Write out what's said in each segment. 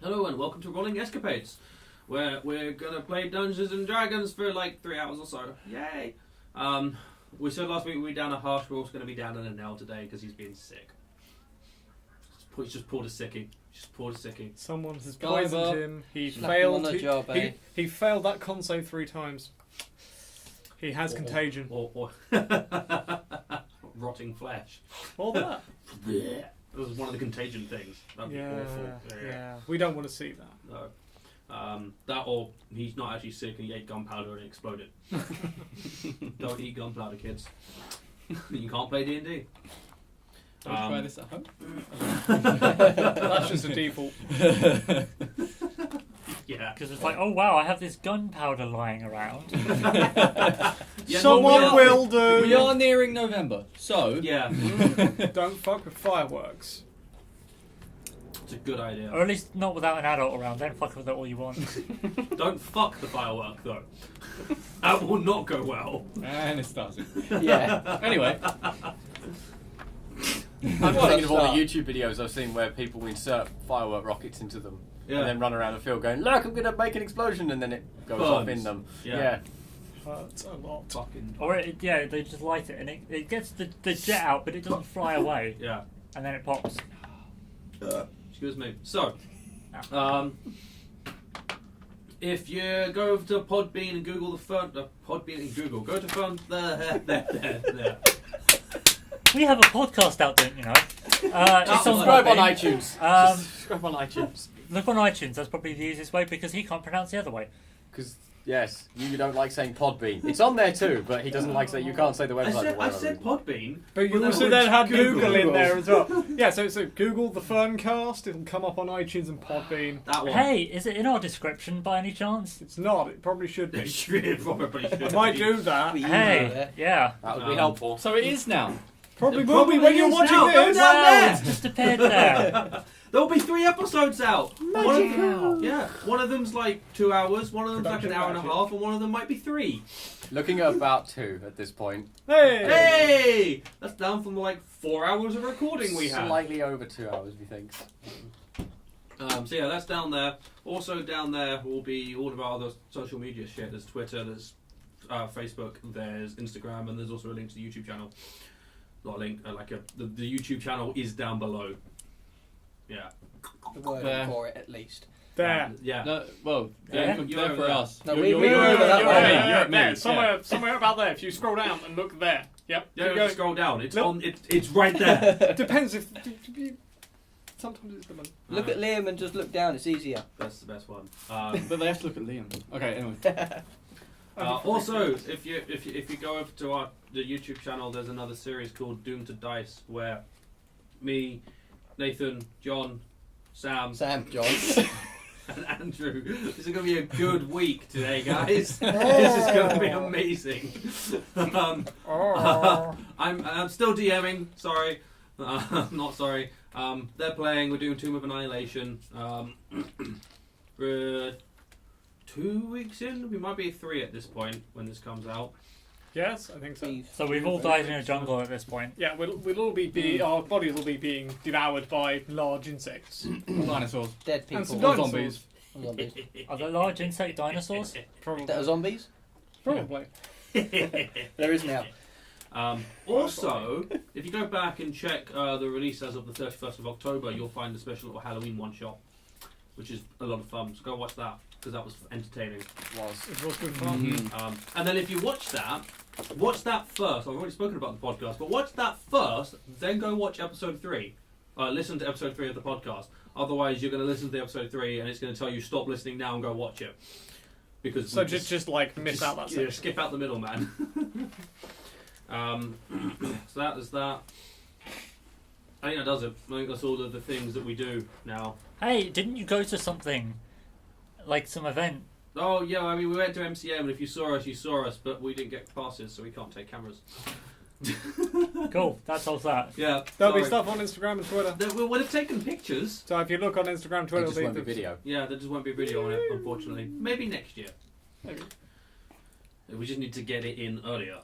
Hello and welcome to Rolling Escapades, where we're gonna play Dungeons and Dragons for like 3 hours or so. Yay! We said last week we were down a Harsh. We're also gonna be down in a Nell today because he's being sick. He's just pulled a sickie. Someone has Skyver. poisoned him. He Slap him failed. on the job, eh? He failed that con save 3 times. He has contagion. Or rotting flesh. All that. That was one of the contagion things. That'd be awful. Yeah. We don't want to see that. No. That or he's not actually sick and he ate gunpowder and it exploded. Don't eat gunpowder, kids. You can't play D&D. Don't try this at home. That's just a default. Yeah. Because it's like, oh wow, I have this gunpowder lying around. Yeah, Someone well, will do. We are nearing November, so Yeah. Don't fuck with fireworks. It's a good idea. Or at least not without an adult around, then fuck with it all you want. Don't fuck the firework though. That will not go well. and it starts. Yeah. Anyway, I'm thinking of all the YouTube videos I've seen where people insert firework rockets into them and then run around the field going, look, I'm going to make an explosion, and then it goes off in them. Yeah. Hurts a lot. Fucking. Or they just light it and it gets the jet out, but it doesn't fly away. Yeah. And then it pops. Excuse me. So, if you go over to Podbean and Google the FURN, Podbean and Google, go to FURN. There. We have a podcast out, don't you know? It's on Subscribe on Podbean. iTunes. Subscribe on iTunes. Look on iTunes, that's probably the easiest way because he can't pronounce the other way. Because, yes, you don't like saying Podbean. It's on there too, but he doesn't like saying, you can't say the website. I said Podbean. But you also then had Google in there as well. Yeah, so Google the FURNcast. It'll come up on iTunes and Podbean. That one. Hey, is it in our description by any chance? It's not. It probably should be. Probably should. I might do that. Hey, yeah. That would be helpful. so it is now. Probably It will be when probably you're is watching now. Go this. down Well, there. it's just appeared there. There'll be 3 episodes out. Magical. Yeah, one of them's like 2 hours, one of them's like an hour and a Production half, and one of them might be 3. Looking at about 2 at this point. Hey! Hey! That's down from like 4 hours of recording we had. Slightly over 2 hours, methinks. So yeah, that's down there. Also down there will be all of our other social media shit. There's Twitter, there's Facebook, there's Instagram, and there's also a link to the YouTube channel. Not a link, the YouTube channel is down below. Yeah. The word for it, at least. There. Yeah. No, well, Yeah. there for us. No, You're we're over that way. there, you're at me, There. Somewhere about there. If you scroll down and look there. Yep. Yeah, Keep just going. scroll down. It's Look. on. It's right there. Depends if. Sometimes it's the one. Look at Liam and just look down, it's easier. That's the best one. But they have to look at Liam. Okay, anyway. Also, if you go over to the YouTube channel, there's another series called Doom to Dice where me, Nathan, John, Sam, John. and Andrew. This is going to be a good week today, guys. This is going to be amazing. I'm still DMing. Sorry, not sorry. They're playing. We're doing Tomb of Annihilation. We're 2 weeks in. We might be 3 at this point when this comes out. Yes, I think so. So we've all died in a jungle at this point. Yeah, we'll all be our bodies will be being devoured by large insects. Dinosaurs. Dead And some people. dinosaurs. Zombies. Are there large insect dinosaurs? Probably. That are zombies? Probably. There is now. Also, if you go back and check the release as of the 31st of October, you'll find a special little Halloween one-shot, which is a lot of fun. So go watch that, because that was entertaining. It was good fun. And then if you watch that first. I've already spoken about the podcast, but watch that first, then go watch episode 3. Listen to episode 3 of the podcast. Otherwise, you're going to listen to episode 3, and it's going to tell you stop listening now and go watch it. Because So just like miss out that section. skip out the middle, man. So that is that. I think that does it. I think that's all of the things that we do now. Hey, didn't you go to something? Like some event? Oh yeah, I mean we went to MCM, and if you saw us, you saw us, but we didn't get passes, so we can't take cameras. Cool, that solves that. Yeah, There'll be sorry. stuff on Instagram and Twitter. We would have taken pictures. So if you look on Instagram, Twitter, It just won't be video. Yeah, there just won't be video on it, unfortunately. Maybe next year. Maybe. We just need to get it in earlier.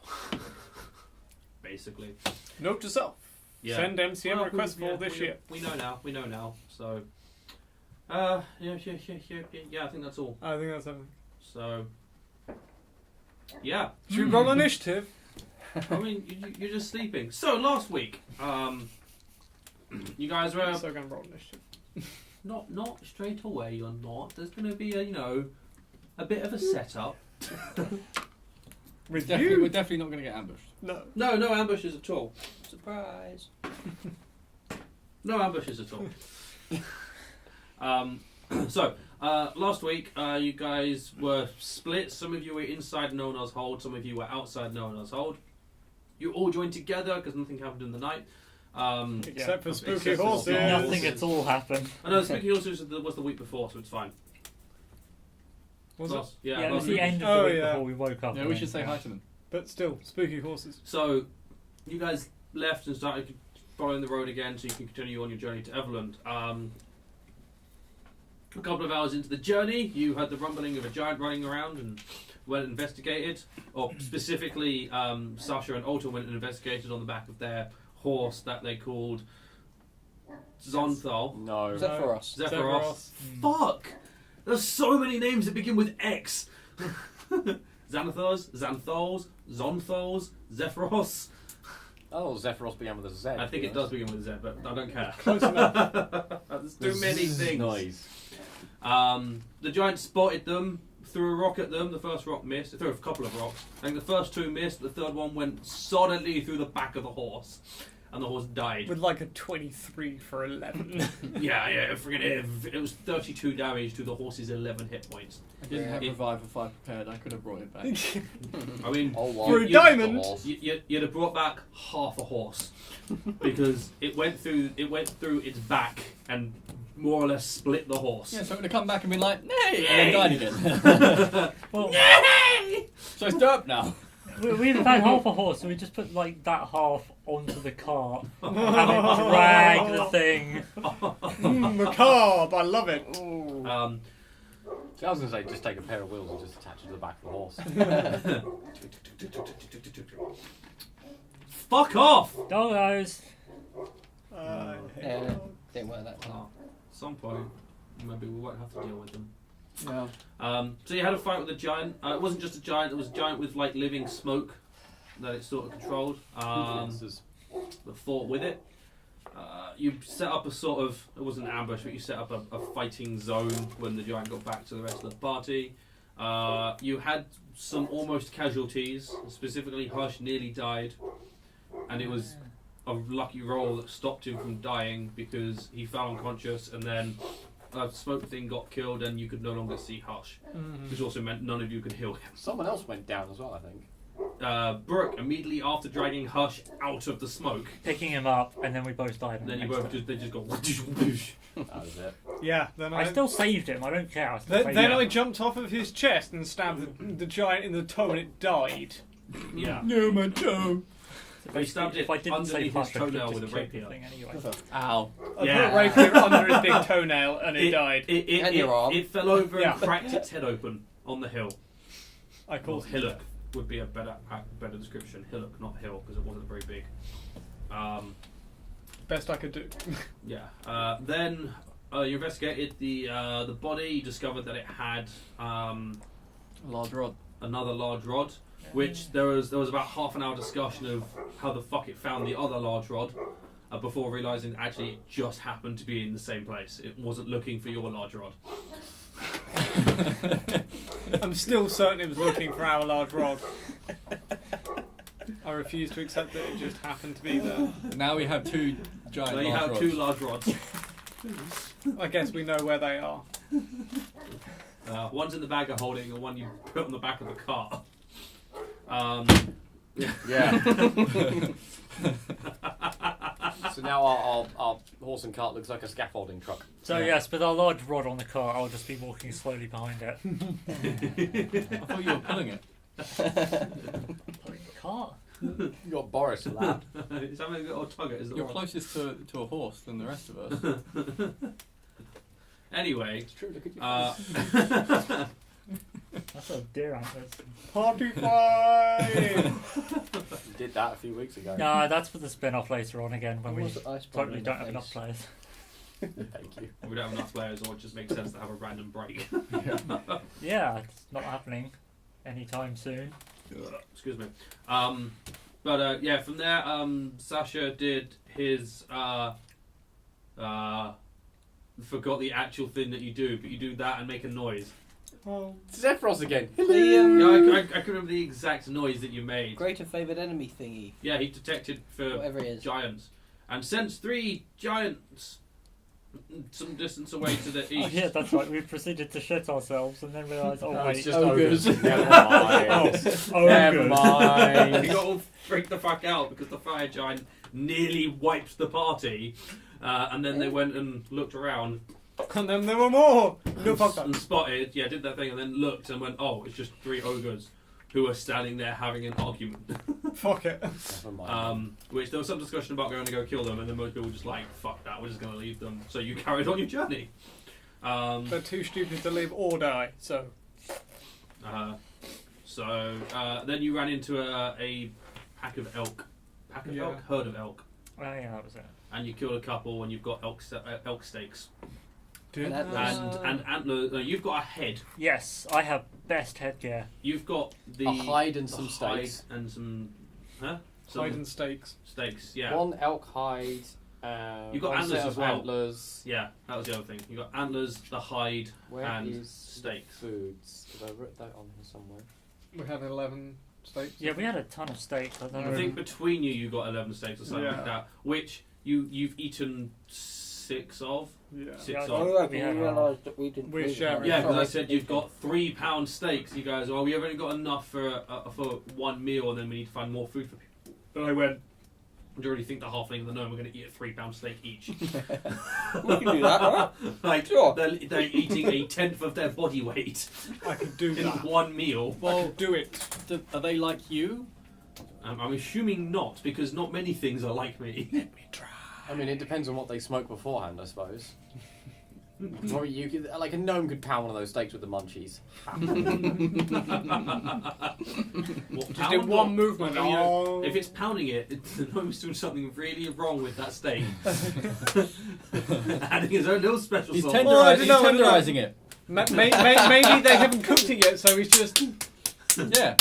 Basically. Note to self. Yeah. Send MCM Well, requests yeah, for this year. We know now. So Yeah, I think that's all. I think that's everything. So, yeah. Should we roll initiative? I mean, you're just sleeping. So last week, you guys were So going to roll initiative. not straight away. You're not. There's going to be a bit of a setup. With We're you? definitely not going to get ambushed. No. No ambushes at all. Surprise. No ambushes at all. So last week, you guys were split. Some of you were inside Nona's hold. Some of you were outside Nona's hold. You all joined together because nothing happened in the night. Except for spooky Except for horses. spooky Nothing at all happened. I know spooky horses was the week before, so it's fine. Was it? Yeah, Yeah, it was last the week. end of Oh, the week yeah. before we woke up. Yeah, we should say hi to them. But still, spooky horses. So, you guys left and started following the road again so you can continue on your journey to Everland. A couple of hours into the journey, you heard the rumbling of a giant running around and went and investigated. Or specifically, Sasha and Alton went and investigated on the back of their horse that they called Zonthal. No. Zephyros. Zephyros. Fuck! There's so many names that begin with X. Xanathos, Xanthols, Zonthos, Zephyros. Oh, Zephyros began with a Z. I think it does begin with a Z, but I don't care. Close enough. There's too many things. Noise. The giant spotted them, threw a rock at them. The first rock missed. It threw a couple of rocks. I think the first two missed. The third one went solidly through the back of the horse, and the horse died. With like a 23 for 11. Yeah, forget it. It was 32 damage to the horse's 11 hit points. I didn't have It- Revive or 5 prepared. I could have brought it back. I mean, Oh, wow. For a you- diamond! you'd have brought back half a horse because it went through its back and more or less split the horse. Yeah, so it would have come back and been like, nay! And then died again. Well, So it's dirt now. We've had half a horse, so we just put like that half onto the cart and it dragged the thing. Macabre, I love it. I was going to say, just take a pair of wheels and just attach it to the back of the horse. Fuck off! Doggos. Yeah, didn't work that time. At some point, maybe we won't have to deal with them. No. So you had a fight with a giant. It wasn't just a giant; it was a giant with like living smoke that it sort of controlled. Influences. That fought with it. You set up a sort of, it wasn't an ambush, but you set up a fighting zone when the giant got back to the rest of the party. You had some almost casualties, specifically Hush nearly died, and it was a lucky roll that stopped him from dying because he fell unconscious and then a smoke thing got killed and you could no longer see Hush, which also meant none of you could heal him. Someone else went down as well, I think. Brooke, immediately after dragging Hush out of the smoke, Picking him up, and then we both died. and then you next both time. they just go whoosh, whoosh. That was it. Yeah, then I still saved him. I don't care. I still saved Then him. I jumped off of his chest and stabbed the giant in the toe and it died. Yeah. No, my toe. They stabbed If it I didn't underneath save his Hush, I could toenail just with a killed the rapier. thing anyway. Ow. I Yeah. put a rapier under his big toenail and it died. And your arm. It fell over Yeah. and cracked its head open on the hill. I Or called hillock would be a better description. Hillock, not hill, because it wasn't very big. best I could do. Yeah. Then you investigated the body. You discovered that it had Large rod. another large rod, which there was about half an hour discussion of how the fuck it found the other large rod before realising actually it just happened to be in the same place. It wasn't looking for your large rod. I'm still certain it was looking for our large rod. I refuse to accept that it just happened to be there. Now we have two giant So you large have rods. two large rods. I guess we know where they are. One's in the bag of holding and one you put on the back of the cart. Yeah. So now our horse and cart looks like a scaffolding truck. So yes, with our large rod on the car, I'll just be walking slowly behind it. I thought you were pulling it. Pulling the cart. You got Boris for that. It's having a little tug at his You're rod. closest to a horse than the rest of us. Anyway, It's true. Look at you. That's a deer antlers. Party fight! You did that a few weeks ago. Nah, that's for the spin-off later on again when What we was it? Ice totally in don't the have enough face. players. Thank you. We don't have enough players, or it just makes sense to have a random break. Yeah, it's not happening anytime soon. Excuse me. But yeah, from there, Sasha did his. Forgot the actual thing that you do, but you do that and make a noise. Oh. Zephyros again. The Yeah, I can remember the exact noise that you made. greater favoured enemy thingy. Yeah, he detected for Whatever it is. giants and sends 3 giants some distance away to the Oh east. yeah, that's right. We proceeded to shit ourselves and then realised, oh No, wait, it's just ogres. ogres. Never mind. Never ogres. mind. He got all freaked the fuck out because the fire giant nearly wiped the party, and then they went and looked around And then there were more. No, fuck that. and spotted, did that thing, and then looked and went, oh, it's just 3 ogres who are standing there having an argument. Fuck it. Never mind. Which there was some discussion about going to go kill them, and then most people were just like, fuck that, we're just going to leave them. So you carried on your journey. They're too stupid to leave or die, so. Then you ran into a pack of elk. Pack of elk? Herd of elk. Oh yeah, that was it. And you killed a couple, and you've got elk steaks. Dude. And antler. No, you've got a head. Yes, I have best headgear. You've got the A hide and the some hide steaks. and some. Huh? Hide and steaks. Steaks. Yeah. One elk hide. You got one antlers set as of well. Antlers. Yeah, that was the other thing. You got antlers, the hide, Where and is steaks. foods? Did I write that on here somewhere? We had 11 steaks. Yeah, we had a ton of steaks. I don't I know. think between you got 11 steaks or something Yeah. like that, which you've eaten 6 of. Yeah. 6 Yeah, of. Oh, right, We we had realised that we didn't. We're sharing. Yeah, because I Sorry. said you've got 3 pound steaks. You guys, well, we have only got enough for one meal, and then we need to find more food for people. And I went, do you already think the halfling and the gnome are going to eat a 3 pound steak each? We can do that, right? Like, Sure. they're eating a tenth of their body weight I could do in that. one meal. I could do it. Are they like you? I'm assuming not, because not many things are like me. I mean, it depends on what they smoke beforehand, I suppose. Or you could, like a gnome could pound one of those steaks with the munchies. What, Just in pound one or- movement. I mean, Oh. if it's pounding it, the gnome's doing something really wrong with that steak. Adding his own little special He's, sauce. Oh, I he's don't know, tenderizing it. Maybe they haven't cooked it yet, so he's just. Yeah.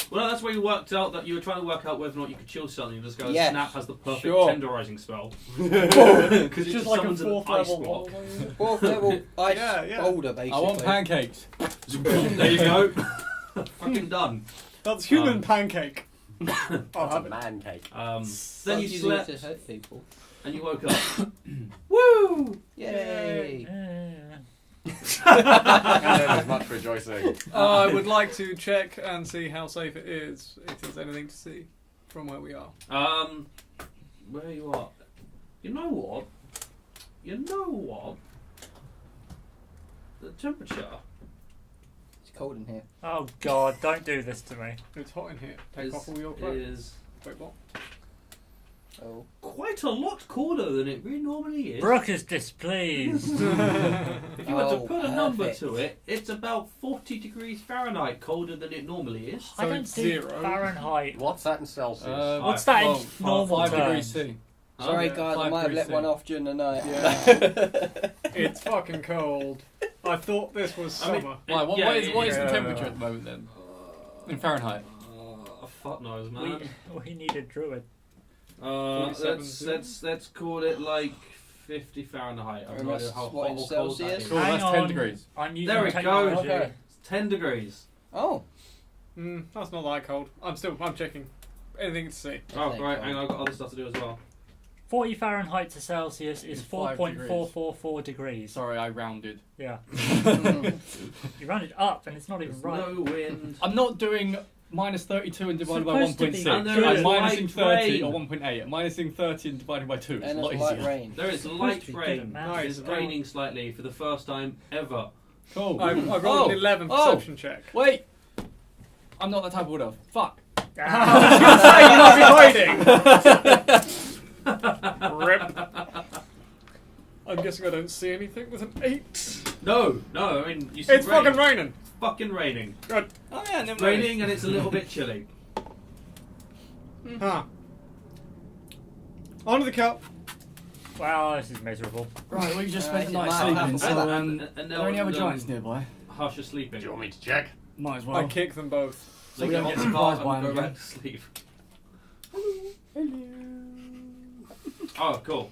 Well, that's where you worked out that you were trying to work out whether or not you could chill something. Just go, Yes. Snap has the perfect Sure. tenderizing spell. It's Because it just like a summons an 4th ice level. block. 4th level ice Yeah. boulder, basically. I want pancakes. There you go. Fucking done. That's human pancake. I'll That's a have it. man cake. Then What you do slept do to hurt people? and you woke up. Woo! Yay! And then there's much rejoicing. I would like to check and see how safe it is, if there's anything to see from where we are. Where you are? You know what? The temperature It's cold in here. Oh god, don't do this to me. It's hot in here. Take off all your clothes. is Wait, what? Oh. quite a lot colder than it really normally is. Brooke is displeased. If you were to Oh, put a number perfect. to it, it's about 40 degrees Fahrenheit colder than it normally is. I So don't it's see 0. Fahrenheit. What's that in Celsius? What's that in normal 5 degrees terms? C. Sorry, yeah, guys, I 5 might have degrees let C. one off during the night. Yeah. It's fucking cold. I thought this was I mean- summer. Right, what, Yeah, what is yeah. the temperature at the moment then? In Fahrenheit? Fuck knows, man. We need a druid. 47. Let's call it like 50 Fahrenheit. I have no idea how What, hot in or cold that Celsius? is. Cool, Hang that's on. 10 degrees. I'm using There we go. technology. Okay. 10 degrees. Oh. That's not that cold. I'm checking. Anything to see. Oh, Thank right, God. hang on, I've got other stuff to do as well. 40 Fahrenheit to Celsius is 5 4.444 degrees. Sorry, I rounded. Yeah. You round it up and it's not even There's right. no wind. I'm not doing minus 32 and divided by Supposed to be 1.6. And there I'm is minusing light 30 rain. or 1.8. I'm minusing 30 and dividing by 2. It's And a lot it's light easier. rain. There is Supposed light to be good rain. at maths. Nice. It's raining slightly for the first time ever. Cool. I rolled Oh. an 11 Oh. perception check. Wait! I'm not that type of wood elf. Fuck. I was going to say, you might be hiding. Rip. I'm guessing I don't see anything with an 8. No, I mean, you see It's rain. fucking raining. Fucking raining. Good. Oh yeah, never It's raining and it's a little bit chilly. Huh. Onto the cup. Well, this is miserable. Right, well, you just spent the night Wow. sleeping, so And are there any other giants nearby? Hush is sleeping. Do you want me to check? Might as well. I kick them both. So we you don't get get surprised surprised by and go him back again. to sleep. Oh, cool.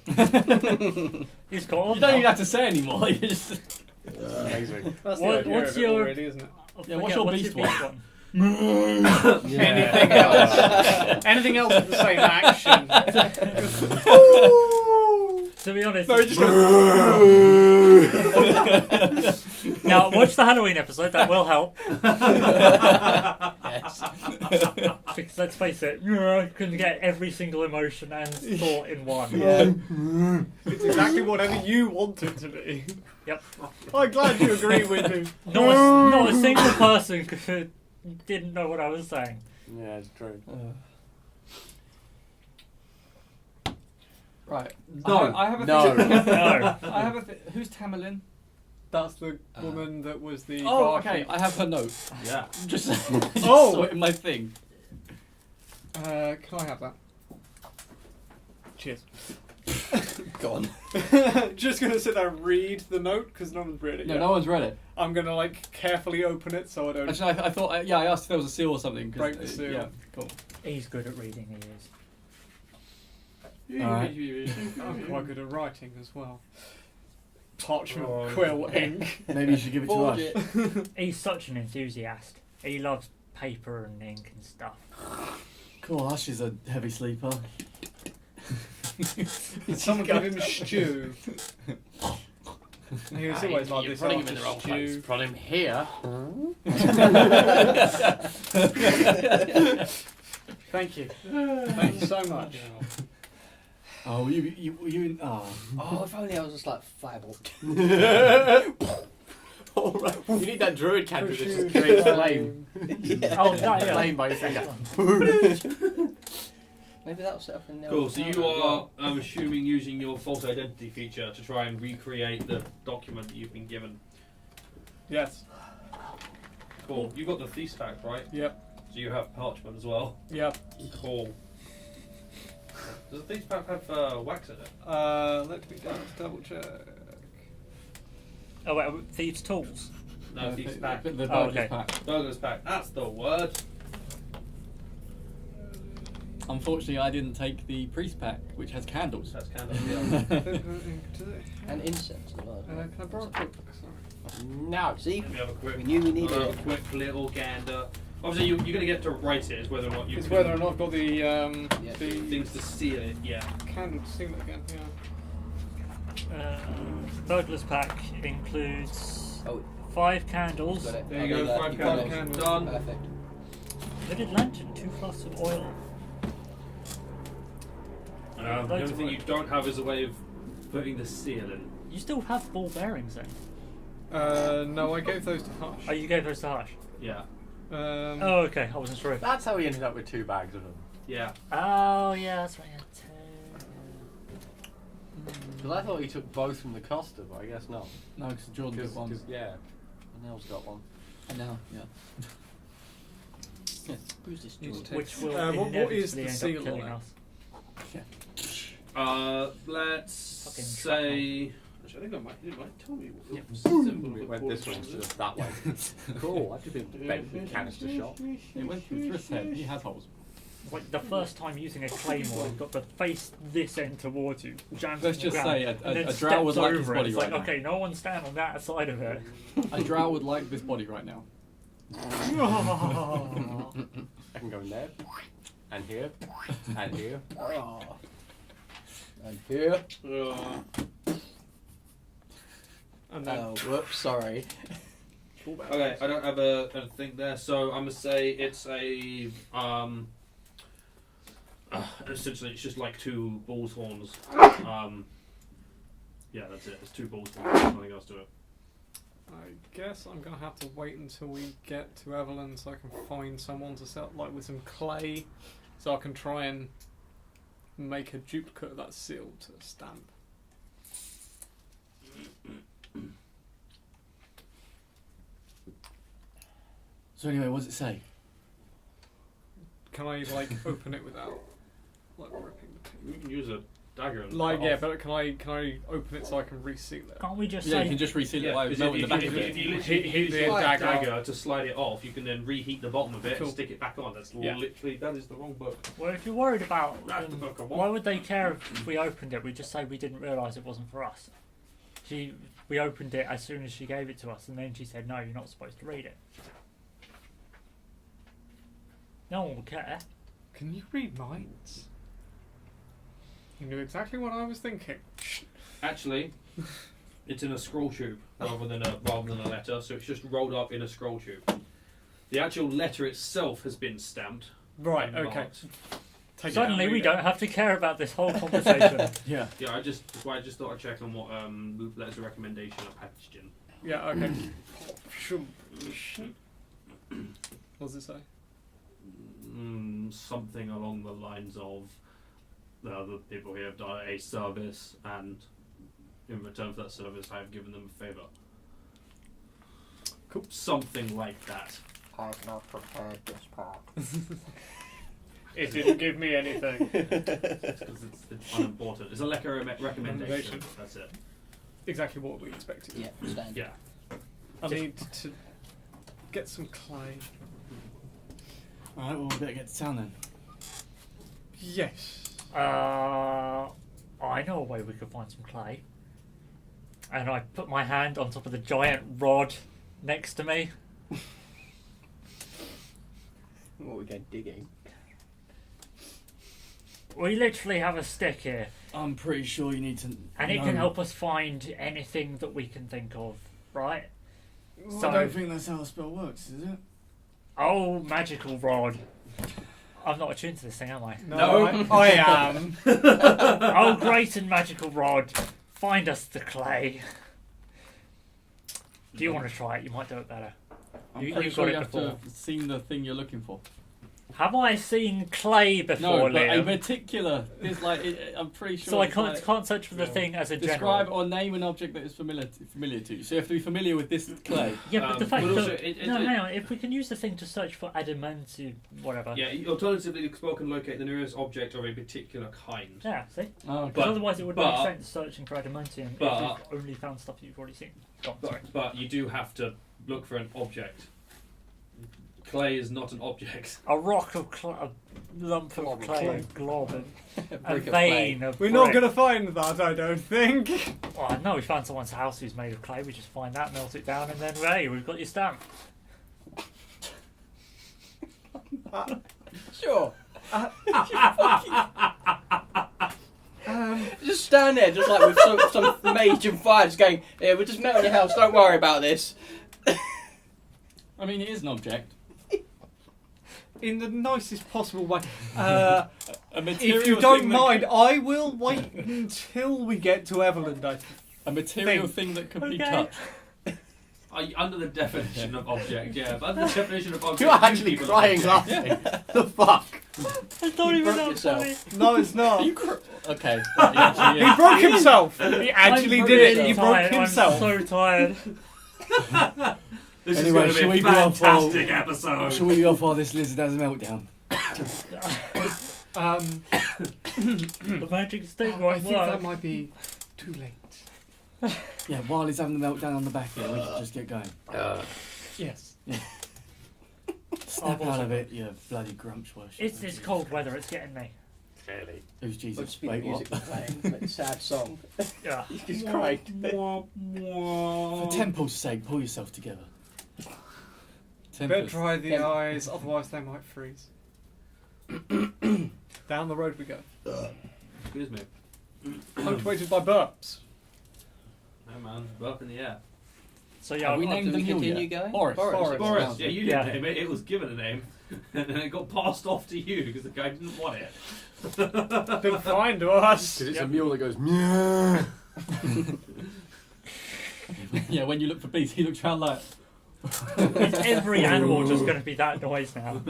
He's called. You don't even have to say anymore. You just... Amazing. That's What- the idea what's of it your- already, isn't it? Yeah, what's your beast one? Anything else? Anything else with the same action? To be honest, No, he just goes. now watch the Halloween episode. That will help. Because let's face it, you can get every single emotion and thought in one. Yeah. It's exactly whatever you want it to be. Yep. I'm glad you agree with me. Not a single person could didn't know what I was saying. Yeah, it's true. Right. No, I have a No. thing. No. I have a who's Tamerlane? That's the woman that was the. Oh, barkeep. okay. I have her note. Yeah. Just, Oh! saw it in my thing. Can I have that? Cheers. Gone. Just gonna sit there and read the note because no one's read it No, yet. no one's read it. I'm gonna like carefully open it so I don't. Actually, I thought, I asked if there was a seal or something. 'Cause, Break the seal. Yeah, cool. He's good at reading. He is. Alright. I'm quite good at writing as well. Parchment, Oh. quill, ink. Maybe you should give it to Forge us. it. He's such an enthusiast. He loves paper and ink and stuff. Cool, Ash is a heavy sleeper. Someone give him stew. He was always like You're this. putting him after in the wrong place. stew. Put him here. Thank you. Thank you so much. Oh, you oh. Oh, if only I was just like fireball. Alright. You need that druid candle that Push just you creates down. flame. Yeah. Oh, that, yeah. Flame by your finger. Maybe that'll set up in there. Cool. So you are, I'm assuming, using your false identity feature to try and recreate the document that you've been given. Yes. Cool. You got the thief's pack, right? Yep. So you have parchment as well. Yep. Cool. Does the thief's pack have wax in it? Let me double check. Oh, wait, thieves' tools. No, thief's pack. The Oh, burglar's okay. pack. Burglar's pack. That's the word. Unfortunately, I didn't take the priest pack, which has candles. That's kind of yeah. And incense as well. Can I borrow a book? Sorry. Now. See? Let me have a quick. We knew we needed a it. quick little gander. Obviously, you're going to get to write it. Is whether or not you. It's can- whether or not I've got the the things to seal it. Yeah. candle to seal it again. Yeah. Burglar's pack includes Oh, 5 candles, got it. There Oh, you go, got it. 5 You got it. candles. Done. Perfect. lidded lantern, 2 flasks of oil. The Loads only of thing work. you don't have is a way of putting the seal in. You still have ball bearings then? No, I gave those to Hush. Oh, you gave those to Hush? Yeah. Oh, okay. I wasn't sure. That's how he ended up with 2 bags of them. Yeah. Oh, yeah, that's right. Because I thought he took both from the Costa, but I guess not. No, because Jordan got one. Yeah. Nell's got one. And now, yeah. Who's this Needs Jordan? to Which will what is inevitably the end up seal killing on it? us. Let's Fucking say. Actually, I think it might tell me what Yep. the symbol We of went the this way portal instead is. of that way. Cool. I could be bent with canister shot. It went through Thrift's head. He has holes. Like the first time using a claymore, you've got to face this end towards you. Jams Let's on the just ground, say and then a drow would steps like his over it. body It's right like, now. okay, no one stand on that side of it. A drow would like this body right now. I can go in there, and here, and here. Oh. And here. And then Oh, whoops, sorry. Okay, I don't have a thing there, so I'm gonna say it's a essentially it's just like 2 bull's horns. Yeah, that's it. It's 2 bull's horns. There's nothing else to it. I guess I'm gonna have to wait until we get to Evelyn so I can find someone to sell, like with some clay, so I can try and make a duplicate of that seal to stamp. So anyway, what does it say? Can I like open it without like ripping the paper? You can use a dagger and Like, cut yeah, off. but can I open it so I can reseal it? Can't we just Yeah, you say can just reseal it by because melting the back if of it. you literally Heat use the your dagger. dagger to slide it off, you can then reheat the bottom of it Cool. and stick it back on. That's Yeah. literally, that is the wrong book. Well, if you're worried about That's the book I want. why would they care if we opened it? We just say we didn't realise it wasn't for us. We opened it as soon as she gave it to us, and then she said, "No, you're not supposed to read it." No one will care. Can you read minds? You knew exactly what I was thinking. Actually, it's in a scroll tube rather than a letter, so it's just rolled up in a scroll tube. The actual letter itself has been stamped. Right, and okay. marked. Take it Suddenly, out, we read don't it. have to care about this whole conversation. Yeah. Yeah, that's why I just thought I'd check on what letters of recommendation are packaged in. Yeah, okay. What does it say? Something along the lines of the people here have done a service, and in return for that service, I have given them a favour. Cool. Something like that. I've not prepared this part. It didn't give me anything. Because it's unimportant. It's a letter of recommendation. That's it. Exactly what we expected. Yeah, standard. Yeah. I need to get some clay. Alright, well, we better get to town then. Yes. I know a way we could find some clay. And I put my hand on top of the giant rod next to me. What are we going digging? We literally have a stick here, I'm pretty sure you need to. and it can help us find anything that we can think of, right? Well, So- I don't think that's how the spell works, is it? Oh, magical rod. I'm not attuned to this thing, am I? No, I am. Oh, great and magical rod. Find us the clay. Do you want to try it? You might do it better. I'm You- pretty you've sure got you it have to before. have seen the thing you're looking for. Have I seen clay No, before, but a Liam? particular. There's like I'm pretty sure. So I it's can't, like, can't search for the yeah. thing as a describe general. or name an object that is familiar to you. So you have to be familiar with this clay. Yeah, but the fact but also that... it- no, hang on. If we can use the thing to search for adamantium, whatever. Yeah. Alternatively, the spell can locate the nearest object of a particular kind. Yeah, see? Oh, okay. Because otherwise it would but- make sense searching for adamantium if but- you've only found stuff you've already seen. Go on, sorry. But you do have to look for an object. Clay is not an object. A rock of a lump of Glob of clay, clay. a glob, a Brick of vein clay. of We're not brick. going to find that, I don't think. Oh, no, we found someone's house who's made of clay. We just find that, melt it down, and then, hey, we've got your stamp. Sure. Just stand there, just like with some mage and fire, just going, "Yeah, we're just melting your house. Don't worry about this." I mean, it is an object. In the nicest possible way. A material If you don't thing that mind, can- I will wait until we get to Everland. a material Think. thing that can be Okay. touched. Under the definition of object, yeah. But under the definition of object, You're actually people crying are- laughing. The fuck? It's not You even broke that yourself. funny. No, it's not. Are you okay. That actually He is. broke himself. He actually I'm did it. really He broke tired. himself. I'm so tired. This Anyway, is shall going we to be a go off fantastic episode. Shall we go for this lizard has a meltdown? The magic stick I won't think that work. might be too late. Yeah, while he's having the meltdown on the back here, we should just get going. Yes. Snap out of it, you bloody grumps worship. It's this cold weather, it's getting me. Clearly. Who's What's Jesus? the Wait, music what? playing? Like a sad song. Yeah. You just cried. For Temple's sake, pull yourself together. Better Tempest. dry the Yeah. eyes, otherwise they might freeze. Down the road we go. Excuse me. Punctuated by burps. No man, up in the air. So yeah, Have we I'll- named Do the we mule continue yet? going? Boris. Boris, yeah, you didn't Yeah. name it. It was given a name, and then it got passed off to you because the guy didn't want it. Been fine to us. Because it's a mule that goes, meow. Yeah, when you look for bees, he looks around like. Is every animal just going to be that noise now?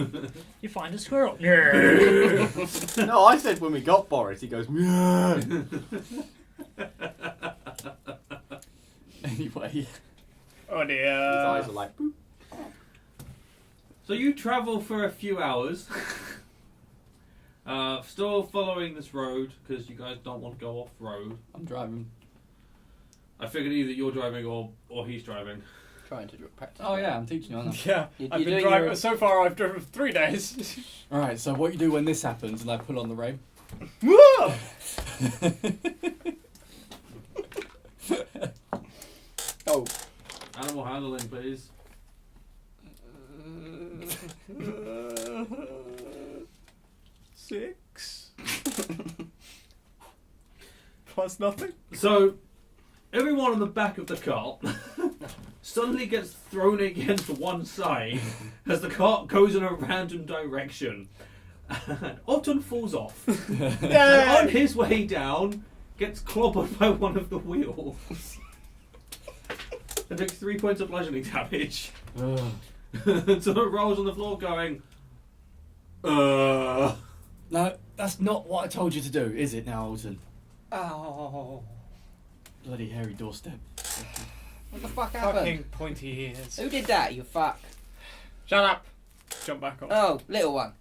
You find a squirrel. No, I said when we got Boris, he goes, meow. Anyway. Oh His dear. eyes are like, boop. So you travel for a few hours, Still following this road because you guys don't want to go off road. I'm driving. I figured either you're driving or he's driving. Trying to practice. Oh yeah, I'm teaching you, aren't I? Yeah, I've been driving. So far, I've driven for 3 days. All right. So what you do when this happens, and I pull on the rein? Oh. Animal handling, please. 6 plus nothing. So, everyone on the back of the cart suddenly gets thrown against one side as the cart goes in a random direction. And Otton falls off. And on his way down, gets clobbered by one of the wheels. And takes 3 points of bludgeoning damage. And sort of rolls on the floor going, No, that's not what I told you to do, is it now, Alton? Oh. Bloody hairy doorstep. What the fuck happened? Fucking pointy ears. Who did that, you fuck? Shut up. Jump back on. Oh, little one.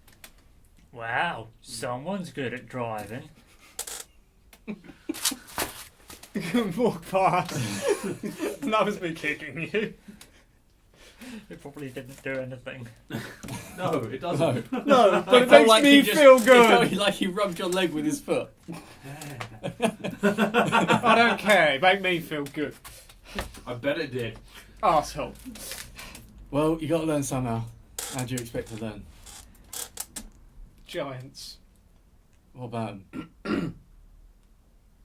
Wow, someone's good at driving. Walk past. That was me kicking you. It probably didn't do anything. no, it doesn't. No, but it felt makes like me he just- feel It good. felt like he rubbed your leg with his foot. I don't care. It made me feel good. I bet it did. Arsehole. Well, you got to learn somehow. How do you expect to learn? Giants. What about 'em?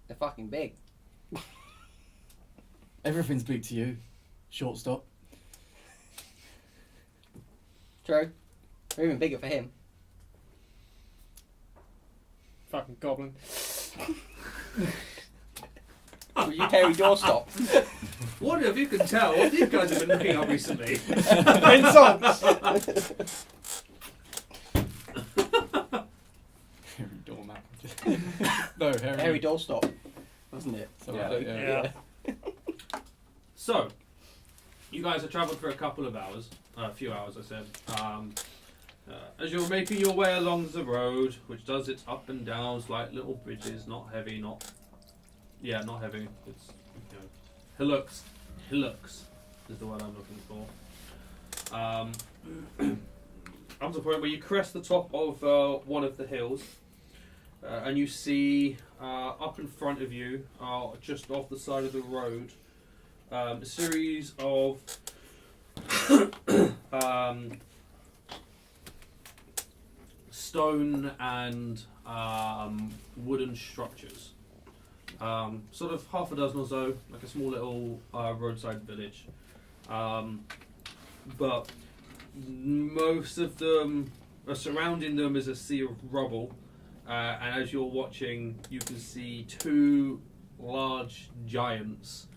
They're fucking big. Everything's big to you. Shortstop. True. They're even bigger for him. Fucking goblin. Will you carry doorstop? What if you can tell what these guys have been looking up recently? Insults. Hairy doormat. No, hairy. Harry doorstop, wasn't it? Something Yeah. like that, Yeah. So, you guys have travelled for a couple of hours. A few hours, I said. As you're making your way along the road, which does its up and down, slight little bridges, not heavy, not heavy. It's, hillocks is the word I'm looking for. Up to the point where you crest the top of one of the hills, and you see up in front of you, just off the side of the road, a series of stone and wooden structures. Sort of half a dozen or so, like a small little roadside village. But most of them, surrounding them is a sea of rubble. And as you're watching, you can see 2 large giants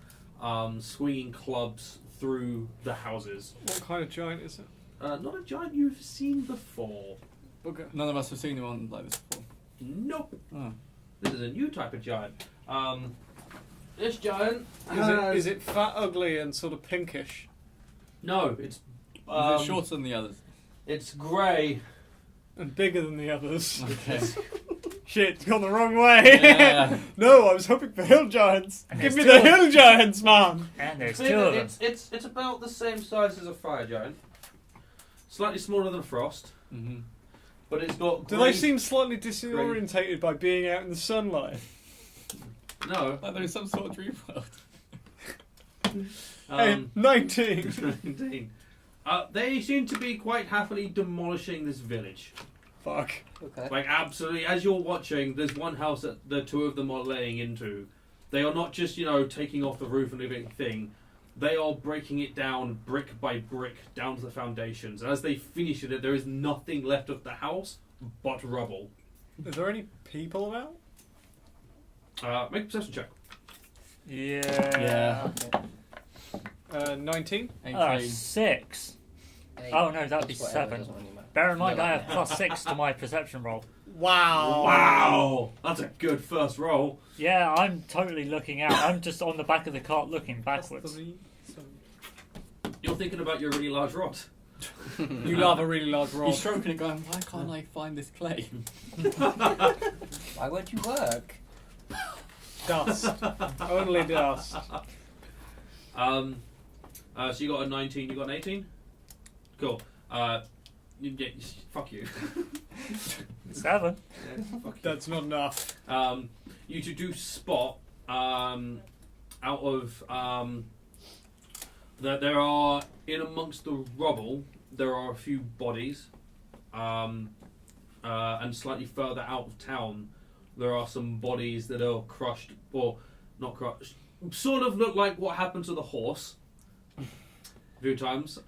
swinging clubs through the houses. What kind of giant is it? Not a giant you've seen before. Okay. None of us have seen one like this before. Nope. Oh. This is a new type of giant. This giant Is it fat, ugly, and sort of pinkish? No, it's Is it shorter than the others? it's grey. And bigger than the others? Okay. Shit, it's gone the wrong way. Yeah. No, I was hoping for hill giants. And Give me there's the 2 of hill giants, man. And there's Bigger- 2 of them. It's about the same size as a fire giant. Slightly smaller than a frost, Mm-hmm. but it's got. Do grey- they seem slightly disorientated by being out in the sunlight? No. Like they're in some sort of dream world. Hey, 19. 19. They seem to be quite happily demolishing this village. Fuck. Okay. Like, absolutely, as you're watching, there's one house that the 2 of them are laying into. They are not just, taking off the roof and everything. They are breaking it down brick by brick down to the foundations. And as they finish it, there is nothing left of the house but rubble. Are there any people about? Make a perception check. Yeah. 19. 18. 6. Hey, Oh no, that'd be whatever, 7. doesn't really matter. Bear in mind Yeah, I like- have +6 to my perception roll. Wow. Wow! That's a good first roll. Yeah, I'm totally looking out. I'm just on the back of the cart looking backwards. Three, seven. You're thinking about your really large rod. You love a really large rod. He's stroking it, going, "Why can't I find this clay?" Why won't you work? Dust. Only dust. So you got a 19, you got an 18? Cool. Fuck you. 7. Yeah, fuck you. That's not enough. You two do spot out of that there are in amongst the rubble there are a few bodies, and slightly further out of town there are some bodies that are crushed or not crushed, sort of look like what happened to the horse a few times.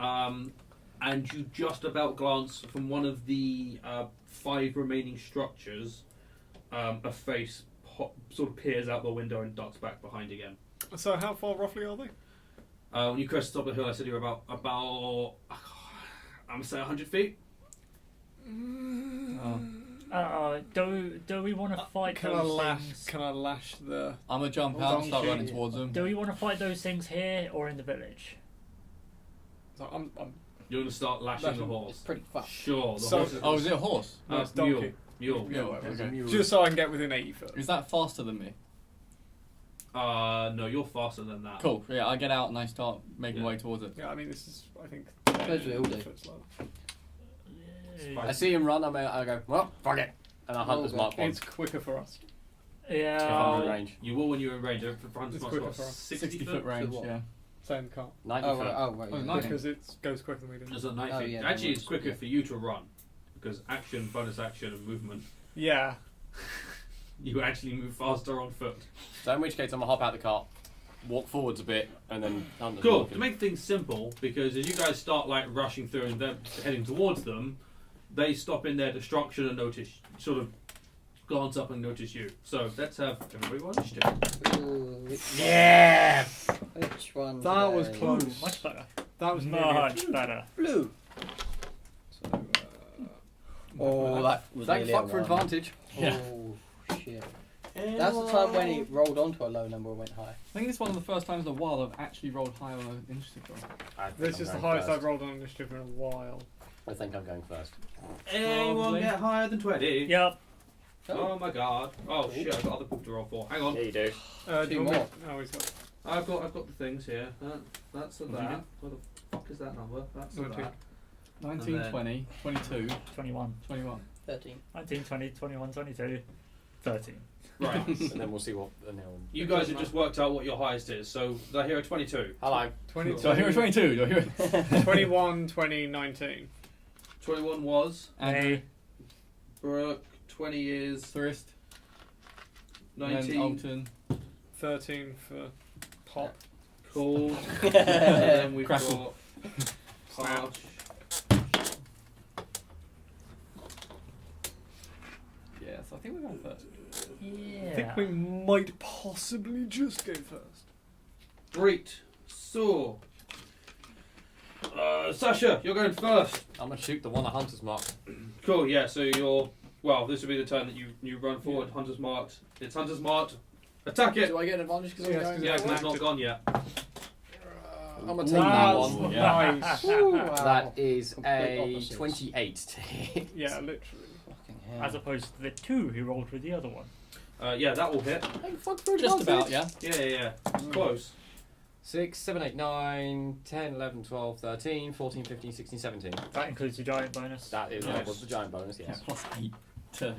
And you just about glance from one of the 5 remaining structures. A face sort of peers out the window and ducks back behind again. So how far roughly are they? When you crest the top of the hill, I said you were about I'm gonna say 100 feet. Do we want to fight those things? Can I lash the... I'm gonna jump out and start donkey. running towards them. Do we want to fight those things here or in the village? So I'm You're gonna start lashing the It's horse. pretty fucked. Sure. The So- horse is. Oh, is it a horse? No, it's mule. donkey. Mule. Yeah, Okay. just so I can get within 80 foot. Is that faster than me? No, you're faster than that. Cool. Yeah, I get out and I start making Yeah. way towards it. Yeah, I mean this is I think. Suppose we all do. foot's low. I see him run. I go, well, fuck it, and I hunt Oh, as Mark one. It's quicker for us. If I'm in range. You will when you're in range. For Francis It's Moss, quicker what, for us. 60 foot foot? range, what? yeah. Same car. 90 Oh, foot. right, oh, right. Oh, yeah. nice. Because it goes quicker than we do. There's a 90 Oh, feet. yeah, Actually, that it's quicker yeah. for you to run because action, bonus action, and movement. Yeah. You actually move faster on foot. So in which case, I'm gonna hop out the cart, walk forwards a bit, and then hunt as Cool. walking. To make things simple, because as you guys start like rushing through and then heading towards them, they stop in their destruction and notice, sort of glance up and notice you. So let's have everybody roll initiative. Ooh, which Yeah! Which one? That was today? close. Much better. That was nearly. Much better. Blue. So, Oh, that was Thank nearly fuck a for one. advantage. Yeah. Oh, shit. That's the time when it rolled onto a low number and went high. I think it's one of the first times in a while I've actually rolled high on an initiative roll. this is the highest I've rolled on initiative in a while. I think I'm going first. Anyone Probably. get higher than 20? Yep. Oh my god. Oh shit, I've got other people to roll for. Hang on. Yeah, you do. Do Two you want me- more. Oh, he's got. I've got the things here. That's a What have you that. What the fuck is that number? That's a 19. that. 19, And then- 20, 22, 21. 21. 13. 19, 20, 21, 22, 13. Right. And then we'll see what the nil. You guys have just worked out what your highest is. So did I hear a 22? Hello. 22. Do I hear a 22? Do I hear it? 21, 20, 19. 21 was Andrew, Brooke. 20 is Thirst, and 19. then Alton. 13 for Pop. Cool. And then we've Crackle. got Arch. Yeah, so I think we're going first. Yeah. I think we might possibly just go first. Great. So, Sasha, you're going first. I'm gonna shoot the one at Hunter's Mark. Cool. Yeah. So you're. Well, this will be the turn that you run forward. Hunter's marked. It's Hunter's marked. Attack it. Do I get an advantage because Yes, I'm going? Yeah, because it's not gone yet. I'm gonna take Wow. that one. Yeah. Nice. Wow. That is Complete a opposites. 28 to hit. Yeah, literally. Fucking hell. As opposed to the 2 he rolled with the other one. Yeah, that will hit. Hey, fuck for Just about, advantage. yeah. Yeah. It's close. 6, 7, 8, 9, 10, 11, 12, 13, 14, 15, 16, 17. That includes your giant bonus. That is Nice. was the giant bonus, Yeah, yes. plus 8 to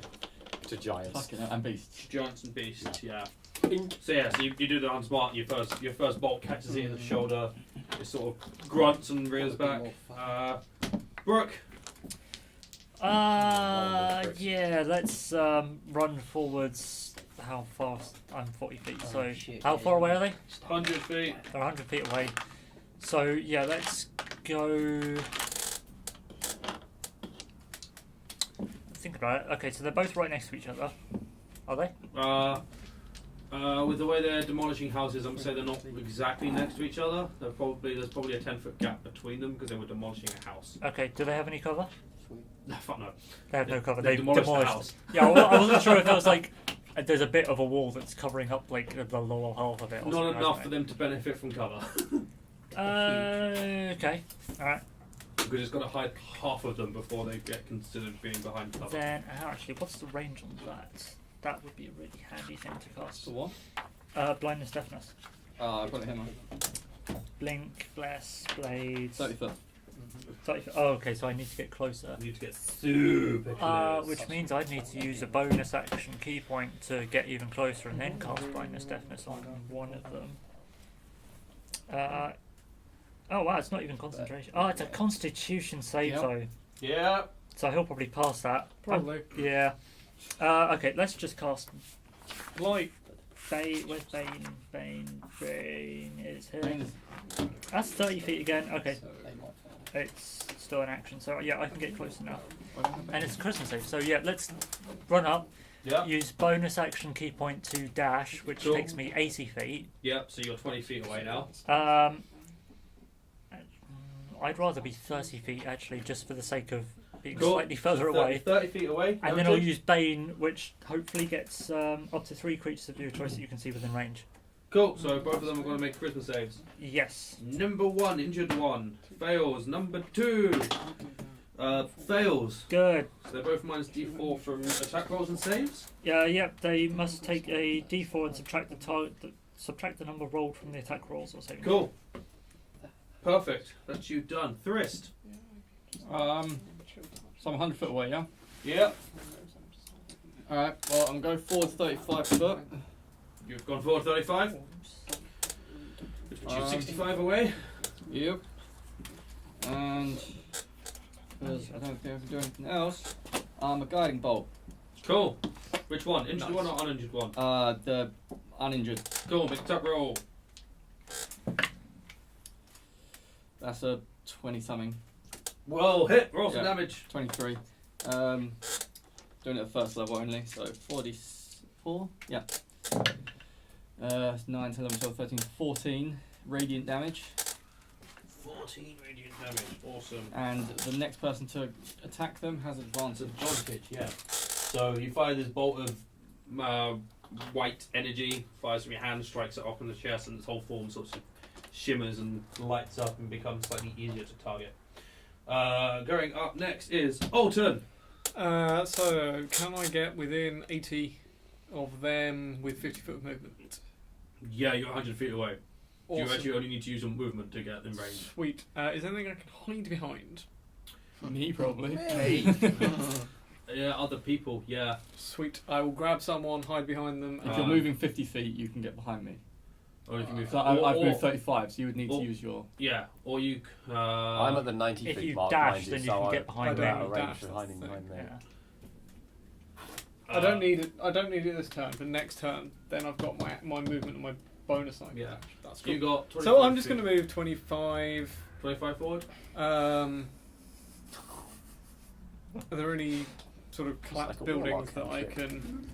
To giants. fucking hell, and beasts. Giants and beasts. Yeah. So yeah, so you do the Hunter's mark. Your first bolt catches it in the shoulder. It sort of grunts and rears back. Brooke. Yeah, let's run forwards. How fast? I'm 40 feet, Oh, so shit, how yeah, far away are they? 100 feet. They're 100 feet away. So yeah, let's go. Think about it. Okay, so they're both right next to each other. Are they? With the way they're demolishing houses, I'm gonna say they're not exactly next to each other. There's probably a 10-foot gap between them because they were demolishing a house. Okay. Do they have any cover? No, fuck no. They have no cover. They They demolished demolished. the house. Yeah, I wasn't sure if it was like there's a bit of a wall that's covering up like the lower half of it. Or Not something, enough I for don't them to benefit from cover. know. Okay. All right. because it's got to hide half of them before they get considered being behind cover. Then, actually, what's the range on that? That would be a really handy thing to cast. So what? Blindness, deafness. I've got it here, man. Blink, bless, blades. 30 foot. 30 foot. Oh, okay, so I need to get closer. You need to get super close. Which means I'd need to use a bonus action key point to get even closer and then cast blindness, deafness on one of them. Oh wow, it's not even concentration. Oh, it's a constitution save though. Yeah. So he'll probably pass that. Probably. Yeah. Okay, let's just cast Light. Bane. Where's Bane? Bane is here. That's 30 feet again. Okay, it's still an action. So yeah, I can get close enough. And it's a Christmas save. So yeah, let's run up. Yeah. Use bonus action key point to dash, which Cool. takes me 80 feet. Yep. So you're 20 feet away now. I'd rather be 30 feet actually, just for the sake of being Cool. slightly further away. 30 feet away. And then I'll use Bane, which hopefully gets up to 3 creatures of your choice that you can see within range. Cool. So both of them are going to make Christmas saves. Yes. Number 1, injured 1. Fails. Number 2. Fails. Good. So they're both minus D4 from attack rolls and saves. Yep. They must take a D4 and subtract the number rolled from the attack rolls or saving. Cool. Perfect. That's you done. Thrist. So I'm 100 foot away, yeah? Yep. Alright, well, I'm going forward 35 foot. You've gone forward 35. Which puts you 65 away. Yep. And because I don't think I can do anything else, a guiding bolt. Cool. Which one? Injured one or uninjured one? The uninjured. Cool. Make a top roll. That's a 20 something. Whoa, hit. Roll some Yeah. damage. 23. Doing it at first level only, so 44. Yeah. 9, 10, 11, 12, 13, 14 radiant damage. 14 radiant damage. Awesome. And the next person to attack them has advantage. Advantage, yeah. So you fire this bolt of white energy, fires from your hand, strikes it up in the chest, and its whole form sort of shimmers and lights up and becomes slightly easier to target. Going up next is Alton. So can I get within 80 of them with 50 foot of movement? Yeah, you're 100 feet away. Awesome. You actually only need to use your movement to get in range. Sweet. Is there anything I can hide behind? Me, probably. Yeah, other people, yeah. Sweet. I will grab someone, hide behind them. If you're moving 50 feet, you can get behind me. Or you can move. So I've moved 35, so you would need to use your... Yeah, or you... I'm at the 90 If feet you mark dash, behind then you so can I- get behind I me. don't out of range dash, for that's hiding the behind me. Yeah. I don't need it. I don't need it this turn. But next turn, then I've got my movement and my bonus action. Yeah. That's You cool. got 25 So I'm just feet. going to move 25. 25 forward? Are there any sort of collapsed like a buildings warlock that I shit. can?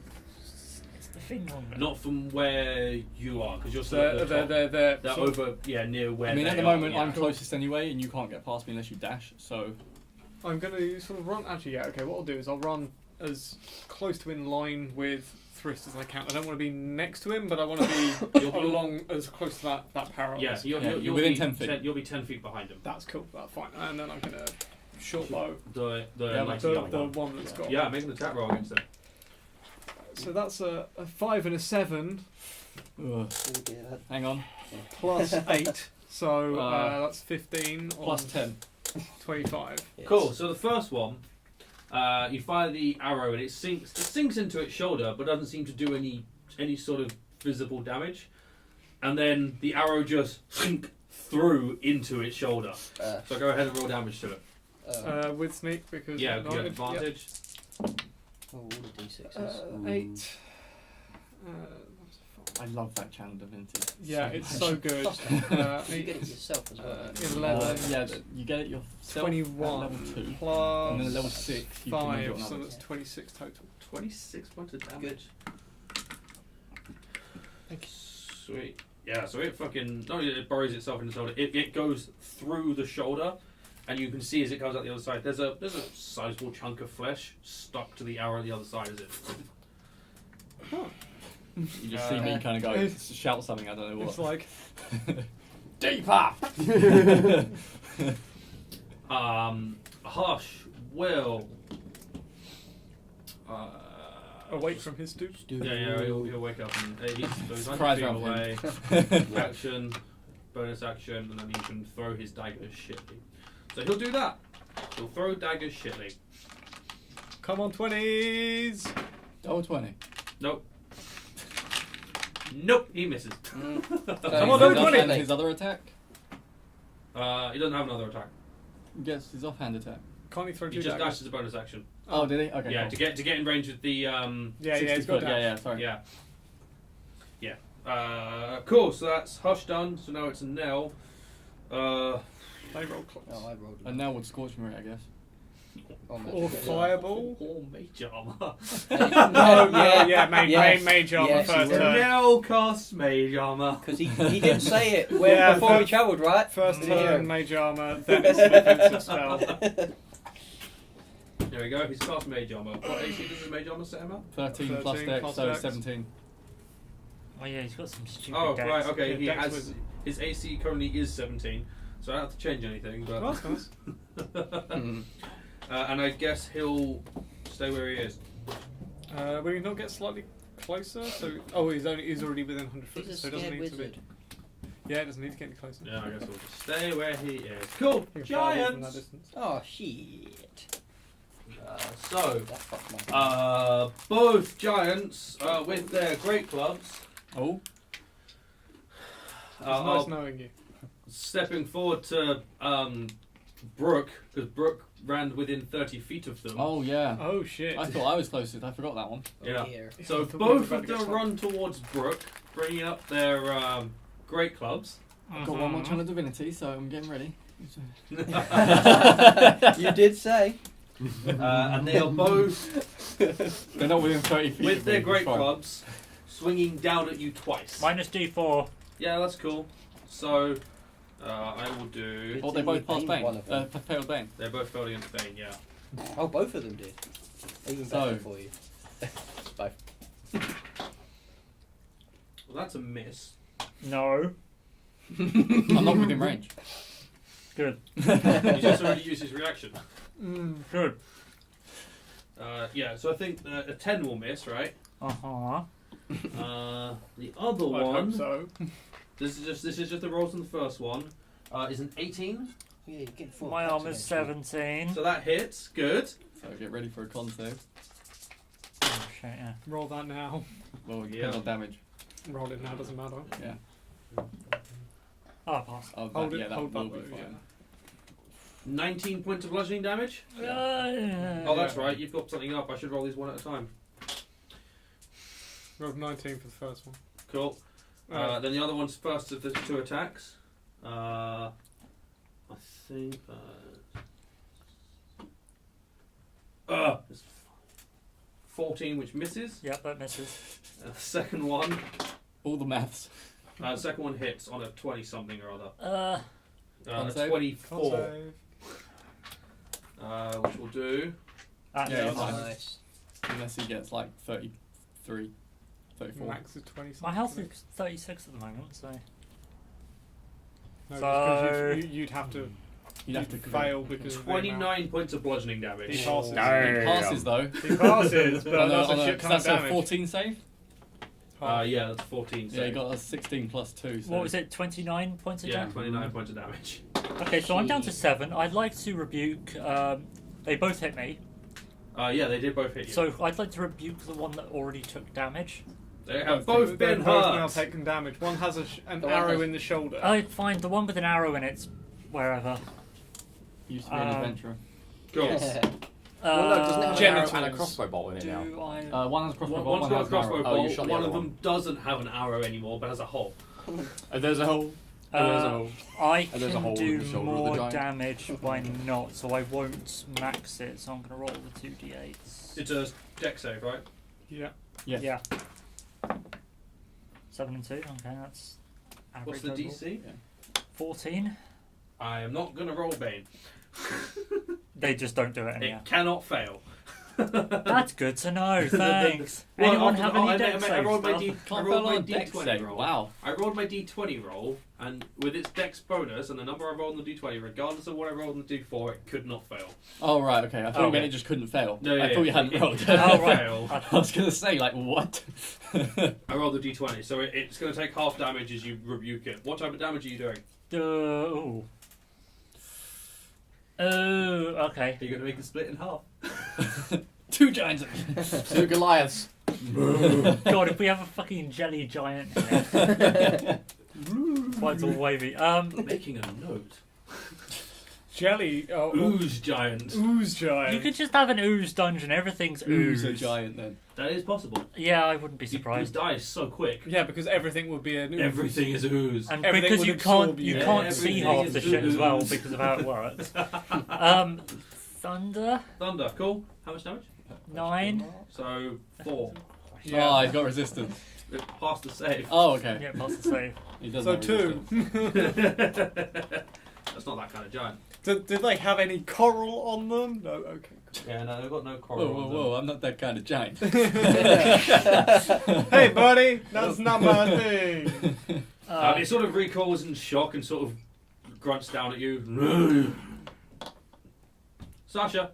It's the thing on there. Not from where you are, because you're still They're, at the they're, top. they're, They're sort- over, yeah, near where I mean, they at the are, moment, yeah. I'm closest anyway, and you can't get past me unless you dash, so... I'm going to sort of run. Actually, yeah. Okay. What I'll do is I'll run as close to in line with Thrist as I can. I don't want to be next to him, but I want to be You'll be- along as close to that parallel. Yeah, as- you're within be 10 feet. You'll be 10 feet behind him. That's cool. That's fine. And then I'm going to short bow The Yeah, mighty the, young the one. one that's got. Yeah, make an attack roll against him. So that's a 5 and a 7 Ugh. Hang on. plus 8. So that's 15 Plus on 10. 25. Cool. So the first one, you fire the arrow and it sinks into its shoulder, but doesn't seem to do any sort of visible damage. And then the arrow just sink through into its shoulder. So go ahead and roll damage to it. With sneak because Yeah, I'm you have not- yep. advantage. all the d6s. 8. I love that channel divinity. Yeah, so it's much. so good. You get it yourself as well. 11. Yeah, you get it yourself at 21 level 2. plus And then at level 6, you can do it 5, on so others. that's 26 total. 26 points of damage. Thank you. Sweet. Yeah, so it fucking, not only it buries itself in the shoulder, it goes through the shoulder, and you can see as it comes out the other side, there's a sizable chunk of flesh stuck to the arrow on the other side as it. You just see me kind of go, shout something, I don't know what. It's like Deeper! Hush will. Awake from his stoop. Yeah, he'll wake up and he's Cries 100 feet out away. for him. Action, bonus action, and then he can throw his daggers shitly. So he'll do that. He'll throw daggers shitly. Come on, 20s! Oh, 20. Nope, he misses. Come on, don't 20! His other attack? He doesn't have another attack. Yes, his offhand attack. Can't he throw He two just daggers? dashes a bonus action. Oh, did he? Okay. Yeah, cool. to get in range with the Yeah, 60 he's got foot. dash. Yeah, sorry. yeah. Cool. So that's Hush done. So now it's Nell. They roll close. Oh, I rolled. And now with Scorching Ray, I guess. Or Fireball? Or Mage Armor. Mage Armor Yes, first he will. turn. Nell casts Mage Armor. Because he didn't say it Yeah, before we travelled, right? First Yeah. turn, Mage Armor, then it's an offensive spell. There we go. He's cast Mage Armor. What AC does his Mage Armor set him up? 13 plus 13 dex, plus so dex. 17. Oh yeah, he's got some stupid Oh, decks. right. Okay. Yeah, He Dex has was- his AC currently is 17, so I don't have to change anything. But That's nice. and I guess he'll stay where he is. Will he not get slightly closer? So, he's already within 100 foot, He's a so it doesn't scared need to wizard. be. Yeah, it doesn't need to get any closer. Yeah, I guess we'll just stay where he is. Cool. He can fireball from that Giants. distance. Oh, shit. So, That fucked my both giants with their great clubs Oh, It's nice knowing you. stepping forward to Brooke, because Brooke ran within 30 feet of them. oh yeah. Oh shit. I thought I was closest. I forgot that one. Yeah. Here. So I thought we were both about of to get them shot. run towards Brooke, bringing up their great clubs. I've got one more channel divinity, so I'm getting ready. You did say. And they are both, They're not within 30 feet. with of their me, great it's fine. clubs, swinging down at you twice. Minus D4. Yeah, that's cool. So, I will do... Oh, they both passed Bane. One of them. Failed Bane. They're both failed against Bane, yeah. Oh, both of them did. Even better So- for you. Both. Well, that's a miss. No. I'm not within range. Good. He's just already used his reaction. Good. Yeah, so I think a 10 will miss, right? Uh-huh. The other I one... hope so. This is just the rolls on the first one. Is an 18. Yeah, you get 4 My attacks armor's against me. 17. So that hits. Good. So get ready for a con save. Oh shit, yeah. Roll that now. Well, Yeah. depends on damage. Roll it now, doesn't matter. Yeah. Oh, I passed. Oh, Hold that, it, yeah, that hold will that be though, fine. 19 points of bludgeoning damage. Yeah. Oh, that's right. You've got something up. I should roll these one at a time. Rolled 19 for the first one. Cool. Then the other one's first of the two attacks. I think. It's 14, which misses. Yep, that misses. Second one. All the maths. Second one hits on a 20 something or other. Con A save? 24. Con save. Which will do. That Yeah, does. fine. Nice. Unless he gets like 33, 34. Max is 20. My health is 36 at the moment, so... No, So- just 'cause you'd have to You'd have to fail because of the amount. 29 points of bludgeoning damage. He passes. He passes though. He passes, but that's a shit ton of That's a damage. 14 save. Yeah, that's 14. Yeah, you got a 16 plus 2. So. What was it, 29 points of Yeah, damage? 29 points of damage. Okay, so I'm down to 7. I'd like to rebuke... they both hit me, Yeah, they did both hit you. so I'd like to rebuke the one that already took damage. They have both They've been both now hurt. taken damage. One has an The one arrow that's- in the shoulder. I'd find the one with an arrow in it, wherever. Used to be an adventurer. Cool. Well, no, doesn't it have an arrow and a genitals. crossbow bolt in it now? Do I... One has a crossbow bolt, One's one got a has an arrow. crossbow Oh, you bolt. shot the One other of one. them doesn't have an arrow anymore, but has a hole. There's a hole. There's a hole. I And there's a hole can in do the shoulder of the more giant. damage by not, so I won't max it, so I'm going to roll the 2d8s. It's a deck save, right? Yeah. Yes. Yeah. 7 and 2, okay, that's average. What's the overall. DC? 14. I am not going to roll Bane. They just don't do it It anyhow. cannot fail. That's good to know. Thanks. Well, Anyone after- have oh, any I deck meant- I rolled my save D- stuff? I Can't rolled fail my on a dex D20 save. roll. Wow. I rolled my D20 roll, and with its dex bonus and the number I rolled on the D20, regardless of what I rolled on the D4, it could not fail. Oh, right, okay. I thought Oh, you meant okay. it just couldn't fail. No, yeah, I thought you yeah. hadn't rolled. Oh, right. Fail. I was going to say, like, what? I rolled the D20, so it's going to take half damage as you rebuke it. What type of damage are you doing? Oh. Oh, okay. Are you going to make it split in half? 2 giants. 2 Goliaths. God, if we have a fucking jelly giant here. Mine's all wavy. Making a note. Jelly. Oh, Ooze giant. ooze giant. You could just have an ooze dungeon. Everything's Who's ooze. a giant then? That is possible. Yeah, I wouldn't be You surprised. die so quick. Yeah, because everything would be an ooze. Everything is ooze. And Everything because would you absorb can't, you. you Yeah, can't see everything half is the shit as well ooze. because of how it works. Thunder Thunder, cool. How much damage? 9. So 4. Yeah. Oh, he's got resistance. It passed the save. Oh, okay. Yeah, pass the save. He does So have 2. resistance. That's not that kind of giant. Did they have any coral on them? No. Okay. Yeah, no, they've got no Whoa, coral. whoa, on whoa, I'm not that kind of giant. Hey, buddy, that's not my thing. It sort of recoils in shock and sort of grunts down at you. Sasha.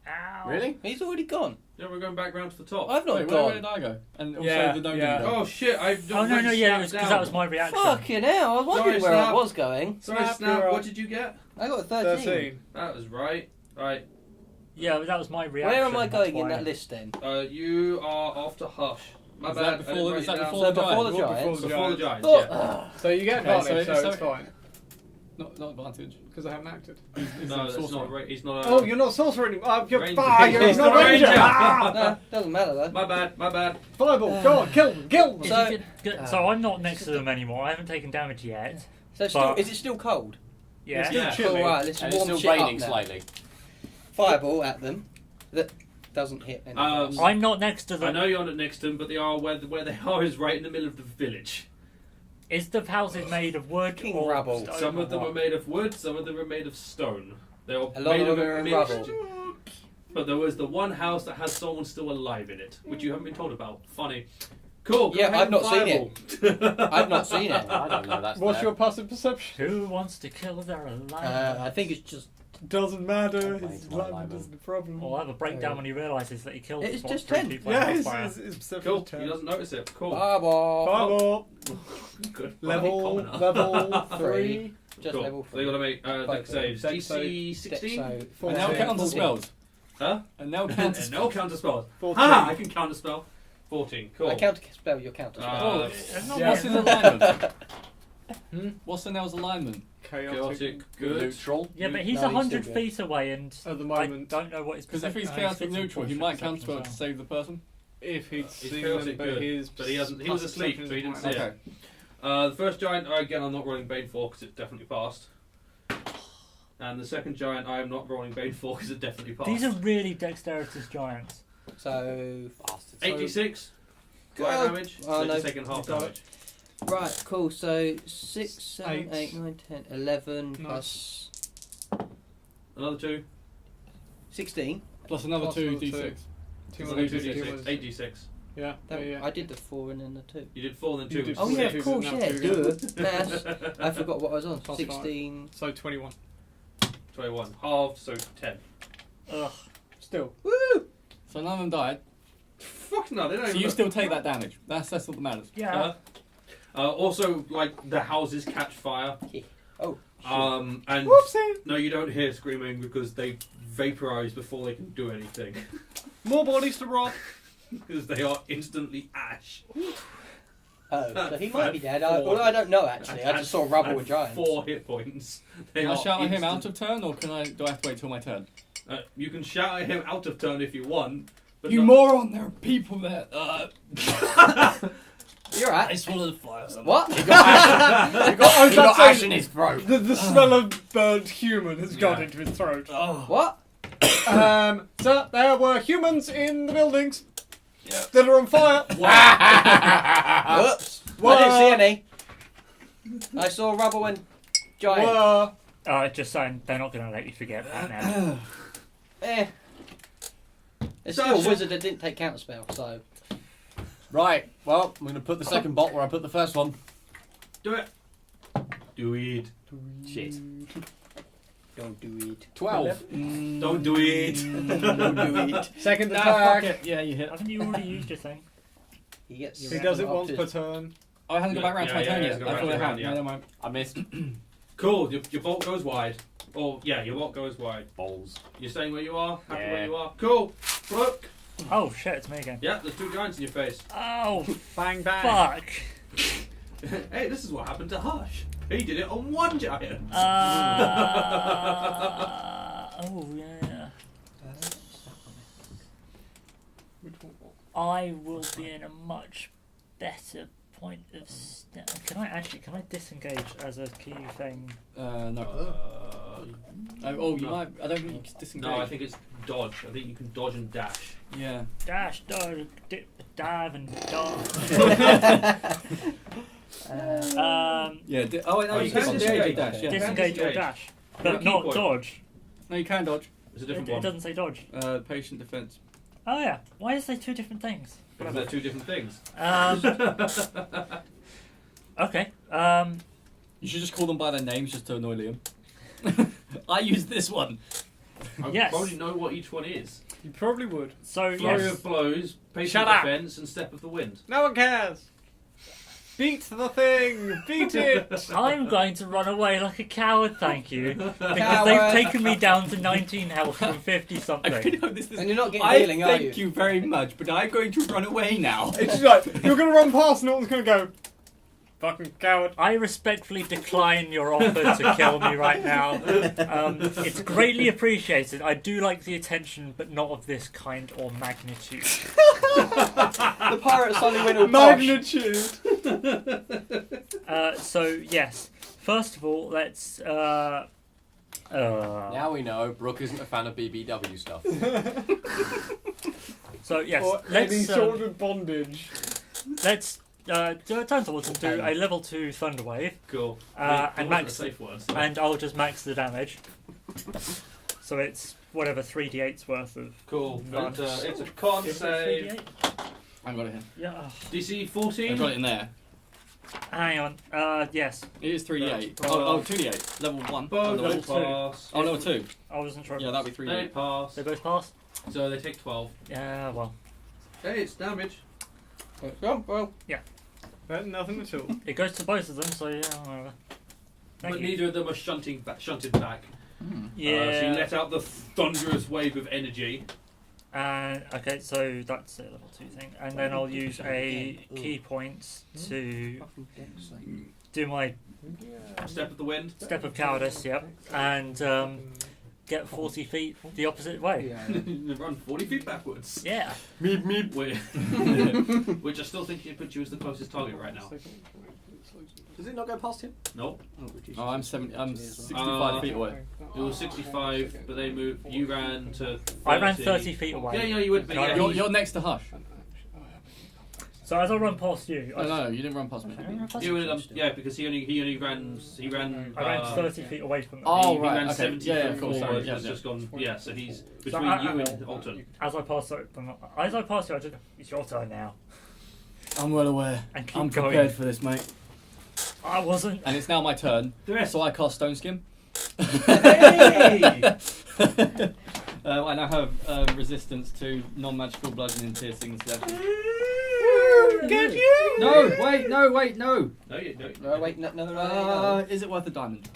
Ow. Really? He's already gone. Yeah, we're going back round to the top. I've not Wait, where gone. did I go? And also Yeah, the gnome yeah. didn't go. Oh shit! I've Oh, no, went yeah, snap because down. that was my reaction. Fucking hell, I was wondering Sorry, where I Snap. was going. Sorry, Snap, Snap. you're What up. did you get? I got 13. 13. That was right. Right. Yeah, that was my reaction. Where am I that's going in why. that list then? You are off to Hush. My Is bad. that I before- didn't is write that it down. before So before the Before the Giants. Before the Giants, Oh, yeah. So you get Okay, advantage, so- so so- it's fine. Not advantage. Because I haven't acted. He's No, a that's sorcerer. not right. He's not a... Oh, you're not sorcerer anymore. You're Ranger. you're He's not not a ranger. ranger. Ah! No, doesn't matter though. My bad, my bad. Fireball, go on, kill them, kill them. If So- you so I'm not next to them anymore. I haven't taken damage yet. So still, But- is it still cold? Yeah. It's still Yeah. chilly. Cool, right, let's And it's warm still shit raining up now. slightly. Fireball at them. That doesn't hit anything. I'm not next to I them. know you're not next to them, but they are where they are is right in the middle of the village. Is the houses made of wood King or rubble. stone Some or of them what? are made of wood, some of them are made of stone. They're all A lot made of them a are in mixture. rubble. But there was the one house that has someone still alive in it, which you haven't been told about. Funny. Cool. go Yeah, ahead I've and not seen fireball. I've not seen it. I don't know. That's What's there. your passive perception? Who wants to kill their alive? I think it's just. Doesn't matter. Okay, His it's not alignment alive. isn't a problem. We'll have a breakdown when he realises that he killed It's what, just 3 10. people Yeah, in his fire. perception Cool. is He 10. doesn't notice it. Cool. Fireball. Fireball. Good. Level, Funny level 3. 3. Just Cool. level So they 3. got to make deck saves. Dex DC 16. And now counter 14. spells. Huh? And now And counter no counter spells. 14. Ha! I can counter spell. 14. Cool. I counter spell, your counter spell. Uh, Yeah. What's his alignment? Hmm? What's the nail's alignment? Chaotic. Good. Neutral. Yeah, but he's No, he's 100 still feet away and At the I moment, don't know what his Because if he's perception- chaotic his neutral, he bullshit might perception counterspell as to save the person. if he'd He's seen chaotic them, but good, his but he hasn't. He was passive asleep, perception so he is didn't see minus. it. Okay. The first giant, again, I'm not rolling Bane for because it definitely passed. And the second giant, I am not rolling Bane for because it definitely passed. These are really dexterous giants. So. 86 fire Well, damage. oh, So no. you're taking half You got damage. Right, cool. So 6, 7, 8. 8, 9, 10, 11 Nice. plus Another 2. 16. Plus another Plus 2 another d6. Two So more 2d6. D6. 8d6. Yeah, That, yeah. I did the 4 and then the 2. You did 4 and then You 2. did Oh four, yeah, two, of course, and yeah. now two Duh. Maths. I forgot what I was on. Plus 16. So 21. 21. Halved, so 10. Ugh. Still. Woo! So none of them died. Fuck no, they don't So even you look. still take that damage. That's all that matters. Yeah. Also, like, the houses catch fire. Oh. And Whoopsie! no, you don't hear screaming because they vaporize before they can do anything. More bodies to rob. Because they are instantly ash. Oh, so he might be dead. Four. Well, I don't know actually. I just saw rubble And with giants. 4 hit points. They Can I are shout at him instant- out of turn, or do I have to wait till my turn? You can shout at him out of turn if you want. But You not- moron! There are people there. You're right. I swallowed the fire. What? He got ash in his throat. The smell of burnt human has got Yeah. into his throat. What? So there were humans in the buildings that are on fire. Whoops. I didn't see any. I saw rubble and giants. Just saying, they're not going to let you forget that now. Eh. It's still a wizard that didn't take counterspell, so. Right, well, I'm going to put the second bot where I put the first one. Do it. Do it. Shit. Don't do it. 12. Don't do it. Don't do it. Second Nah, attack. fuck it. Yeah, you hit. Haven't you already used your thing? He gets. He does it once per turn. Oh, I haven't got back round to my turn yeah, yet. it's I got thought back I had. round, yeah. No, never mind. I missed. Cool. Your bolt goes wide. Or yeah, your bolt goes wide. Balls. You're staying where you are. Happy Yeah. where you are. Cool. Look. Oh shit, it's me again. Yeah, there's 2 giants in your face. Oh Bang bang. fuck. Hey, this is what happened to Hush. He did it on 1 giant. Oh yeah. I will be in a much better point of step. Can I disengage as a key thing? No. Uh, You might. I don't think you can disengage. no, I think it's dodge. I think you can dodge and dash. Yeah. Dash, dodge, dip, dive, and dodge. Yeah. Oh, wait, no, Oh, you you can can disengage disengage. dash. Yeah. Disengage or disengage. dash, Got a but key not point. dodge. No, you can dodge. It's a It, different it one. doesn't say dodge. Patient defense. Oh yeah. Why is there 2 different things? Because they're 2 different things. Okay. You should just call them by their names just to annoy Liam. I use this one. I Yes. probably know what each one is. You probably would. So Flurry yes. of blows, patient Shut up. defense, and step of the wind. No one cares. Beat the thing. Beat it. I'm going to run away like a coward, thank you. Because Coward. they've taken me down to 19 health from 50 I something. know this is. And you're not getting I healing, are thank you? you very much, but I'm going to run away now. It's just like you're gonna run past, and no one's gonna go. Fucking coward. I respectfully decline your offer to kill me right now. It's greatly appreciated. I do like the attention, but not of this kind or magnitude. The pirate suddenly went all posh. Magnitude. So yes, first of all, let's. Now we know Brooke isn't a fan of BBW stuff. So yes, Or any let's sort of bondage. turn towards and do a level 2 thunder wave, Cool. and Those are max, the safe words. So. and I'll just max the damage. So it's whatever 3d8's worth of. Cool. God. And, it's a con Is it save. 3d8? I've got it here. Yeah. DC I've 14. got it in there. Hang on. Yes. It is 3d8. That's Oh, 2d8. Level 1. Both level they two. pass. Oh, level 2. I wasn't sure. Yeah, that'd be They 3d8. pass. They both pass. So they take 12. Yeah. Well, Hey, it's damage. Oh, well. Nothing at all. it goes to both of them. So yeah. Whatever. Thank But you. neither of them are shunted back. Yeah. So you let out the thunderous wave of energy. Okay, so that's a level 2 thing, and then I'll use a key points to do my Step of the wind. step of cowardice. Yep, and get 40 feet the opposite way. Run 40 feet backwards. Yeah. Meep meep. Which I still think it puts you as the closest target right now. Does it not go past him? Nope. Oh, I'm 65 feet away. It was 65, but they moved. You ran to 30. I ran 30 feet away. Yeah, you would. But No, yeah, You're next to Hush. So as I run past you, No, you didn't run past me. you would, yeah, because he only ran. I ran 30 feet away from them. Oh, he right, ran okay. 70 Yeah, foot of course, forward. sorry, yeah, It's just gone. Yeah, so he's So between I- you and Alton. As I pass you, I just, it's your turn now, I'm well aware. and keep I'm going. prepared for this, mate. I wasn't. And it's now my turn. The rest. So I cast Stone Skin. Hey! I now have resistance to non-magical bludgeoning, piercing, slashing. Get you! No, wait, no. No, you don't. No, wait, no. Is it worth a diamond?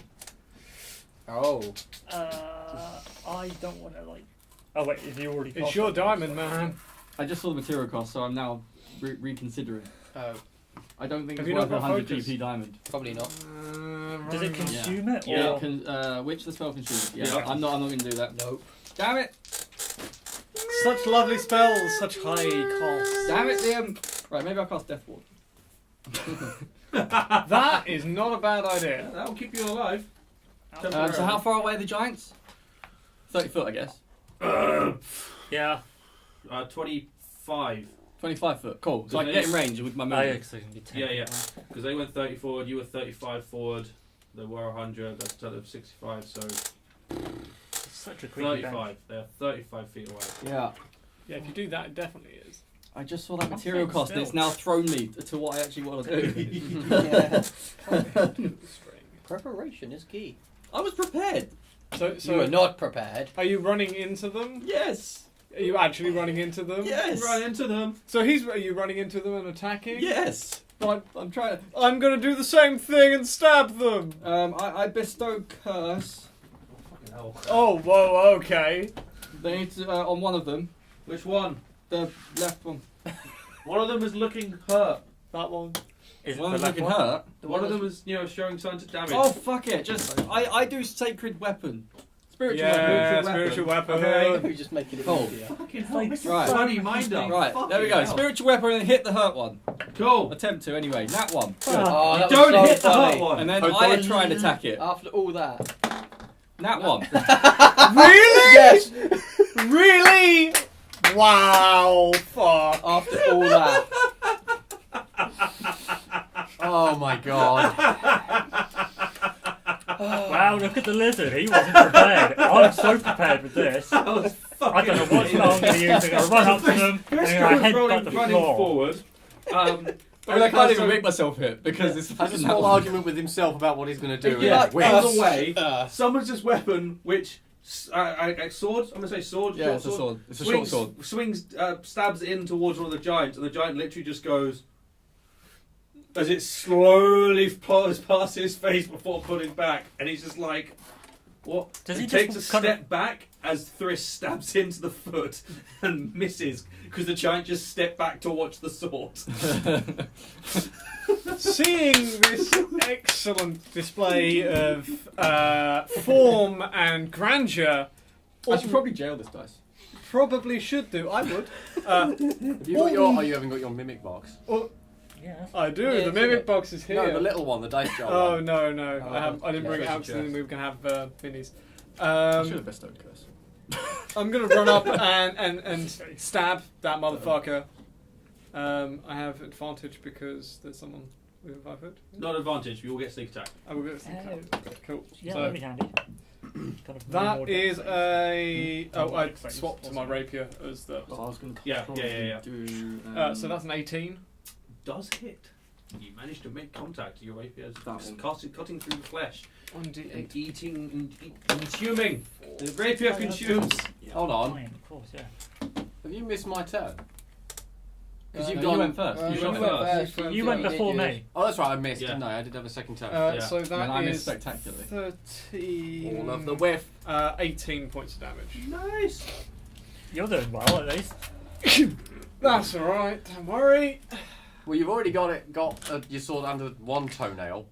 Oh. I don't want to like. Oh wait, if you already. It's passed your it. diamond, man. I just saw the material cost, so I'm now reconsidering. Oh, I don't think Have it's you worth not a got 100 focus? GP diamond. probably not. Does it consume it? Yeah. Or? Which the spell consumes? Yeah, Yeah. I'm not going to do that. Nope. Damn it! Such lovely spells, such high costs. Damn it, Liam! Right, maybe I'll cast Death Ward. That is not a bad idea. That'll keep you alive. So how far away are the giants? 30 foot, I guess. Yeah. 25. 25 foot. Cool. So I can Okay. get in range with my Oh, movement. yeah, 'cause it can be 10. Yeah. Because they went 30 forward, you were 35 forward. They were 100. That's a total of 65. So It's such a creepy band. 35. They're 35 feet away. Yeah. Yeah, if you do that, it definitely is. I just saw that I'm material staying cost and it's still. now thrown me to what I actually want to do. Yeah. String. Preparation is key. I was prepared. So You were not prepared. are you running into them? Yes. Are you actually running into them? Yes. Run into them. So are you running into them and attacking? Yes. But I'm trying to. I'm gonna do the same thing and stab them. I bestow curse. Fucking hell. Oh, whoa, okay. They need to on one of them. Which one? The left one. One of them is looking hurt. That one. Is it One the of them left can one? hurt. One of them is, showing signs of damage. Oh fuck it! Just I do sacred weapon. Spiritual Yeah, weapon. spiritual weapon. Okay. We're just making it Cool. easier. Fucking It's hell, like this is Right. bloody minder. Right, Fucking there we go. hell. Spiritual weapon and hit the hurt one. Cool. Attempt to anyway. That one. Good. Oh, that Don't was hit so the funny. hurt one. And then Oh, I don't- try and attack it. After all that. That one. Really? Yes! Really? Wow. Fuck. After all that. Oh my god. Wow, look at the lizard. He wasn't prepared. I'm so prepared with this. That was fucking I don't know what spell I'm going to use. I'm going to run up to them and Chris I'm going to was headbutt running the forward. floor. I mean, I can't even so- make myself hit because it's Has a fucking that small one. argument with himself about what he's going to do. If you and like, wins. either way, Uh, someone's just weapon, which sword. I'm gonna say sword. Yeah, short it's a sword. It's a swings, short sword. Swings, stabs in towards one of the giants, and the giant literally just goes as it slowly flies past his face before pulling back, and he's just like, "What?" Does he he takes just a kind of- step back as Thriss stabs into the foot and misses because the giant just stepped back to watch the sword. Seeing this excellent display of form and grandeur, I should probably jail this dice. probably should do. I would. Have you got your? Oh, you haven't got your mimic box. Yeah. I do. Yeah, the mimic box is here. No, the little one, the dice jar. Oh one. no. I didn't yeah, bring it treasure out, so then chest. we can have minis. I should have bestowed curse. I'm gonna run up and stab that motherfucker. I have advantage because there's someone with 5 foot. Not advantage. You will get sneak attack. I will get some cool. Yeah, So that'd be handy. Kind of that more is dex a. Oh, I Dex saves, swapped to my rapier as the. So I was going to Yeah. do. So that's an 18. Does hit. You managed to make contact. Your rapier is That one. cutting through the flesh. 1d8. And eating and consuming. The rapier consumes. Hold on. Fine, of course, yeah. Have you missed my turn? Because No, you've you gone. went first. You you went went first. first. You went before me. Oh, that's right. I missed, Yeah. didn't I? I did have a second turn. Yeah. So And that I missed is spectacularly. 13. All of the whiff. 18 points of damage. Nice. You're doing well, at least. That's alright, don't worry. Well, you've already got your sword under one toenail.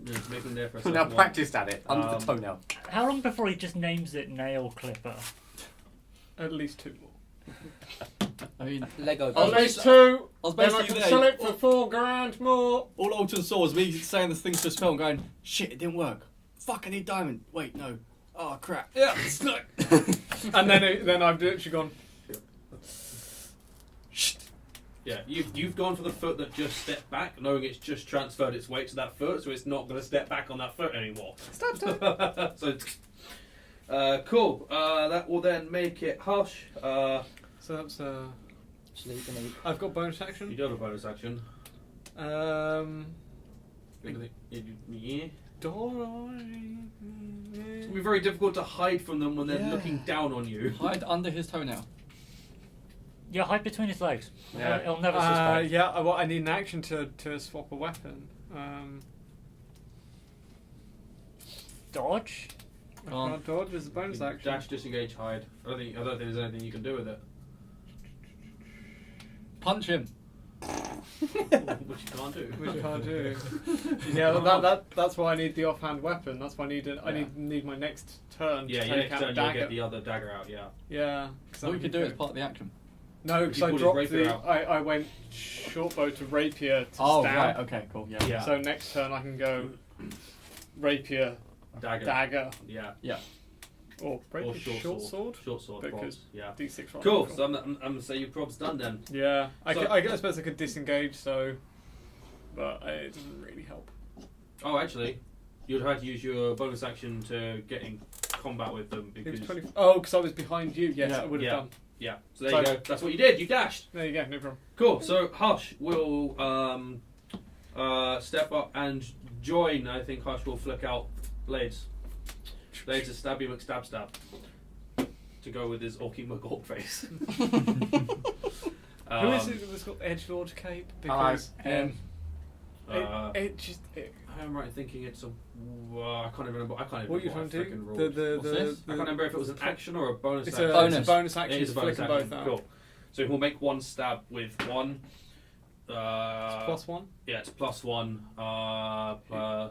Yeah, make them there for a Now second. practiced at it under the Um, toenail. How long before he just names it Nail Clipper? At least 2 more. I mean, Lego. I was At least basically- 2! I was Then I basically can there. sell it for 4 grand more! All Alton saw was me saying the things to a spell and going, shit, it didn't work. Fuck, I need diamond. Wait, no. Oh, crap. Yeah, it's not. And then I've literally gone. Yeah, you've gone for the foot that just stepped back, knowing it's just transferred its weight to that foot, so it's not going to step back on that foot anymore. Stop. So, cool. That will then make it hush. So that's Sleep and eat. I've got bonus You action. do have a bonus action. Yeah. It's going to be very difficult to hide from them when they're Yeah. looking down on you. Hide under his toenail. Yeah, hide between his legs. Yeah. He'll never suspect. Yeah, well, I need an action to swap a weapon. Dodge? I can't dodge as a bonus action. Dash, disengage, hide. I don't think there's anything you can do with it. Punch him. Which you can't do. Which I can't do. Yeah, that's why I need the offhand weapon. That's why I need my next turn Yeah, to your take next out turn the you'll dagger. get the other dagger out, yeah. Yeah. What we could do as part of the action. No, If because you I pulled his dropped rapier the. out. I went short bow to rapier to Oh, stab. right, okay, cool, yeah. Yeah. So next turn I can go rapier, Dagger. dagger, Yeah. or rapier, Or short sword. Short sword, Because- probs, yeah. D6 roll. Cool, so I'm going to say your prob's done then. Yeah, I So- suppose I could disengage, so. But it doesn't really help. Oh, actually, you'd have had to use your bonus action to get in combat with them It because... was 20. Oh, because I was behind you. Yes, Yeah, I would have yeah. done. Yeah. So there you go. That's what you did. You dashed. There you go. No problem. Cool. So Hush will step up and join. I think Hush will flick out blades. Blades to stabby McStab to go with his Orky McGawk face. Who is it that's got the Edgelord cape? Because I'm right thinking it's a. I can't even remember. I can't even what remember you're trying to do? I can't remember if it was an action or a bonus. It's action. a bonus action. It is a bonus flick action. them both out. Cool. So he'll make one stab with one. It's +1. Yeah, it's +1.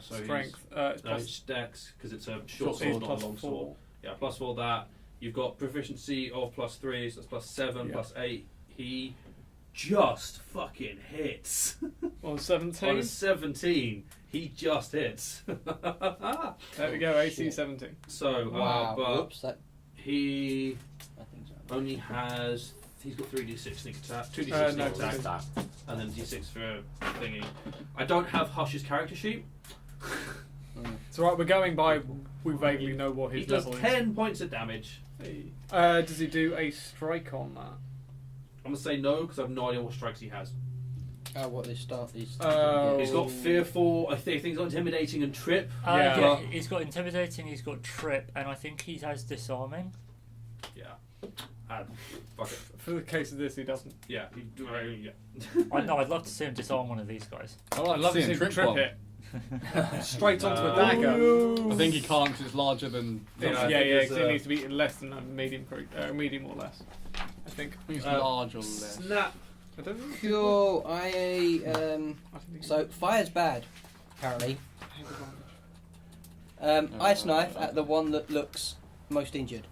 So Strength. it's Dex because it's a short sword, not a long sword. Yeah, +4 that. You've got proficiency of +3, so that's +7, +8. He just fucking hits. On 17? On a 17, he just hits. There we go, AC 17. So, Wow. but Whoops, that, he I think so. only has. He's got 3d6 sneak attack, 2d6 no, sneak attack, and then d6 for thingy. I don't have Hush's character sheet. It's alright, we're going by. We vaguely know what He his does level 10 points of damage. is. Does he do a strike on that? I'm gonna say no because I have no idea what strikes he has. what they start these. He's got fearful. I think he's got intimidating and trip. Yeah. He's got intimidating. He's got trip, and I think he has disarming. Yeah. Fuck it. For the case of this, he doesn't. Yeah. Yeah. I know. I'd love to see him disarm one of these guys. I'd love to see him trip it. Straight onto a dagger. I think he can't because it's larger than. Yeah, Yeah, because it needs to be less than a medium or less. I think. I think it's large or less. Snap. I don't know. Cool. So So fire's bad, apparently. Ice knife at the one that looks most injured.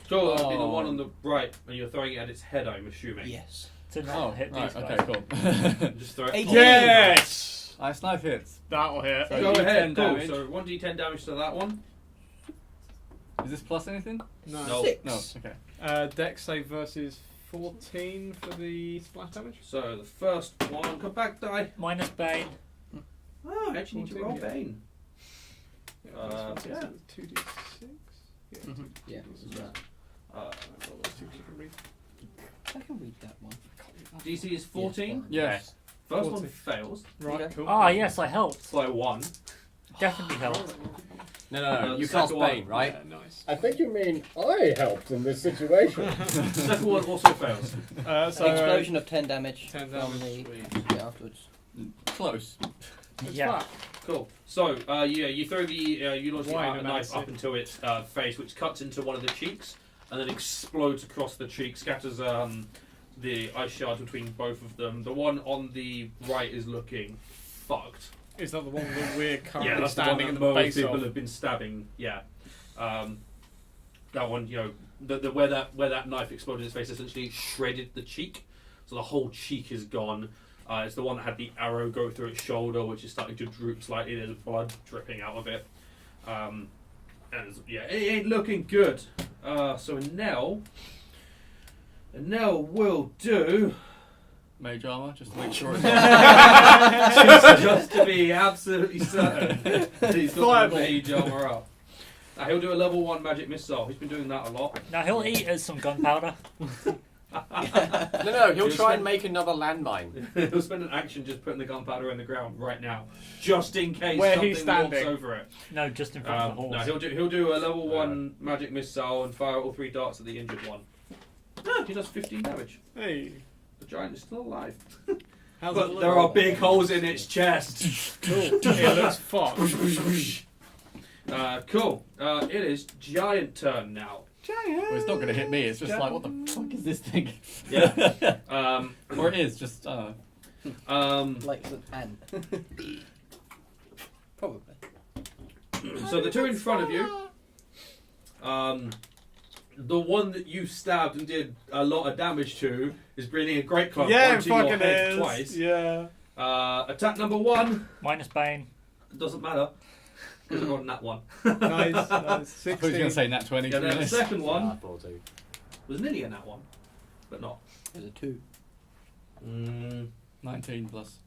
Cool. That'll be the one on the right, and you're throwing it at its head. I'm assuming. Yes. To not Oh, hit right, these guys. okay, cool. Just throw it. 18. yes, Ice knife hits. that'll hit. So Go 1d10 ahead. Cool. damage. So 1d10 damage to that one. Is this plus anything? No. 6. No, okay. Dex save versus 14 for the splash damage. So the first one, come back, die. Minus Bane. Oh, I actually need to 14, roll yeah. Bane. Yeah. 2d6. Yeah. Mhm. Yeah. I can read that one. DC is 14. Yes. First 14. one fails Right, Okay. cool. Ah, yes, I helped. by 1. Definitely helped. No. the You second cast one- Bane, right? Yeah, nice. I think you mean I helped in this situation. Second one also fails. So Explosion of 10 damage 10 from damage. the afterwards. Close. it's Yeah. flat. Cool. So, you throw the, you launch the Wide and knife that's up it. into its face, which cuts into one of the cheeks, and then explodes across the cheek, scatters the ice shards between both of them. The one on the right is looking fucked. Is that the one that we're currently Yeah, that's the one standing that in the most base people of? have been stabbing. Yeah, that one. The where that knife exploded in his face essentially shredded the cheek, so the whole cheek is gone. It's the one that had the arrow go through its shoulder, which is starting to droop slightly. There's blood dripping out of it, and it ain't looking good. So Nell will do. Mage armor, just to make sure it's just to be absolutely certain that he's got the mage armor up. He'll do a level 1 magic missile. He's been doing that a lot. Now he'll eat us some gunpowder. No, he'll try and make another landmine. He'll spend an action just putting the gunpowder in the ground right now, just in case Where something he's standing. walks over it. No, just in front of the No, horse. he'll do a level 1 magic missile and fire all 3 darts at the injured one. He does 15 damage. Hey, The giant is still alive, how's it but look? there are big holes in its chest. Cool. It looks fucked. Cool. It is giant turn now. Well, it's not going to hit me. It's just like, what the fuck is this thing? Yeah. Or it is just. Like an ant. Probably. So the two in front of you, the one that you stabbed and did a lot of damage to is bringing a great club Yeah, it onto your fucking head is. twice. Yeah. Attack number 1 Minus Bane. doesn't matter because I got that one. Nice. I was going to 16. say nat 20. Yeah, to be then the honest. second one I thought so. was nearly a nat 1, but not. There's a 2. 19 plus.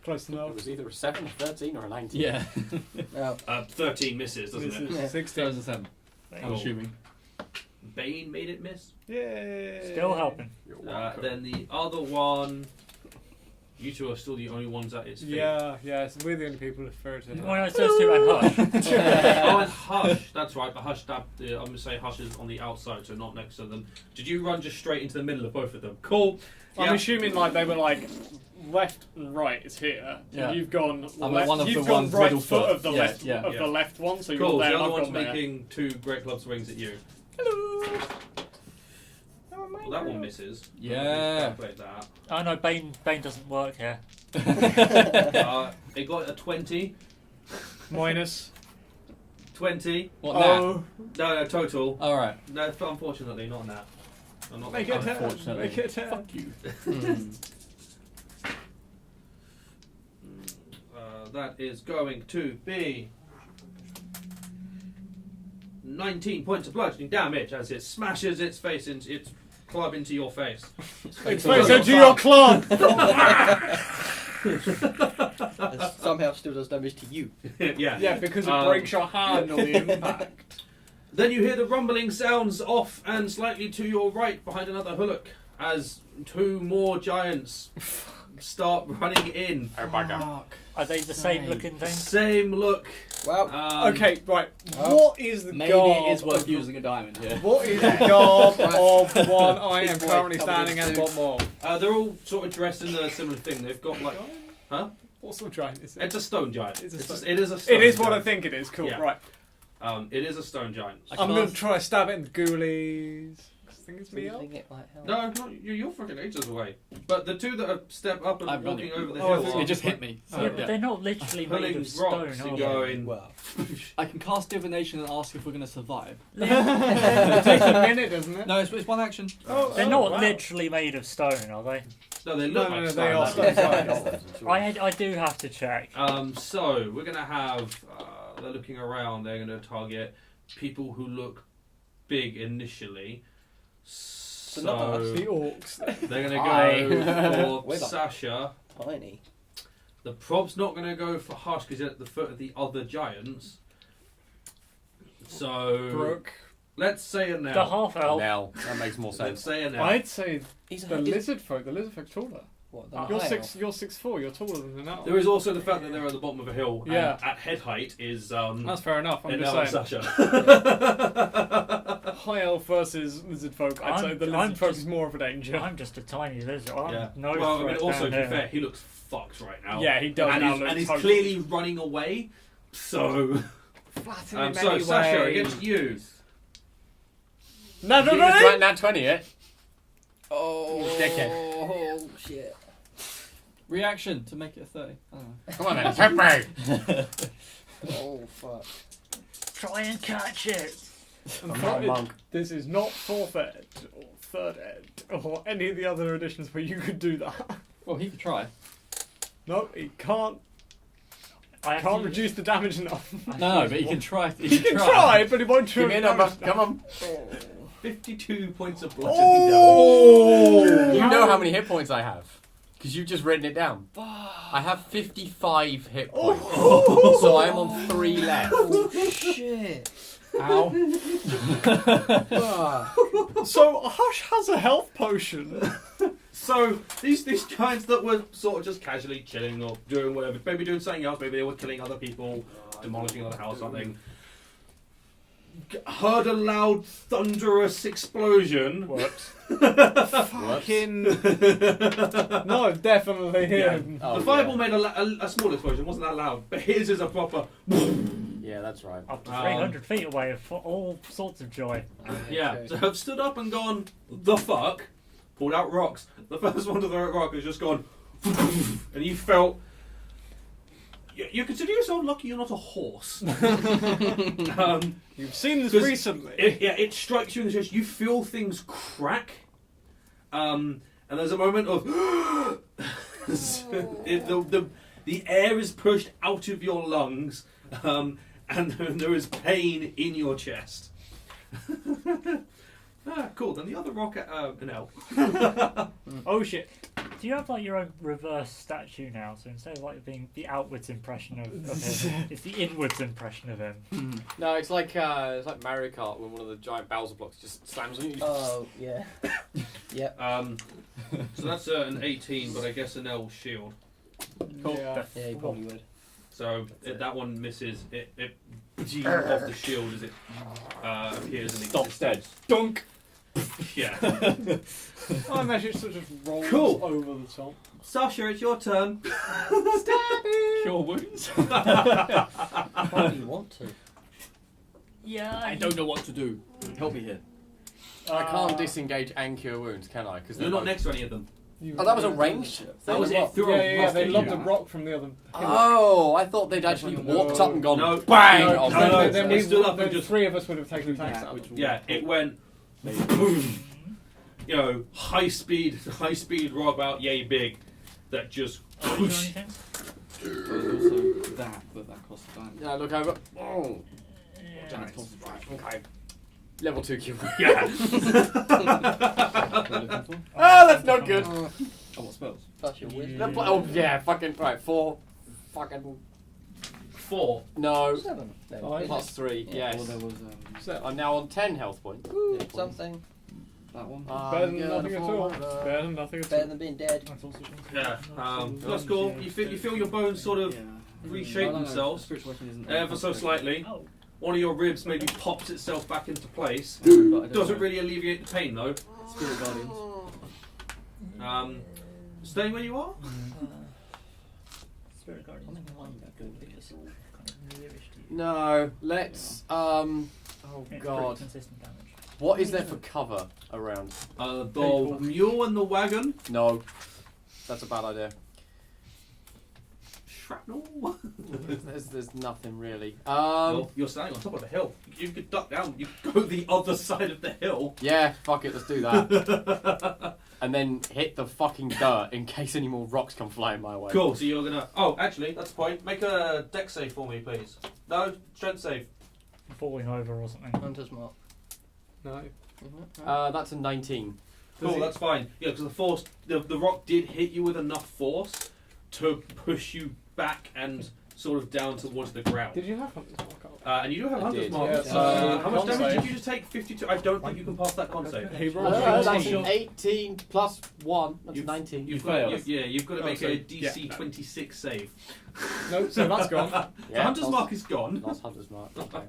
Close It enough. was either a 7, a 13, or a 19. Yeah. Oh. 13 misses, doesn't This it? is Yeah. 16. 7. I'm Cool. assuming. Bane made it miss. Yeah. Still helping. Then the other one, you two are still the only ones at its feet. Yeah, so we're the only people who refer to it. Well, it's those two and Hush. Oh, and Hush. That's right, but Hush stabbed. I'm going to say Hush is on the outside, so not next to them. Did you run just straight into the middle of both of them? Cool. I'm assuming like they were like left and right is here. Yeah. And you've gone I'm left. one of You've the gone ones right middle foot foot. of the Yeah, left yeah. of the left one, so you're Cool. there. The and other I've one's gone there. making 2 Great Club swings at you. Hello. Well, that one misses. Yeah. Played that. Oh no, Bane doesn't work here. It got a 20. Minus. 20. What now? Oh. No, total. Alright. No, unfortunately, not that. I'm not Make it 10. Unfortunately. Make it 10. Fuck you. That is going to be 19 points of bludgeoning damage as it smashes its face into its club into your face. Expose it to your club. It somehow still does damage to you. Yeah. Yeah, because it breaks your hand on the impact. Then you hear the rumbling sounds off and slightly to your right behind another hillock as 2 more giants start running in. Are they the same looking thing? Same look. Wow. Okay, right. Well, What is the Maybe garb? it is worth of- using a diamond here. What is the garb of one I am Big boy currently covered standing in and suit. what more? They're all sort of dressed in a similar thing. They've got like, huh? What sort of giant is it? It's a stone giant. It's a stone- It is a stone It is what I giant. think it is. Cool. Yeah. Right. It is a stone giant. I I'm can going ask- to try to stab it in the ghoulies. I think it's me up. Freezing it like hell. No, not, you're freaking ages away. But the 2 that have stepped up and I'm walking running. over the Oh, I hill think are It just hit me. So, Yeah, but yeah. they're not literally made pulling of stone, rocks are and they? going. Well, I can cast divination and ask if we're going to survive. It takes a minute, doesn't it? No, it's one action. They're not wow. literally made of stone, are they? No, they No, look no, like no, stone. they are That's- stone giants. I do have to check. So we're gonna have. They're looking around. They're gonna target people who look big initially. So not us, the orcs. they're gonna Hi. go We're for not- Sasha. tiny. The prob's not gonna go for Hush because he's at the foot of the other giants. So Brooke. let's say a The now. half elf. Now that makes more Let's sense. say a now. I'd say He's the lizard folk. The lizard folk's taller. What? You're 6'4". You're taller than an elf. There is also the fact that they're at the bottom of a hill. Yeah. And at head height is That's fair enough. I'm and just now saying. Sasha. High elf versus lizard folk. I'd say the lizard folk is more of a danger. I'm just a tiny lizard. I'm Yeah. no Well, I mean, threat also down to be here. fair, he looks fucked right now. Yeah, he does And now he's, look and he's totally- clearly running away. So, Flatten him so anyway. Sasha against you. No, You just went nat 20, eh? Oh, Dickhead. Oh shit. Reaction to make it a 30. I don't know. Come on then, hit me! Oh fuck. Try and catch it. Monk. This is not 4th ed or 3rd ed or any of the other editions where you could do that. Well, he could try. No, he can't. I have Can't to- reduce the damage enough. No, but he can try. He can try, but he won't try. Give me a number, come on. 52 points of bludgeoning Oh! You know how many hit points I have. Because you've just written it down. I have 55 hit points. So I'm on 3 left. Oh shit. Ow. Fuck. So Hush has a health potion. So these giants that were sort of just casually chilling or doing whatever, maybe doing something else, maybe they were killing other people, demolishing other house, something. Heard a loud, thunderous explosion. Whoops. Fucking. No, definitely him. Oh, the fireball made a small explosion, wasn't that loud, but his is a proper. Yeah, that's right. Up to 300 feet away for all sorts of joy. Yeah, Okay. so I've stood up and gone, the fuck? Pulled out rocks. The first one to throw a rock has just gone, and you felt. You consider yourself lucky you're not a horse. You've seen this 'cause recently. it strikes you in the chest. You feel things crack, and there's a moment of the air is pushed out of your lungs, and there is pain in your chest. Cool. Then the other rock, an elf. Oh shit. Do you have like your own reverse statue now? So instead of like being the outwards impression of him, it's the inwards impression of him. No, it's like Mario Kart when one of the giant Bowser blocks just slams on you. Oh, yeah. Yep. So that's an 18, but I guess an L shield. Cool. Yeah, you probably would. So that one misses. It off the shield as it appears in Stops dead. Dunk! Yeah. I imagine it sort of just rolls Cool. over the top. Sasha, it's your turn. Cure wounds. Why do you want to? Yeah. I don't know what to do. Help me here. I can't disengage and cure wounds, can I? Because You're not next to any of them. Oh, that was a ranged thing? That was it. Through Yeah, a they rock. lobbed a rock from the other. Oh, I thought they'd actually walked up and gone No. bang! No, off no, the- no. Then It's still up and then just- three of us would have taken attacks out. Yeah, it went boom. You know, high speed rock about yay big that just whoosh. There's also that, but that costs damage. Yeah, look over. Oh, Damn, it costs damage. okay. Level 2 cure. Yeah. What we're looking for? Oh, that's not good. Oh, what spells? Plus your wisdom. Oh, yeah, fucking, right, 4. Fucking. 4. No. 7. Then. Five. Plus 3, Yeah. yes. Or there was So, I'm now on 10 health points. Ooh, something. that one. better than nothing at all. Better than nothing at Better all. than being dead. Yeah. That's cool. You feel your bones sort of reshape themselves Spiritual weapon isn't ever so slightly. Oh. One of your ribs maybe pops itself back into place. But I don't Doesn't know. really alleviate the pain though. Spirit Guardians. Staying where you are. Spirit Guardians. It's all kind of nearish to you. No, let's, oh It's god. pretty consistent damage. What is there for cover around? The mule and the wagon. No. That's a bad idea. Shrapnel. There's nothing really. You're standing on top of the hill. You could duck down. You could go the other side of the hill. Yeah, fuck it, let's do that. And then hit the fucking dirt in case any more rocks come flying my way. Cool. So you're gonna. Oh, actually, that's the point. Make a dex save for me, please. No, strength save. Falling over or something. Hunter's mark. No. That's a 19. Cool, that's fine. Yeah, because the rock did hit you with enough force to push you back and sort of down towards the ground. Did you have Hunter's mark up? And you do have I Hunter's did. mark. Yeah, so how much con damage save. did you just take? 52. I don't think you can pass that con save. He rolled That's 18. 18 plus 1. That's You've- 19. You've failed. got, you've got to Oh, make so- a DC yeah. 26 save. No, so that's gone. The Hunter's mark is gone. Lost Hunter's mark. Okay.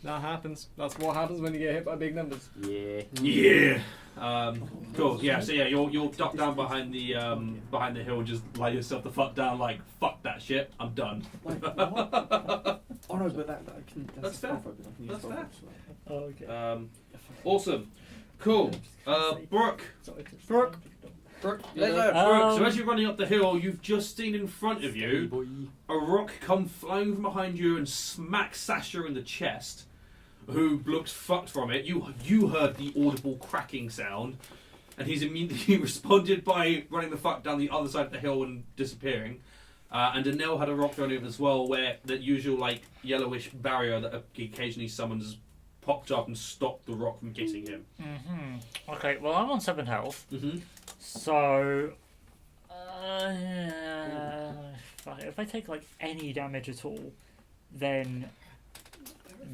That happens. That's what happens when you get hit by big numbers. Yeah. Yeah. Cool. Yeah. So yeah, you'll duck down behind the hill and just lay yourself the fuck down. Like fuck that shit. I'm done. Wait, what? Oh no, but that I can. That's fair. spell focus, I can use That's spell fair. focus, Oh, okay. Awesome. Cool. Brooke. Brooke. Brooke, Yeah. Brooke. So as you're running up the hill, you've just seen in front of you Boy. a rock come flying from behind you and smack Sasha in the chest, who looks fucked from it. You heard the audible cracking sound, and he's immediately responded by running the fuck down the other side of the hill and disappearing. And Anel had a rock thrown in as well, where that usual like yellowish barrier that he occasionally summons popped up and stopped the rock from hitting him. Mm-hmm. Okay, well I'm on 7 health, Mm-hmm. so if I take like any damage at all, then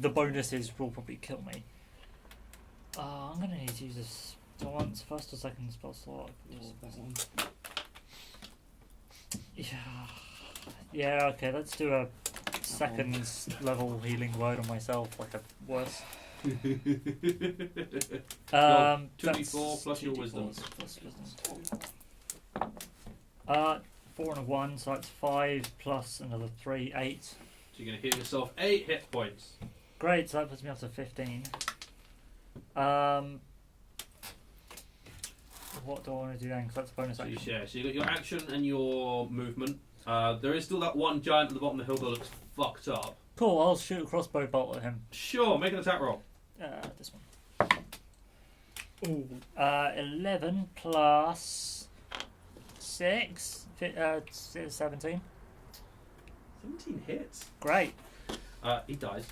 the bonuses will probably kill me. I'm gonna need to use this once, first or second spell slot. Yeah, okay, let's do a second level healing word on myself, like a worse. 2d4 plus your 2d4 wisdom. plus wisdom. 4 and a 1, so that's 5 plus another 3, 8. So you're going to heal yourself 8 hit points. Great, so that puts me up to 15. What do I want to do then? Because that's a bonus So you action. share. So you got your action and your movement. There is still that one giant at the bottom of the hill that looks fucked up. Cool, I'll shoot a crossbow bolt at him. Sure, make an attack roll. This one. Ooh. 11 plus 6, 17. 17 hits. Great. He dies.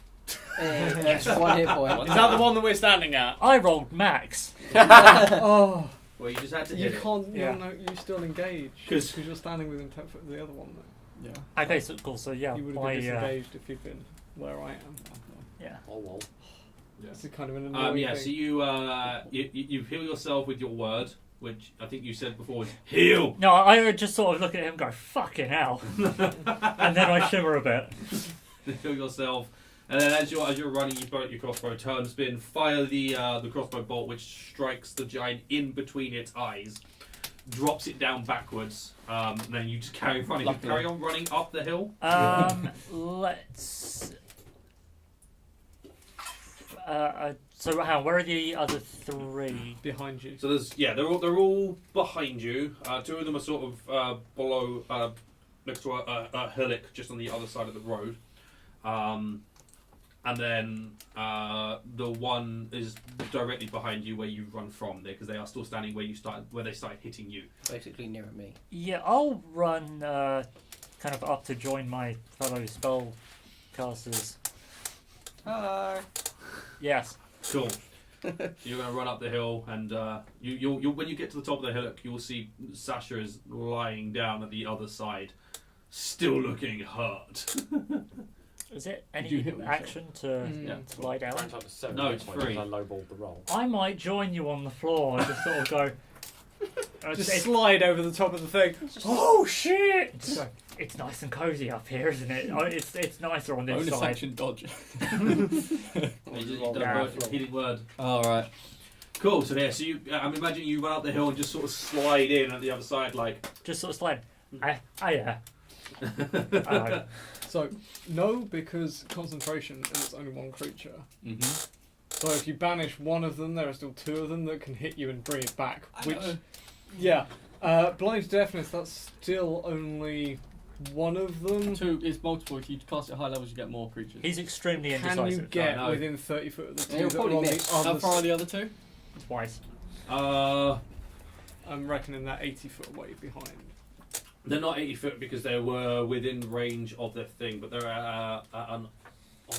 Yes, 1 hit point. Is that the one that we're standing at? I rolled max. Oh. Well, you just had to You hit it. can't. Yeah. You still engage 'Cause- because you're standing within 10 foot of the other one. Though. Yeah. Okay, so cool. So yeah, You would have I, been disengaged if you'd been where I am. yeah. Oh well. This is kind of an annoying Yeah, thing. so you heal yourself with your word, which I think you said before is heal. No, I would just sort of look at him and go, fucking hell. And then I shimmer a bit. Heal yourself, and then as you're running, you bolt your crossbow, turn, spin, fire the crossbow bolt, which strikes the giant in between its eyes, drops it down backwards, and then you just carry running. You carry on running up the hill. Let's. So hang on, where are the other three? Behind you. So they're all behind you. Two of them are sort of below, next to a hillock just on the other side of the road. And then the one is directly behind you where you run from there, because they are still standing where they started hitting you. Basically near me. Yeah, I'll run kind of up to join my fellow spellcasters. Hi. Yes. Cool. You're going to run up the hill, and you when you get to the top of the hillock, you will see Sasha is lying down at the other side, still looking hurt. Is it Did you any hit me, action to lie down? Round up to 7 No, it's points, free. I lowballed the roll. I might join you on the floor and just sort of go. Just it's, slide over the top of the thing. oh shit! It's nice and cozy up here, isn't it? Oh, it's nicer on this Bonus side. action dodge. You've done a healing word. Alright. Cool. So yeah, so I'm imagining you run up the hill and just sort of slide in at the other side, like. Just sort of slide. Yeah. So, no, because concentration and it's only one creature. Mm-hmm. So if you banish one of them, there are still two of them that can hit you and bring it back. Which, know. yeah. Blind deafness, that's still only one of them. Two is multiple. If you cast it at high levels, you get more creatures. He's extremely Can indecisive. you get I know. within 30 foot of the Yeah, two you'll that are probably on the miss. How other far are the other two? Twice. I'm reckoning that 80 foot away behind. They're not 80 foot because they were within range of their thing, but they're at an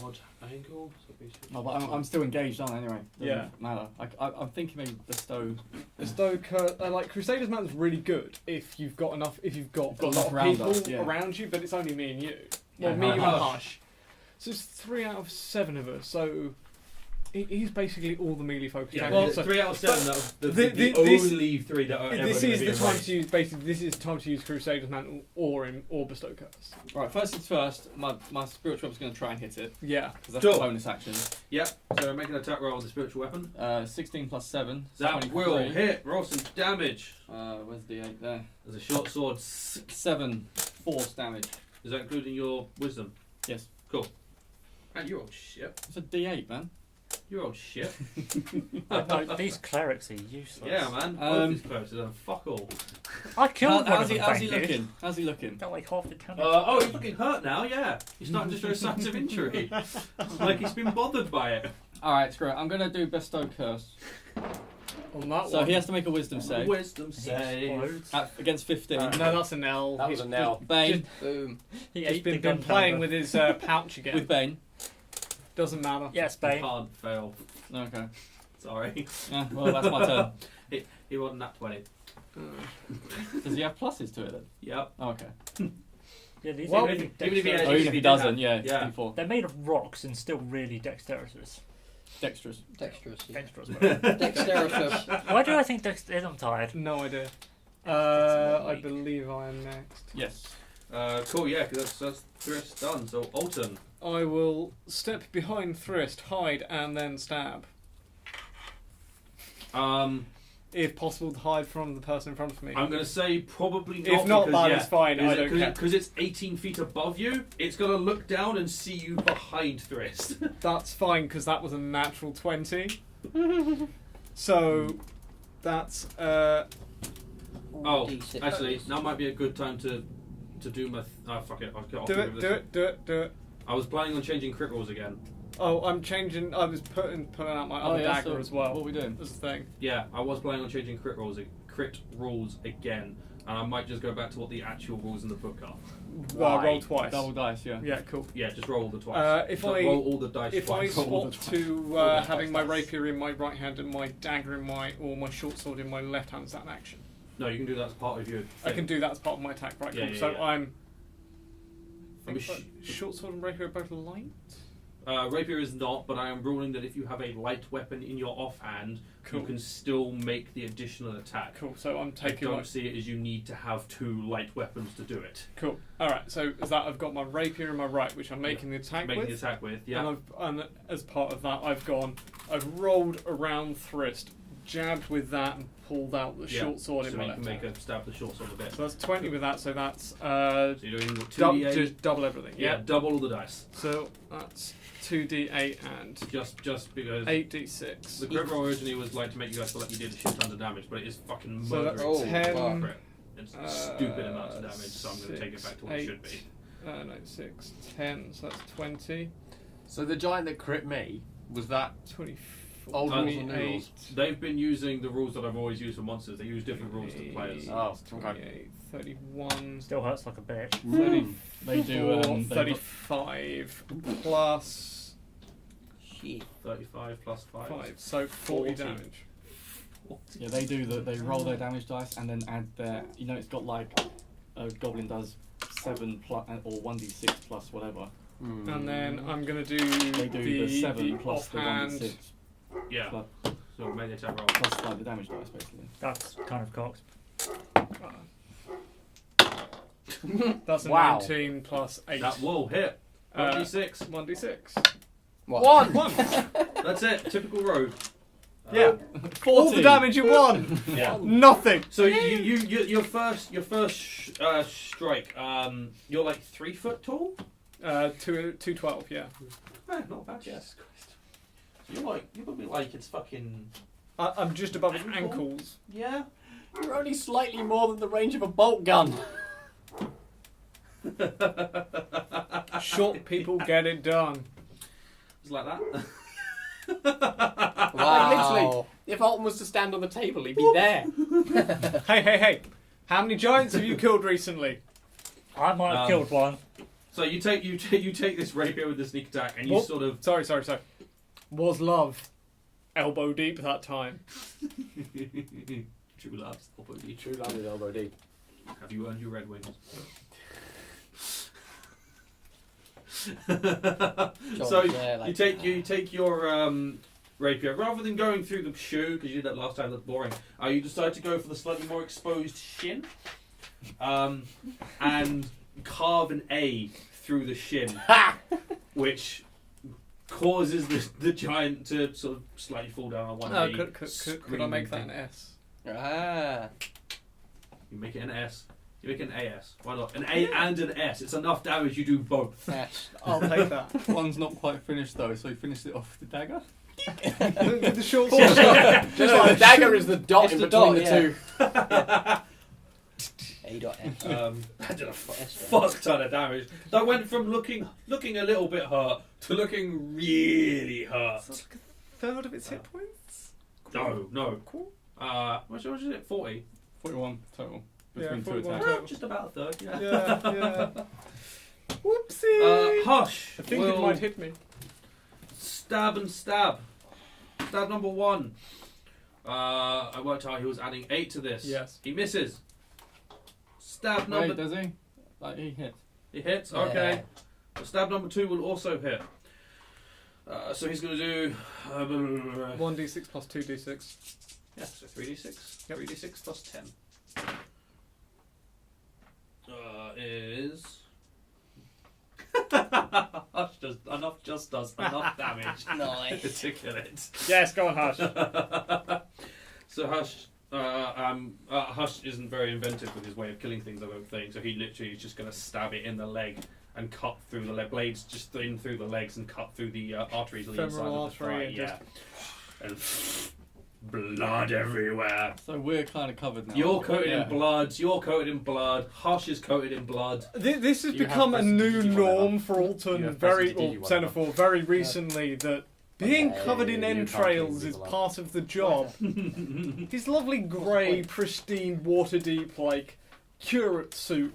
odd angle. So Oh, but I'm still engaged on anyway. Doesn't Yeah. matter. I'm thinking maybe bestow. Bestow like Crusaders Mountain's really good if you've got enough. If you've got a got lot enough of around people us, yeah. around you, but it's only me and you. Yeah, Well, me and Hush. Hush. So it's 3 out of 7 of us. So he's basically all the melee focused. yeah, characters. well, So 3 out of 7. That was the this- only 3 that are ever this gonna is be the in time range. to use. Basically, this is time to use Crusaders Mantle or Bestow Curse. Right, first things first. My spiritual weapon's going to try and hit it Yeah. because that's Sure. a bonus action. Yep. So make an attack roll with the spiritual weapon. 16 plus 7. That 23. will hit. Roll some damage. Where's the 8 there? There's a short sword. 7 force damage. Is that including your wisdom? Yes. Cool. Man, you're old shit. It's a D8, man. You're old shit. No, these clerics are useless. Yeah, man. Both these clerics are fuck all. I killed one How's of them, how's he thank you. looking? How's he looking? Got like half the damage. Oh, he's looking hurt now. Yeah, he's starting to show signs of injury. Like he's been bothered by it. Alright, screw it. I'm going to do Bestow Curse. On that So one. he has to make a wisdom save. Wisdom He save. explodes. Against 15. No, that's a Nell. That was a nail. Bane. Boom. He He's ate the been playing gunpowder. with his pouch again. With Bane. Doesn't matter. Yes, You Bane. can't fail. Okay. Sorry. Yeah, well, that's my turn. He wasn't that 20. Does he have pluses to it then? Yep. Oh, okay. Yeah, these Well, are really even if he had- dexterous. Oh, even if he doesn't, yeah, Yeah. it's D4. They're made of rocks and still really dexterous. Dexterous. Dexterous. Yeah. Dexterous. Dexterous. Why do I think dexterous? I'm tired. No idea. That's I weak. believe I am next. Yes. Cool. Yeah, because that's Thrift done. So Alton. I will step behind Thrist, hide, and then stab. If possible, to hide from the person in front of me. I'm going to say probably not. If not, because, that yeah, is fine. I don't care. Because it's 18 feet above you, it's going to look down and see you behind Thrist. That's fine because that was a natural 20. So that's Oh, D6. actually, now might be a good time to do my. Fuck it. I'll do get rid of it. this. Do it. I was planning on changing crit rolls again. Oh, I'm changing. I was pulling out my other dagger so as well. What are we doing? That's the thing. Yeah, I was planning on changing crit rules again. And I might just go back to what the actual rules in the book are. Well, roll twice. Double dice, yeah. Yeah, cool. Yeah, just roll the twice. Roll all the dice If I twice. swap to the having my dice. rapier in my right hand and my dagger in my short sword in my left hand, is that an action? No, you can do that as part of your thing. I can do that as part of my attack, right? Yeah, Cool. yeah, So yeah. I'm. I mean, Short sword and rapier are both light. rapier is not, but I am ruling that if you have a light weapon in your offhand, Cool. you can still make the additional attack. Cool. So I'm I taking. don't see it as you need to have 2 light weapons to do it. Cool. All right. So is that I've got my rapier in my right, which I'm making the attack Making with. the attack with, yeah. And as part of that, I've rolled around thrist, jabbed with that, and pulled out the Yeah. short sword So in my you left can make hand. a stab the short sword a bit. So that's 20 with that. So that's So you're doing 2d8. just double everything. Yeah, double all the dice. So that's 2d8 and Just because 8d6. the crit roll originally was like to make you guys feel like you did a shit ton of damage, but it is fucking So that's murdering. 10. Crit. It's stupid amounts of damage, so I'm going to take it back to what it should be. No, 6, 10. So that's 20. So the giant that crit me, was that 24. old rules or new 28. rules? They've been using the rules that I've always used for monsters. They use different rules to players. Oh, okay. 28, 31. Still hurts like a bitch. 34, They do. 35 plus Shit. 35 plus 5. 5, so 40 40. damage. Yeah, they do that. They roll their damage dice and then add their. You know, it's got like a goblin does 7 plus or 1d6 plus whatever. And then I'm going to do They do the 7 plus the offhand. 1d6 Yeah. plus, So make the attack roll. plus like the damage dice basically. That's kind of cocked. That's a Wow. 19 plus 8. That will hit. 1d6. 1d6. What? 1! That's it. Typical rogue. Yeah. All the damage you won! Yeah. Nothing! So your first strike. You're like 3 foot tall. 212, yeah. Not bad. Yes. You're probably like it's fucking. I'm just above his ankles. Yeah. You're only slightly more than the range of a bolt gun. Short people get it done. It's like that. Like, Wow. literally, if Alton was to stand on the table, he'd be there. Hey! How many giants have you killed recently? I might have killed one. So you take this rapier with the sneak attack and you What? sort of. Sorry. Was love elbow deep that time? True love, elbow deep. True love is elbow deep. Have you earned your red wings? So there, like, you take your rapier rather than going through the shoe because you did that last time. That's boring. You decide to go for the slightly more exposed shin, and carve an A through the shin, which causes the giant to sort of slightly fall down on one Oh, knee. could I make that an S? Ah. You make it an S. You make it an AS. Why not? An A and an S. It's enough damage. You do both. Yes. I'll take that. One's not quite finished though, so he finished it off with the dagger. With the short Just sword. like the dagger is the dot It's in the between dot, the yeah. two. A.S. That did a fuck ton of damage. That went from looking a little bit hurt to looking really hurt. That's like a third of its hit points? No. Cool. How much is it? 40. 41 total Yeah, between two 41 attacks. total. Just about a third. Yeah. Yeah. Whoopsie! Hush. I think it will might hit me. stab and stab. Stab number 1. I worked out he was adding 8 to this. Yes. He misses. Stab number. Wait, does he? Like he hit. He hits. Okay. Stab number 2 will also hit. So he's going to do 1d6 plus 2d6. yeah, so 3d6. 3d6 plus 10 is Hush does enough damage Nice. to kill it. Yes, go on, Hush. So Hush isn't very inventive with his way of killing things, I don't think. So he literally is just going to stab it in the leg and cut through the leg blades, just in through the legs and cut through the arteries on the inside Femoral of the thigh. artery and Yeah, and blood everywhere. So we're kind of covered now. You're coated Yeah. in blood. You're coated in blood. Hush is coated in blood. This has You have become a pressed new DG1 norm for You Alton, have very pressed DG1 or Xenophore, very recently, that being Okay, covered in you can't entrails keep is people part of the job. His lovely grey, pristine, water deep, like curate suit.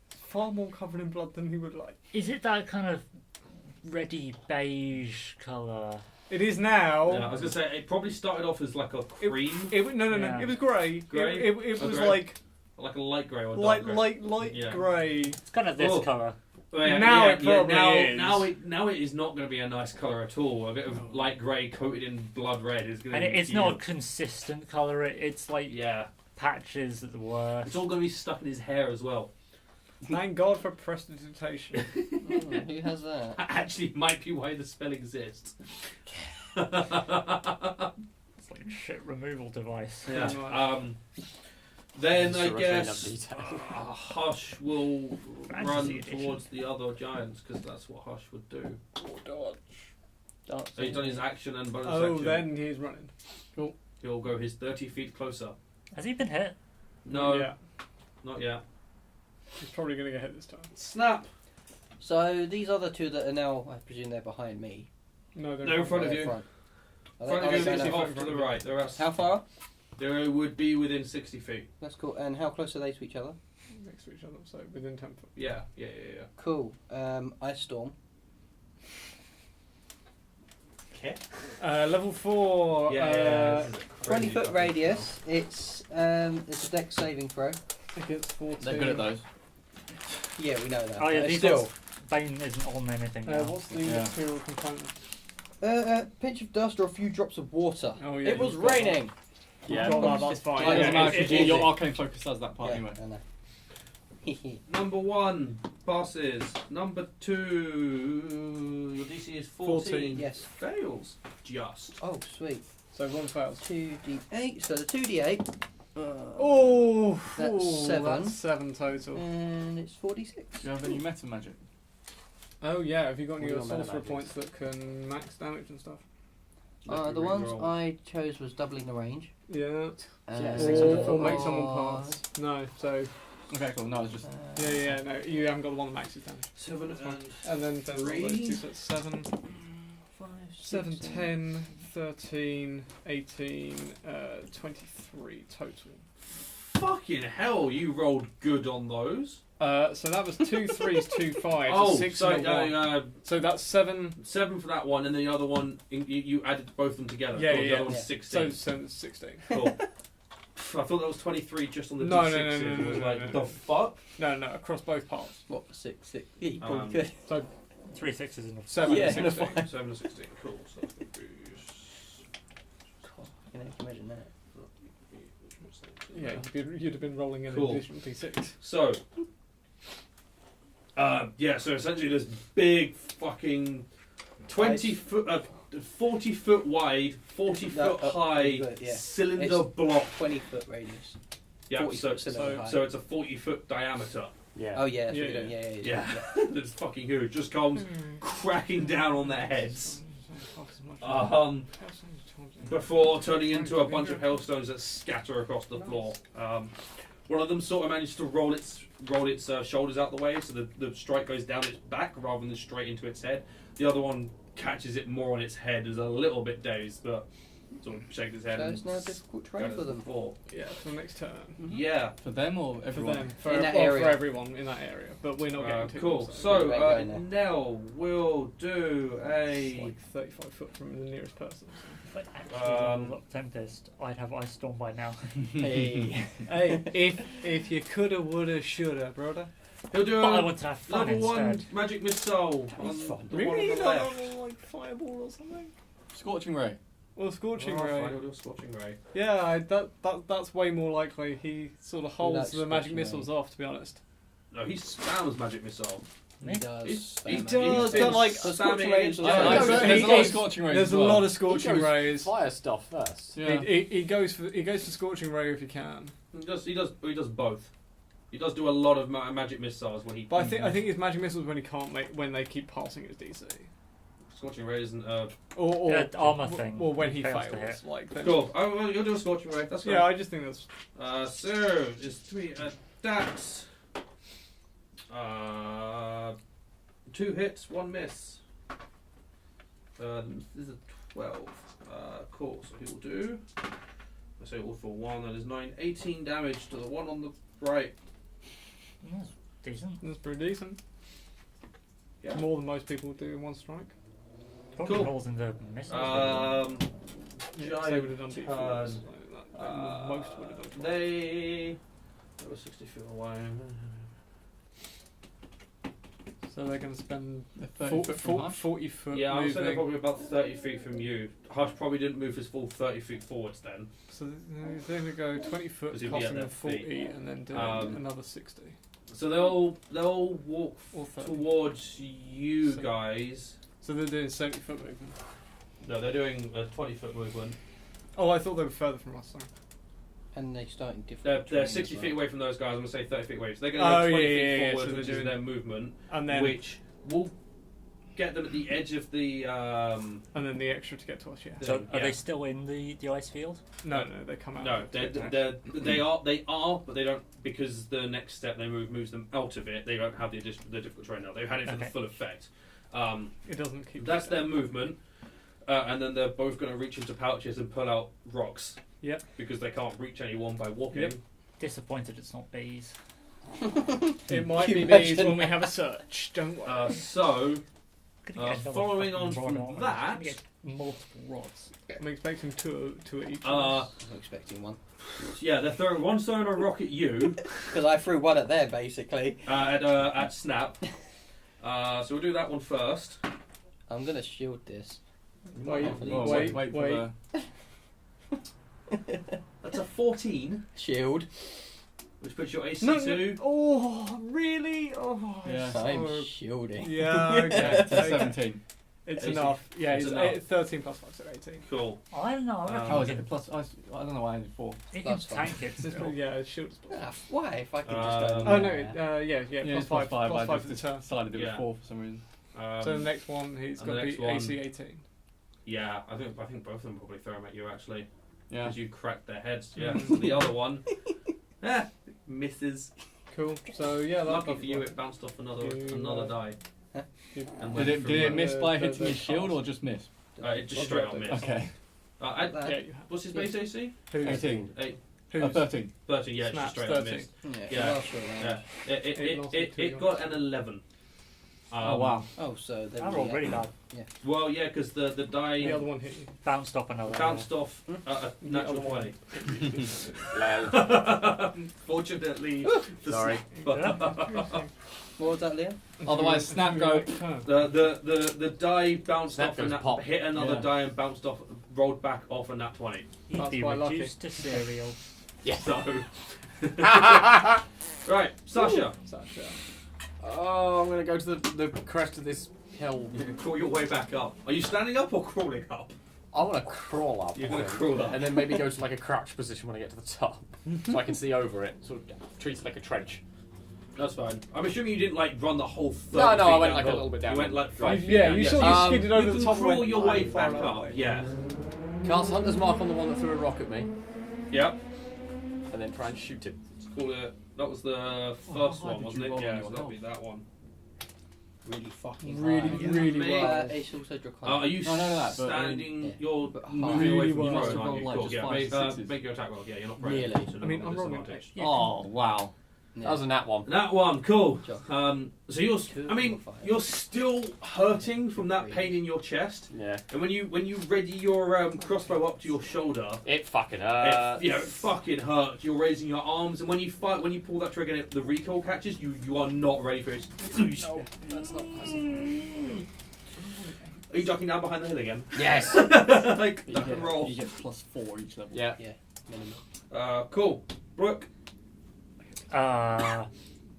Far more covered in blood than he would like. Is it that kind of reddy beige colour? It is now. Yeah, I was gonna say it probably started off as like a cream, No. Yeah. It was grey. Grey? It Oh, was grey. like like a light grey or dark grey. light Yeah. grey. It's kind of this Oh. colour. Well, yeah, Now yeah, it probably yeah, is. now it is not going to be a nice colour at all. A bit of light grey coated in blood red is going to. And it's not a consistent colour. It's like Yeah, patches at the worst. it's all going to be stuck in his hair as well. Thank God for prestidigitation. Who has that? That actually might be why the spell exists. It's like a shit removal device. Yeah. Pretty much. Then Just I to retain guess up detail. Hush will Fantasy run edition. towards the other giants because that's what Hush would do. Dodge. So he's done his action and bonus Oh, action. then he's running. He'll go his 30 feet closer. Has he been hit? No, Yeah. not yet. He's probably going to get hit this time. Snap! So these other two that are now, I presume they're behind me. No, they're They're in not. front of They're you. front. Are Front they- of are you they is going now? up? off to the right. How far? They would be within 60 feet. That's cool. And how close are they to each other? Next to each other, so within 10 foot. Yeah. Cool. Ice Storm. Okay. Level 4. Yeah. 20-foot radius. It's a dex saving throw. I think it's 14. They're good at those. Yeah, we know that. Oh yeah, But these still. ones, Bane isn't on anything now. What's the Yeah. material component? Pinch of dust or a few drops of water. Oh, yeah. It was you've got raining. Yeah. Got that, that's fine. It doesn't Yeah, matter it- because your arcane focus does that part Yeah, anyway. I know. Number 1 passes. Number 2, your DC is 14. Yes. Fails. Just. Oh, sweet. So one fails. 2d8. So the 2d8. Oh, That's 7. That's 7 total. And it's 46. Do you have any meta magic? Oh yeah, have you got any What of are your your sorcerer mana points that can max damage and stuff? The ones I chose was doubling the range. Yeah. Yeah, Or make someone pass. No, so Okay, cool. No, it's just. yeah, no, you haven't got the one that maxes damage. 7 And then there's all those two, so it's 7, 7, 10, 13, 18, 23 total. Fucking hell, you rolled good on those. So that was 2 3s, 2 5s, Oh, 6 so and a 1. So that's 7. 7 for that one, and the other one you added both of them together. Yeah, Cool, yeah, the other yeah. one's Yeah. 16. So 16. Cool. I thought that was 23 just on the No, D6s. no, no, no, It was no, like, no, the no. fuck? No, across both parts. What, 6? Yeah, you probably Um, could. 3 6s enough. 7 Yeah, and in a 16. fight. 7 to 16. Cool. So that would be... I can imagine that. Yeah, you'd have been rolling an Cool. additional d6. So, yeah, so essentially this big fucking 20 foot, 40 foot wide, 40 No, foot high good, yeah. cylinder It's block. 20-foot radius. Yeah, 40 so, foot cylinder high. so it's a 40 foot diameter. Yeah. Oh yeah, that's Yeah, what you're doing. Yeah. Yeah. That's fucking huge. Just comes cracking down on their heads. Before turning into a bunch of hailstones that scatter across the floor. One of them sort of managed to roll its shoulders out the way, so the strike goes down its back rather than straight into its head. The other one catches it more on its head, is a little bit dazed, but sort of shakes its head. So and it's now difficult terrain goes for to the them. floor. Yeah, for the next turn. Yeah. For them or For everyone? them. In that For area. everyone in that area. But we're not getting to Cool. them, So, Right, going there. Nell will do it's a... like 35 foot from the nearest person. If I'd actually rolled Tempest, I'd have Ice Storm by now. Hey, if you coulda, woulda, shoulda, brother. He'll do But I a want to have fun level 1 instead. magic missile on That's fun. the one on Really? the Like, left. like fireball or something? Scorching ray. Or scorching Oh, ray. fine, he'll do a scorching ray. Yeah, that's way more likely. He sort of holds likes the magic scorching missiles off, to be honest. No, he spams magic missile. He does. He's spam does, it. but like So spamming scorching it rays into or the- something. there's he- a lot of he- scorching rays. There's as a well. lot of scorching He goes rays. Fire stuff first. Yeah. He goes for scorching ray if he can. He does both. He does do a lot of magic missiles when he. But I think his magic missiles when he can't make when they keep passing his DC. Scorching ray isn't. Or Yeah, armor thing. Or when he Fails to fails, hit. like then- Cool. Oh, well, you'll do a scorching ray. That's Yeah, fine. I just think that's So it's 3 attacks. 2 hits, 1 miss. This is a 12. Cool. So he will do. I say all for 1. That is 9, 18 damage to the one on the Right. That's decent. That's pretty decent. Yeah. More than most people do in one strike. Probably Cool. more than the missiles. Yeah, they would have done Giant D4s. turn. So most would have done 12. They were 60 feet away. So they're going to spend They're 30 foot from Hush? 40 foot Yeah, I would say they're moving. probably about 30 feet from you. Hush probably didn't move his full 30 feet forwards then. So they're going to go 20 foot, Because he'd be at costing their them 40, feet. and then do Um, another 60. So they'll walk Or 30. towards you So- guys. So they're doing 70 foot movement. No, they're doing a 20-foot movement. Oh, I thought they were further from us. Sorry. And they start in different. They're terrain 60 as feet well. away from those guys. I'm going to say 30 feet away. So they're going Oh, to go 20 yeah, feet yeah, yeah, forward, so which they're is doing- their movement, And then which will get them at the edge of the... and then the extra to get to us. Yeah. So are yeah. they still in the ice field? No, they come out. No, of it. they are, but they don't, because the next step they moves them out of it. They don't have the difficult terrain now. They've had it for the Okay. full effect. It doesn't keep. That's you their there. movement, and then they're both going to reach into pouches and pull out rocks. Yep. Because they can't reach anyone by walking. Yep. Disappointed it's not bees. It might Can be you bees imagine when we have a search. Don't worry. So, Gonna get another following fucking on rod from on. that- Gonna get multiple rods. I'm expecting two at each. uh, I'm expecting one. yeah, they're throwing a rock at you Because I threw one at there, basically. at Snap. So we'll do that one first. I'm going to shield this. Wait, Well, wait, for wait. That's a 14, Shield. which puts your AC No, to. no. Oh, really? Oh, Yeah. it's I'm so- shielding. Yeah, Yeah, okay. it's a 17. It's 18. enough. Yeah, It's it's enough. 13 plus 5, so 18. Cool. I don't know. I reckon Oh, you is can, it plus? I don't know why I did 4. you can Plus five. tank it It's still. yeah, shield is plus. Ah, why? If I could just Um, go. Oh no, there. yeah, Yeah, it's plus 5 I for the just turn. decided it was Yeah. 4 for some reason. So the next one, he's and the got to next be one- AC 18. Yeah, I think both of them probably throw them at you actually, Yeah. because you cracked their heads. Yeah. Mm. The other one, misses. Cool. So yeah, that's Lucky for you, it bounced off another die. Huh? And Did went it from, miss by the- hitting the his shield cast. or just miss? it just straight up missed. Okay. I, That- Yeah, you have. what's his base AC? Who's, 18. 8, 13. 13. Yeah, it's just Snaps straight up 13. missed. Yeah. Yeah. last round. Yeah. It lost it to It you. got an 11. Oh wow. Oh, so then I rolled really bad. Well, yeah, because the die the other one hit you. Bounced off another. bounced off a The natural other one. 20. Fortunately, Sorry. What was that, Liam? Otherwise, Snap go. the die bounced Snap off a goes nat, pop. hit another Yeah. die and bounced off, rolled back off a nat 20. He'd That's be quite lucky. reduced to cereal. So, right, Sasha, Sasha. Oh, I'm gonna go to the crest of this hill. you can crawl your way back up. Are you standing up or crawling up? I want to crawl up. You're I gonna think. crawl up. and then maybe go to like a crouch position when I get to the top, so I can see over it. Sort of treat it like a trench. That's fine. I'm assuming you didn't like run the whole 30 No, feet I went down like the a little bit down. You went like 5 feet Yeah, down, you yes. saw you skidded over You the can top and crawl went, your way "I'm far back enough up. away." Yeah. Cast Hunter's Mark on the one that threw a rock at me, Yep. and then try and shoot him. Let's call it. That was the first how one, did wasn't you it? roll Yeah, on so your that'll health? be that one. Really fucking Really, high. really Mate. well. It's also draconic. Are you No, no, that, but, standing? yeah. You're But moving away really from the well. throne, Roll aren't you? like Cool, just yeah, 5 make, sixes. make your attack roll. Yeah, you're not Really? praying. So I mean, no I'm rolling disadvantage. Yeah. Oh wow, Yeah. that was a nat one. That one, cool. Job. So you're, Two I mean, or five. you're still hurting from that pain in your chest, Yeah, and when you ready your crossbow up to your shoulder, it fucking hurts. it fucking hurts. You're raising your arms, and when you pull that trigger, and the recoil catches you. You are not ready for it. No, that's not possible. Are you ducking down behind the hill again? Yes. Like You duck get, and roll. you get plus 4 each level. Yeah. Minimum. Cool. Brooke.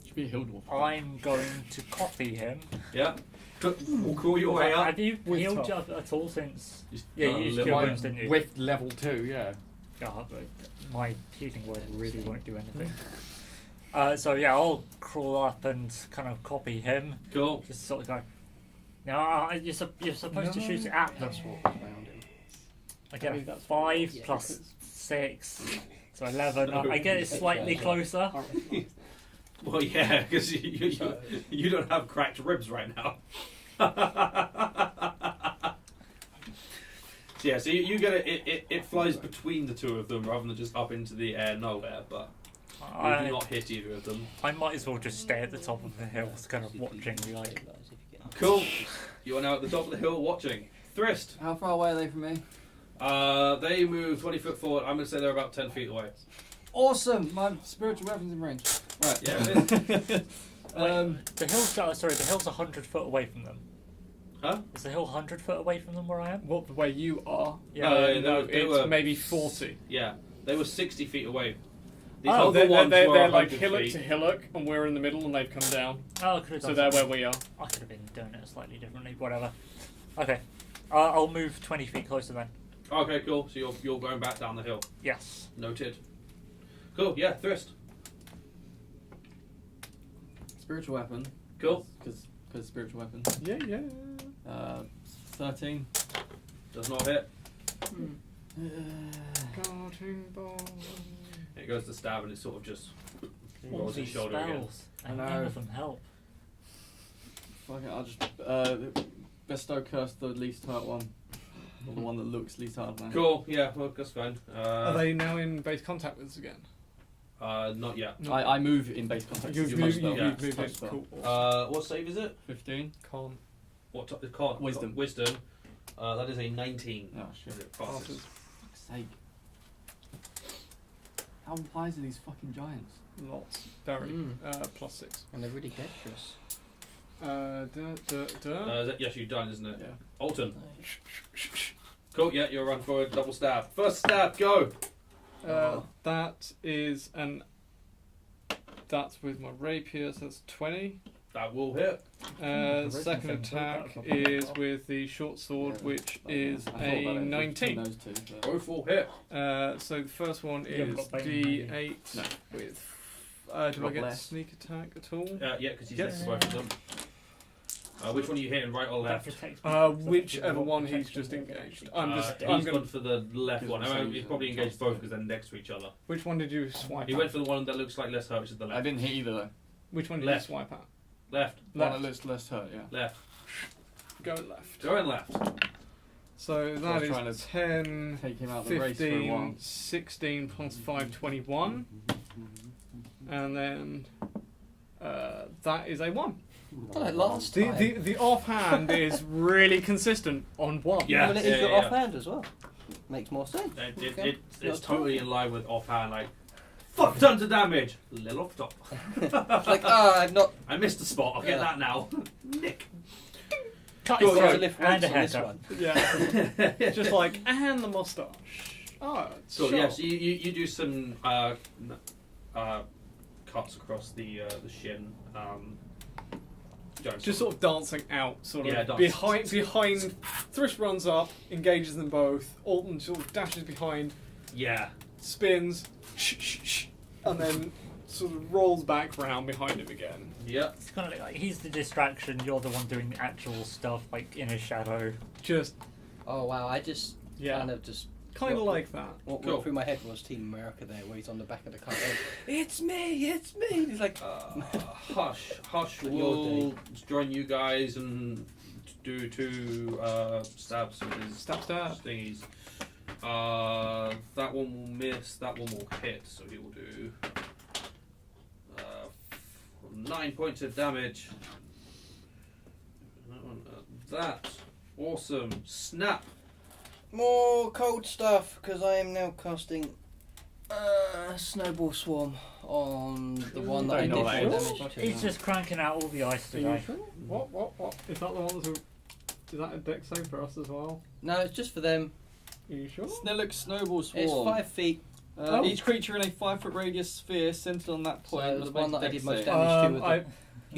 Should be a hill dwarf. I'm going to copy him. Yeah. We'll crawl your way up. Have you With healed top. up at all since? Just Yeah, done a you used little cure bit. wounds, didn't you? With level 2, yeah. God, but my healing word really won't do anything. So yeah, I'll crawl up and kind of copy him. Cool. Just sort of go. No, you're supposed to shoot it at them. That's what was around him. I get I mean, a that's 5 yeah, plus 6, so 11. So- I get it slightly closer. Well, yeah, because you don't have cracked ribs right now. Yeah, so you get it flies between the two of them rather than just up into the air nowhere. But You do not hit either of them. I might as well just stay at the top of the hill, kind of watching, like. Cool. You are now at the top of the hill watching. Thrist. How far away are they from me? They move 20 foot forward. I'm going to say they're about 10 feet away. Awesome! My spiritual weapon's in range. Right. Yeah, it is. The hill's 100 foot away from them. Huh? Is the hill 100 foot away from them where I am? What, the way you are? Yeah. No, they it's were- maybe 40. Yeah, they were 60 feet away. The Oh, other they're ones were like 100 hillock feet. to hillock, and we're in the middle, and they've come down. Oh, I could have So done they're where something. we are. I could have been doing it slightly differently, whatever. Okay. I'll move 20 feet closer then. Okay, cool. So you're going back down the hill. Yes. Noted. Cool. Yeah, Thrist. Spiritual weapon. Cool. Because spiritual weapon. Yeah. 13. Does not hit. Guarding ball. It goes to stab and it sort of just All rolls his these shoulder again. spells, and I none know. of them help. Fuck it, I'll just bestow curse the least hurt one. Or the one that looks least hard now. Cool. Yeah. Well, that's fine. Are they now in base contact with us again? Not yet. I move in base contact. You've Touch moved, spell. yeah. you've moved Touch it. spell. Cool. What save is it? 15. Con. What can't Wisdom. Wisdom. That is a 19. Oh shit. It passes. Fuck's sake. How wise are these fucking giants? Lots. Very. Mm. +6. And they're really dangerous. Yes, you've done, isn't it? Yeah. Alton. Cool. Yeah, you'll run forward. Double stab. First stab. Go. That is an. That's with my rapier, so that's 20. That will hit. Second attack is with the short sword, which is I thought a about it 19. between those two, but- Both will hit. So the first one You haven't is got bane, D8 No. with. Do I Got get less. sneak attack at all? Yeah, because he's Yes. next to both of them. Which one are you hitting, right or That left? protects me. Whichever one he's just engaged. I'm He's gonna. gone for the left one. I mean, he's Same. probably engaged both because they're next to each other. Which one did you swipe? He at? went for the one that looks like less hurt, which is the I left. didn't hit either though. Which one did Left. you swipe at? Left. One that Left. looks less hurt, yeah. Left. Go left. Going left. So I that was trying is to 10, Take him out of the race for a 15, while. 16 plus 5, 21. And then that is a 1. Like last time. The offhand is really consistent on 1. Yeah. Well, it is your offhand as well. Makes more sense. Okay. It's totally in line with offhand, like, fuck tons of damage! Little off top. It's like, I've not. I missed the spot, I'll get Yeah. that now. Nick. Cut Go his on, Got throat to lift and weights a on this haircut. one. Yeah. Just like, and the mustache. Oh, So sure. yeah, so you do some cuts across the shin. Just sort of dancing out, sort of Yeah, dancing. behind. Thrish runs up, engages them both. Alton sort of dashes behind, Yeah. spins, and then sort of rolls back round behind him again. Yeah. It's kind of like he's the distraction, you're the one doing the actual stuff, like in his shadow. Just Oh wow! I just kind of just. kind of what- like that. What Cool. went through my head was Team America there, where he's on the back of the car. Going, it's me! It's me! And he's like, Hush Your will join you guys and do 2 stabs with his Stab. thingies. That one will miss, that one will hit, so he will do 9 points of damage. That. Awesome. Snap. more cold stuff because I am now casting Snowball Swarm on the one that I Don't did know more that damage to. He's just cranking out all the ice today. What? Is that the one that's is that a deck save for us as well? No, it's just for them. Are you sure? Snellick Snowball It's Swarm. 5 feet. Each creature in a 5-foot radius sphere centered on that point. So must the one make that a I did dex most save. damage to with I- the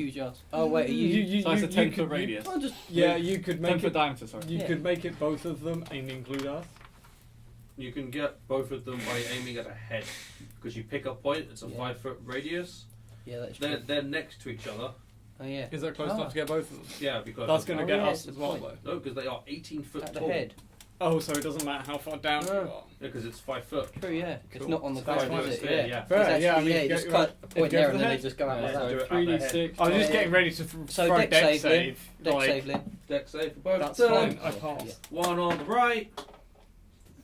huge ass. Oh wait, are you? So it's a 10-foot could- radius. I'll just. Yeah, you could 10 make foot it. diameter, sorry. You Yeah. could make it both of them and include us. You can get both of them by aiming at a head. Because you pick a point, it's a Yeah. 5-foot radius. Yeah, that's true. They're next to each other. Oh yeah. Is that close Ah. enough to get both of them? Yeah, because That's going to Oh, get yeah, us it's as the well, point. though. No, because they are 18 foot At the tall. head. Oh, so it doesn't matter how far down you Oh. are. Because it's 5 foot. True, yeah. It's Cool. not on the That's ground, fine. is it? Yeah, Yeah. yeah. It's Fair, actually, yeah, I mean, you you just go- cut a point go there for and the then they head. just go out Yeah, like so that. do it at the 3d6. I was just Yeah. getting ready to So throw deck deck save, Lynn. save. Deck like, save, Lynn. Deck save for both. that's of them. fine. I passed. One on the right.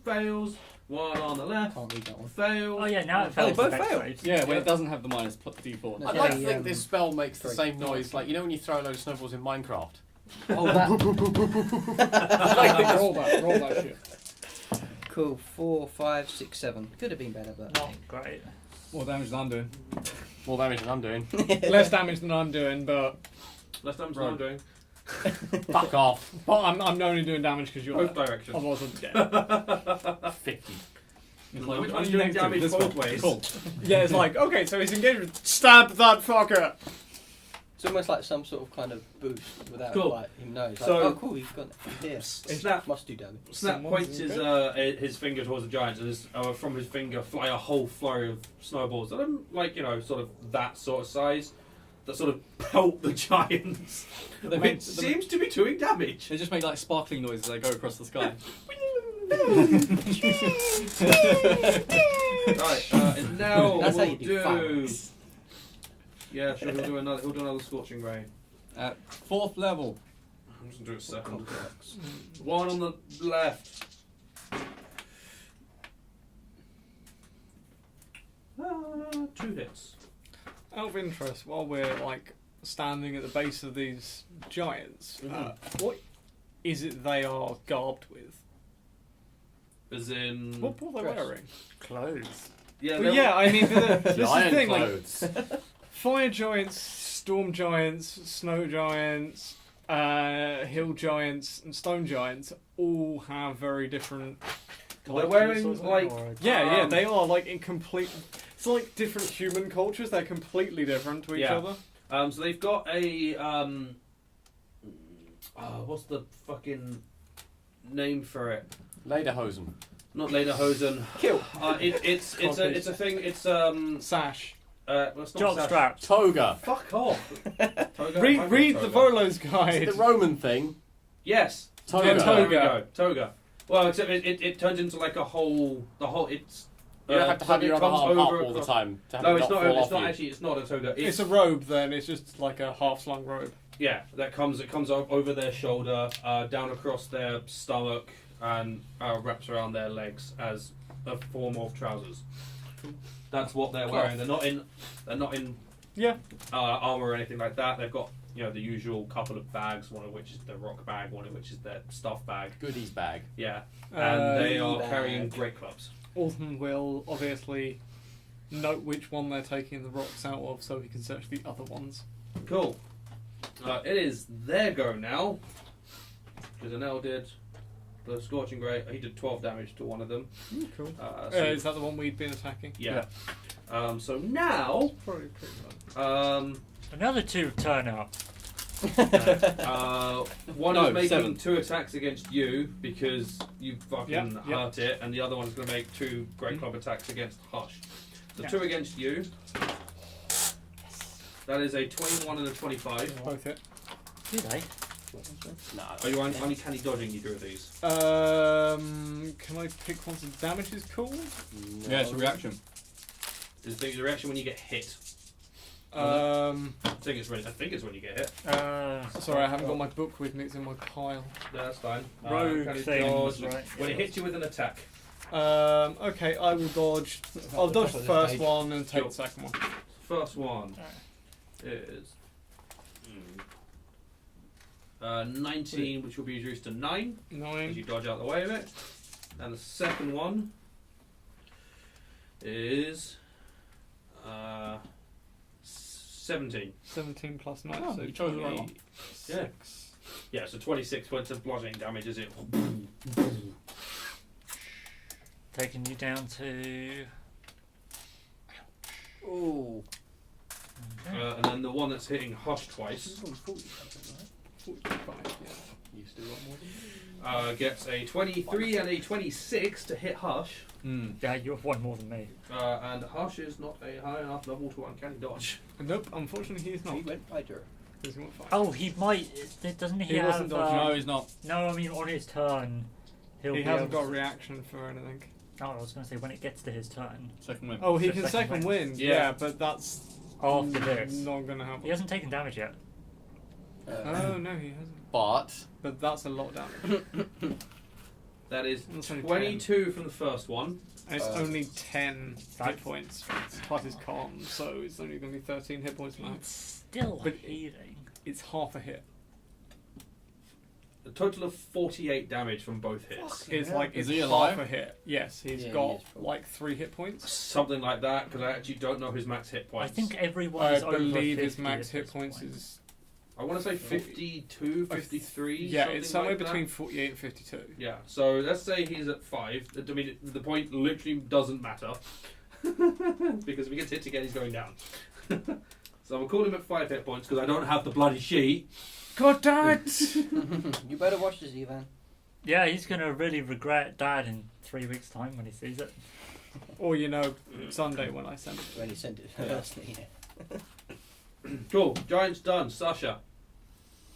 Fails. One on the left. Can't read that one. Fail. Oh yeah, now it Oh, fails. they both the back fail. saves. Yeah, when it doesn't have the minus D4. No. I'd Yeah, like to the, think this spell makes the three. same noise, like you know when you throw a load of snowballs in Minecraft. Oh, that. roll that shit. Cool. 4, 5, 6, 7. Could have been better, but Not great. More damage than I'm doing. More damage than I'm doing. Less damage than I'm doing, but Less damage than I'm doing. Fuck off. I'm only doing damage because you're Both directions. otherwise I'm dead. 50. It's Like, which I'm one's doing negative, damage this both one. ways? Cool. Yeah, it's like, okay, so he's engaged with stab that fucker. it's almost like some sort of kind of boost without Cool. like him knows. Like, So- oh, cool, he's got it. Here. Snap Must do damage. Snap Someone's points his finger towards the giant, and from his finger fly a whole flurry of snowballs that are like, sort of that sort of size, that sort of pelt the giants, They which make- seems to be doing damage. They just make like sparkling noises as they go across the sky. Right, and now That's how we'll you do do. fireworks. Yeah, sure. He'll do another scorching ray. At 4th level. I'm just gonna do a second. One on the left. 2 hits. Out of interest, while we're like standing at the base of these giants, what is it they are garbed with? As in. What are they Dress. wearing? Clothes. Yeah, Well, yeah, I mean, this is the Giant thing. Like, clothes. fire giants, storm giants, snow giants, hill giants, and stone giants all have very different. They're wearing like. Yeah, they are like in complete. It's like different human cultures. They're completely different to each Yeah. other. So they've got a what's the fucking name for it? Lederhosen. Not lederhosen. Kill. It's a thing. It's Sash. well, it's not Jock sash. straps. Toga. Fuck off. Toga? Read the Toga. Volo's Is guide. it the Roman thing? Yes. Toga. Yeah, There we toga. go. Toga. Well, except it turns into like a whole. It's. You don't have to have it your other comes arm up over all the across- time to have No, it it's not not. fall It's off not you. actually. It's not a toga. It's a robe then. It's just like a half-slung robe. Yeah, it comes up over their shoulder, down across their stomach, and wraps around their legs as a form of trousers. That's what they're wearing. They're not in Yeah. armor or anything like that. They've got the usual couple of bags, one of which is the rock bag, one of which is their stuff bag. Goodies bag. Yeah, and they are bag. carrying great clubs. Alton will obviously note which one they're taking the rocks out of so he can search the other ones. Cool. It is their go now. Because Anel did the Scorching Ray. He did 12 damage to one of them. Cool. So- Is that the one we'd been attacking? Yeah. So now, Probably pretty low. Another 2 turn up. one No, is making 7. 2 attacks against you because you fucking Yep. hurt it, and the other one's going to make 2 Great Club attacks against Hush. So Yeah. 2 against you. That is a 21 and a 25. Both hit. Do they? Are you uncanny dodging either of these? Can I pick once the damage is called? Yeah, it's a reaction. Is the reaction when you get hit? I think it's when you get hit. Sorry, I haven't got my book with me. It's in my pile. No, that's fine. Rogue Uncanny things, dodge. right. When it hits you with an attack. Okay, I will dodge. I'll dodge the first one and take Sure. the second one. First one is 19, which will be reduced to 9 as 9. you dodge out the way of it. And the second one is 17. 17 plus 9, Oh, so you chose the right one. 26. Yeah, so 26 points of bludgeoning damage as it. Taking you down to. Ooh. And then the one that's hitting Hush twice 45, yeah. You still got more than me? gets a 23 and a 26 to hit Hush. Yeah, you have 1 more than me. And Hush is not a high enough level to uncanny dodge. Nope, unfortunately he's not. He went fighter. He's not fine. Oh, he might. Doesn't he, He have. wasn't dodging. No, he's not. No, I mean on his turn. He'll He be hasn't able got a to- reaction for anything. Oh, I was going to say when it gets to his turn. Second win. Oh, he So can second second win. win. Yeah. Yeah, but that's After this. not going to happen. He hasn't taken damage yet. Oh, no, he hasn't. But But that's a lot of damage. That is That's only 22 from the first one. And it's only 10 hit points plus his calm, so it's only going to be 13 hit points max. It's still But healing. It's half a hit. A total of 48 damage from both hits. It's like Is it's he half alive? a hit. Yes, he's Yeah, he got is full. like 3 hit points. Something like that, because I actually don't know his max hit I points. think everyone I is over believe 50 his max at hit this points point. is I want to say 52, 53. yeah, something it's somewhere like that. between 48 and 52. Yeah, so let's say he's at 5. I mean, the point literally doesn't matter. Because if he gets hit again, he's going down. So we'll call him at 5 hit points because I don't have the bloody sheet. God damn it! You better watch this, Ivan. Yeah, he's going to really regret Dad in 3 weeks' time when he sees it. Or Sunday when I send it. When he sent it firstly, yeah. Cool, Giant's done. Sasha.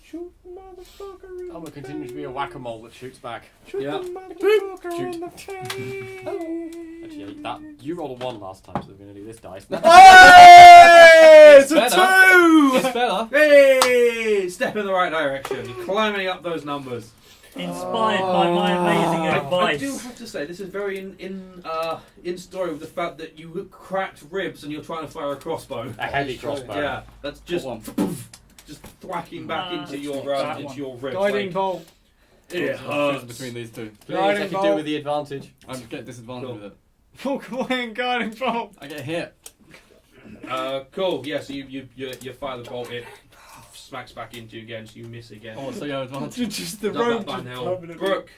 Shoot the motherfucker in I'm gonna the continue to be a whack-a-mole that shooota back. Shoot Yeah. the motherfucker Shoot. in the face. Actually, that you rolled a 1 last time, so we're gonna do this dice. Hey! It's a better. 2! It's better. Hey! Step in the right direction. Climbing up those numbers. Inspired by my amazing I advice. do have to say, this is very in story with the fact that you cracked ribs and you're trying to fire a crossbow. A heavy crossbow. Yeah, that's just One. just thwacking back into That's your that one. ribs. Guiding like, bolt. it Choose hurts. between these two. Please, I can do with the advantage. I get disadvantage Cool. with it. Walk away and guiding bolt. I get hit. Cool. Yeah. So you fire the bolt. It smacks back into you again. So you miss again. Oh, so you have advantage. Just the Not rogue that just downhill. permanently- Brooke.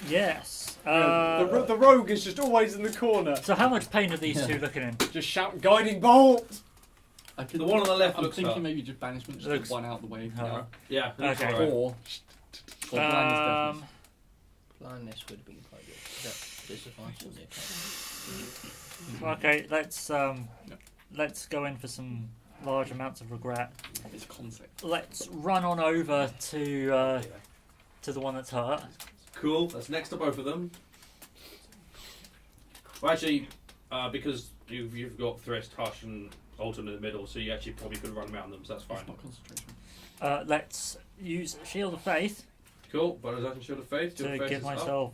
Yes. the rogue is just always in the corner. So how much pain are these Yeah. two looking in? Just shout guiding bolt. I could, The one on the left I'm looks thinking hurt. maybe just banishment, just Looks- get one out of the way. Oh. Yeah. that's Okay. alright. Or blindness deafness. Blindness would have been quite good. Is that disadvantage on the attack? Okay, let's go in for some large amounts of regret. It's concept. Let's run on over to the one that's hurt. Cool. That's next to both of them. Well, actually, because you've got Thrist, Hush, and Alton in the middle, so you actually probably could run around them. So that's fine. It's not concentration. Let's use Shield of Faith Cool. Bonus action Shield of Faith. Shield to of Faith give is up. myself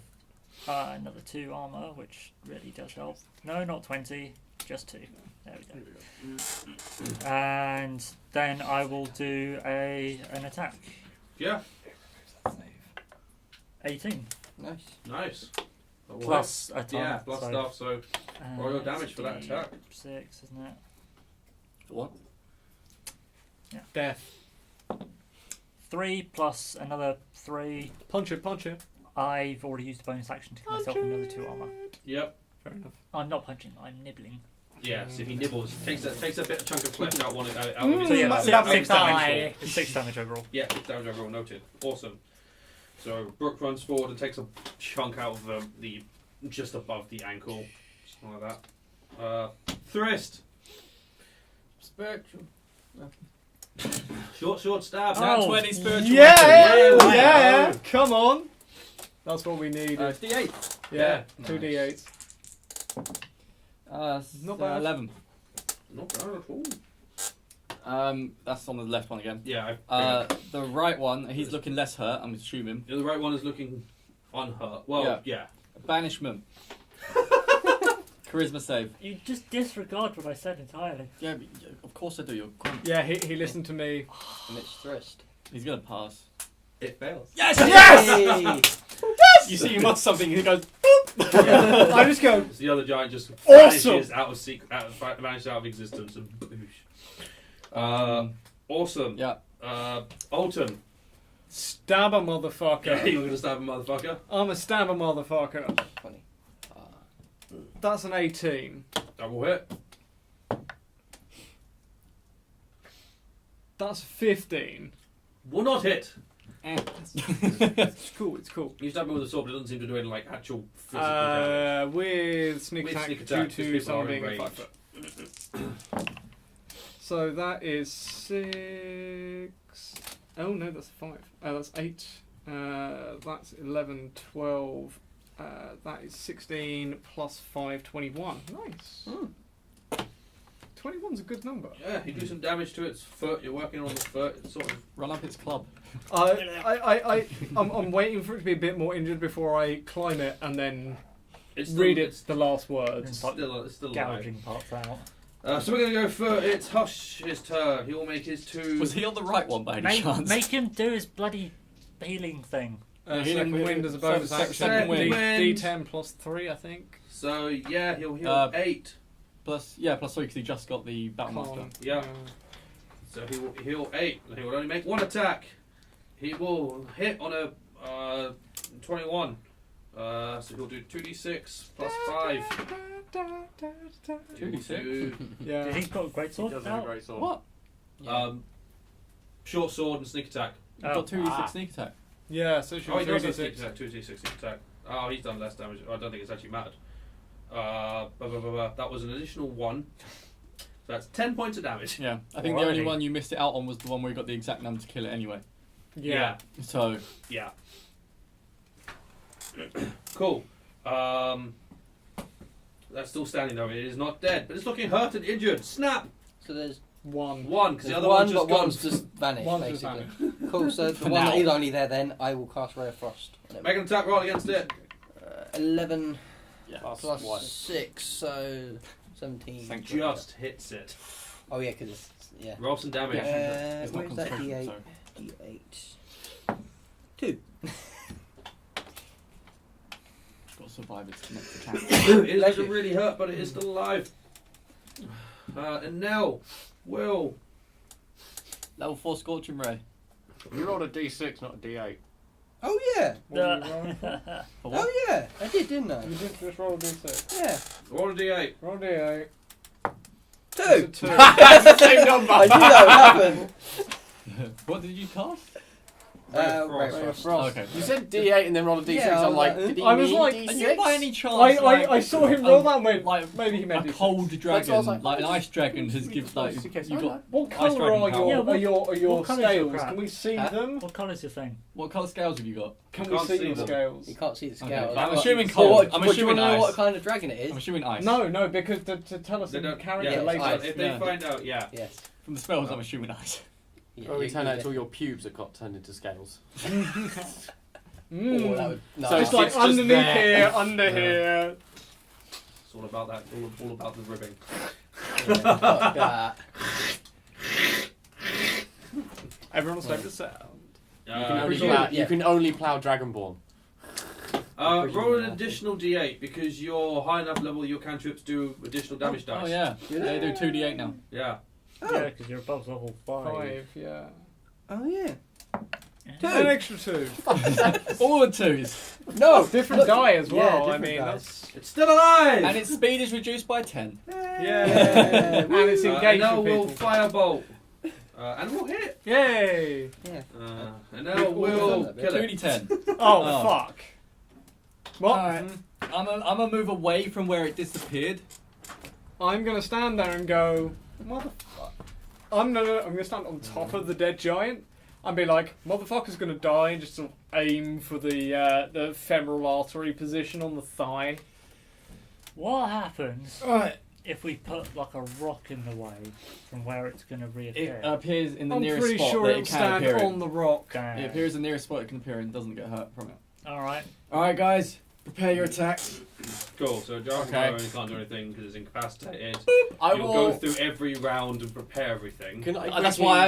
another 2 armor, which really does help. No, not 20, just 2. There we go. And then I will do an attack. Yeah. 18 Nice. Nice. That will plus a help. ton. Yeah, plus so, stuff. So roll your damage for that attack. 6, isn't it? What? Death. 3 plus another 3. Punch it, punch it. I've already used a bonus action to give myself another 2 armor. Yep. Fair enough. I'm not punching, I'm nibbling. Yeah. So if he nibbles, takes a bit of chunk of flesh out of his. So yeah, that six makes damage. 6 damage overall. Yeah, 6 damage overall. Noted. Awesome. So Brooke runs forward and takes a chunk out of the just above the ankle, something like that. Thrist. Spectrum. Short stab. Oh, 20 spiritual Yeah, weapon. yeah, Wow. Come on. That's what we need. D8. yeah, nice. 2 d8s. Not bad. 11. Not bad at all. That's on the left one again. Yeah. The right one, he's looking less hurt, I'm assuming. The right one is looking unhurt. Well, yeah. Banishment. Charisma save. You just disregard what I said entirely. Yeah, of course I do. You're grunt. Yeah, he listened to me. And it's Thrist. He's gonna pass. It fails. Yes! Hey! You see him on something, he goes. Yeah. I just go. The other giant just Awesome! vanishes vanishes out of existence and boosh. Awesome. Yeah. Alton. Stab a Yeah, motherfucker. you're gonna stab a motherfucker. I'm a stab a motherfucker. Funny. That's an 18. Double hit. That's 15. Will not hit. It's cool, it's cool. You stab him with a sword, but it doesn't seem to do any like actual physical damage. With sneak With attack, sneak due attack, because to people someone are being enraged. 5 foot. So that is 6. Oh no, that's 5. That's 8. That's 11, 12. That is 16 plus 5, 21. Nice. 21's a good number. Yeah, you do some damage to its foot. You're working on the foot. It's sort of Run up its club. I'm waiting for it to be a bit more injured before I climb it and then read its the last words. It's still alive. Gouging parts out. So we're going to go for it's Hush, his turn. He will make his 2. Was he on the right one by any chance? Make him do his bloody healing thing. Second wind as a bonus action. Second wind. D10 plus 3, I think. So yeah, he'll heal 8. Plus 3 because he just got the Battlemaster. Yeah. So he will heal 8. And he will only make 1 attack. He will hit on a 21. So he'll do 2d6 plus 5. 2d6? Yeah. He's got a great sword. He does have a great sword. What? Short sword and sneak attack. You've got 2d6 sneak attack. Yeah, so Oh, he does have 3d6. sneak attack. 2d6 sneak attack. Oh, he's done less damage. I don't think it's actually mattered. That was an additional 1. So that's 10 points of damage. Yeah. I think the only one you missed it out on was the one where you got the exact number to kill it anyway. Yeah. So. Yeah. Cool. That's still standing though. It is not dead, but it's looking hurt and injured. Snap! So there's 1. One, because the other one, one's but just gone. one's just vanished, One's just basically. Cool, so the one that is only there then, I will cast Ray of Frost on it. Make an attack roll against it. 11 Yeah. plus 6, so 17. Just hits it. Oh yeah, because it's, yeah. Roll some damage. It's not Where's that concentration, D8? so. D8. 2. Got to survive its next attack. It doesn't really hurt, but it is still alive. And now, Will. Level 4 Scorching Ray. You rolled a d6, not a d8. Oh yeah! What are you rolling for? For what? Oh yeah! I did, didn't I? You did just roll a d6. Yeah. Roll a d8. Roll a d8. 2! It's a 2. That's the same number. I knew that would happen. What did you cast? Ray of Ray of Frost. Frost. Okay. You said d8 and then roll a d6. Yeah, I'm like, I did he I was mean like, d6? Are you by any chance I saw him roll that and went, like maybe he meant a D6. cold That's dragon, what I was like, like an ice dragon has given like Just in case. you got What Ice colour Dragon are power. your, Yeah, your what colour's your scales? crap? Can we see Huh? them? What colour's your thing? what colour scales have you got? Can You we can't see see the them. scales? You can't see the Okay, scales. I'm assuming So cold. what, I'm do you assuming want to know ice. what kind of dragon it is? I'm assuming ice. No, because to tell us They the don't. character Yeah, it's later. ice. if they Yeah. find out, yeah. Yes. From the spells, I'm assuming ice. Yeah, Oh, we you- turn you out it's all get- your pubes that got turned into scales. Oh, that would, no, So It's like it's just underneath there. here, under here. It's all about that. All about the ribbing. yeah, fuck that. Everyone's favourite sound. You can only Appreciate plow, it, you yeah. can only plow Dragonborn. Roll an additional d8 because you're high enough level. Your cantrips do additional damage dice. Oh yeah, they do 2d8 now. Yeah. Yeah, because you're above level 5. 5, yeah. Oh yeah. An extra 2. All the twos, No! Different look- die as yeah, well. I different mean, dice. that's It's still alive. and its speed is reduced by 10. yeah. And it's And engaged now with we'll people. firebolt. And we'll hit. Yay! Yeah. And now we'll done that kill it. 2d10. Oh, Oh. fuck. What? Alright. I'm gonna move away from where it disappeared. I'm gonna stand there and go, motherfucker. I'm gonna stand on top of the dead giant and be like, motherfucker's gonna die, and just sort of aim for the femoral artery position on the thigh. What happens Alright. if we put like a rock in the way from where it's going to reappear? It appears in the I'm nearest pretty spot sure that it'll it can stand appear on in. the rock. Damn. It appears in the nearest spot it can appear in and doesn't get hurt from it. Alright. Alright guys, prepare your attacks. Cool. So Jarvan Okay. only can't do anything because it's incapacitated. I You'll will. go through every round and prepare everything. Can I That's why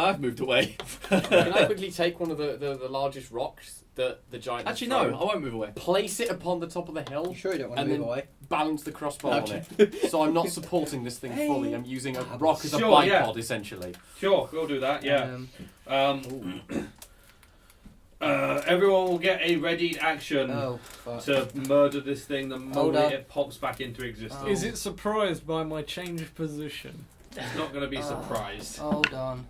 I've moved away. Can I quickly take one of the largest rocks that the giant? has Actually no, thrown, I won't move away. place it upon the top of the hill, You sure you don't want to And move then- away? balance the crossbow Okay. on it. So I'm not supporting this thing fully. I'm using a rock as a Sure, bipod yeah. essentially. Sure, we'll do that. Yeah. Everyone will get a readied action Oh, fuck. to murder this thing the Hold moment up. it pops back into existence. Oh. Is it surprised by my change of position? It's not going to be surprised. Hold on.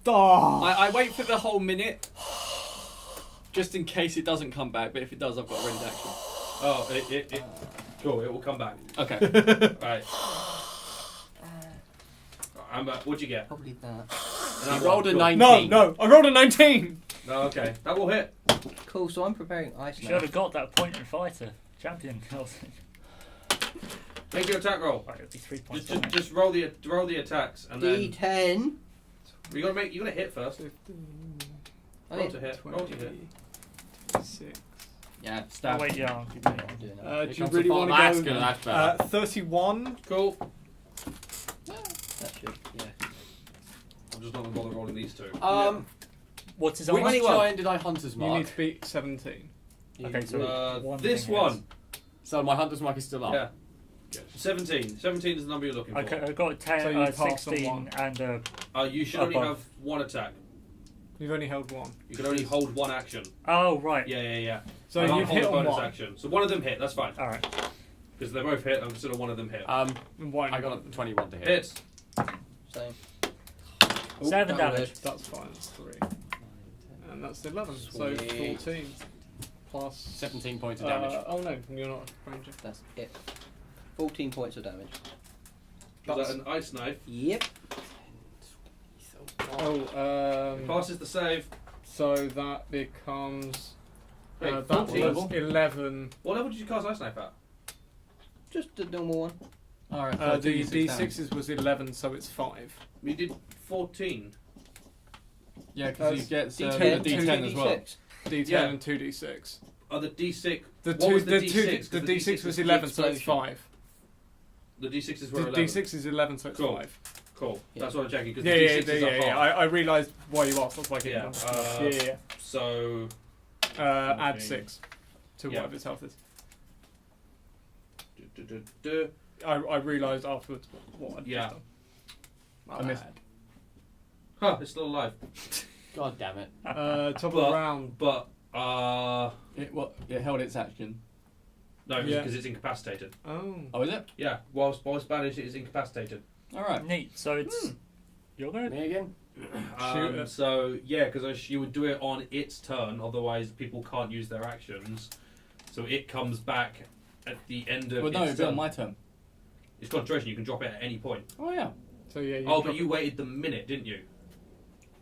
Oh. I wait for the whole minute, just in case it doesn't come back. But if it does, I've got a ready action. Oh, it cool. It will come back. Okay. Right. What'd you get? Probably that. You rolled a Cool. 19. No, I rolled a 19. No, okay, that will hit. Cool, so I'm preparing ice You now. should have got that point and fighter champion. Make your attack roll. Right, it'll be 3 points. Just roll the attacks and then D10. you gotta hit first. 15, Roll to hit. 20, Roll to hit. 26. Yeah, Oh, stab. wait, yeah, I'll give you I'm doing that. Here Do you comes really the want part to that's go? good, that's better. 31. Cool. That should, yeah. I'm just not gonna bother rolling these two. What's his Which armor? giant did I Hunter's You Mark? need to beat 17. Okay, so This thing one. So my Hunter's Mark is still up. Yeah. 17. 17 is the number you're looking for. Okay, I got 10, So you passed on 16, one. and You should only Above. have one attack. You've only held one. You can only hold one action. oh right. Yeah. So I can't you've hold hit a on bonus one. action. So one of them hit. That's fine All right. because they both hit. I'm consider one of them hit. And one. I got a 21 to hit. Hits. Same. 7 that'll damage. hit. That's fine. That's 3. And that's 11. So Sweet. 14 plus 17 points of damage. Oh no, you're not a ranger. That's it. 14 points of damage. Was that an ice knife? Yep. Passes the save. So that becomes. Wait, That 14. was 11. What level did you cast ice knife at? Just the normal one. Alright, The 14, d6s was 11, so it's 5. You did 14. Yeah, because you get D10, the D10 as well. D6. D10 Yeah. and 2d6. Oh, the D6. The What was the two, D6? the The D6 D6 was the 11, so it's explosion. 5. The D6s The were 11. D6 is 11, so it's Cool. 5. Cool. Yeah. That's what I'm checking because Yeah, the yeah, D6s are half. I realised why you asked. That's why I gave Yeah, you yeah. So Add Okay. 6 to Yeah. whatever its health is. duh. I realised afterwards what I'd Yeah. just done. I missed. Huh, it's still alive. God damn it. Top of But- the round. But It held its action. no, Yeah. because it's incapacitated. Oh. Oh, is it? Yeah, whilst banished, it is incapacitated. Alright. Neat. So it's you're gonna. Me again? Shoot it. So yeah, because you would do it on its turn, otherwise people can't use their actions. So it comes back at the end of Well, no, its it'd be on turn. my turn. It's concentration. You can drop it at any point. Oh, yeah. So yeah. Oh, but you waited the minute, didn't you?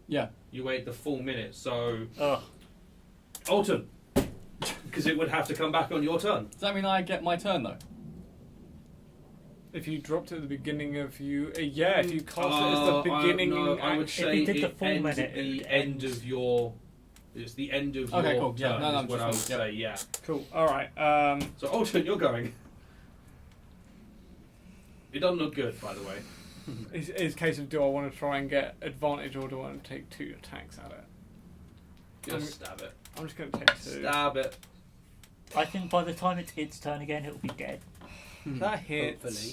Yeah. You waited the full minute. So Ugh. Alton, because it would have to come back on your turn. Does that mean I get my turn, though? If you dropped it at the beginning of you, yeah. If you cast it as the beginning, I would action. say If you did the it full ends minute, at the it end ends. of your. It's the end of Okay, your cool. Yeah, turn. no, is I'm what I would just- yep. say. Yeah. Cool. All right. So Alton, you're going. It doesn't look good, by the way. It's a case of do I want to try and get advantage or do I want to take 2 attacks at it? Just stab it. I'm just going to take 2. Stab it. I think by the time it's its turn again, it'll be dead. That hits. Hopefully.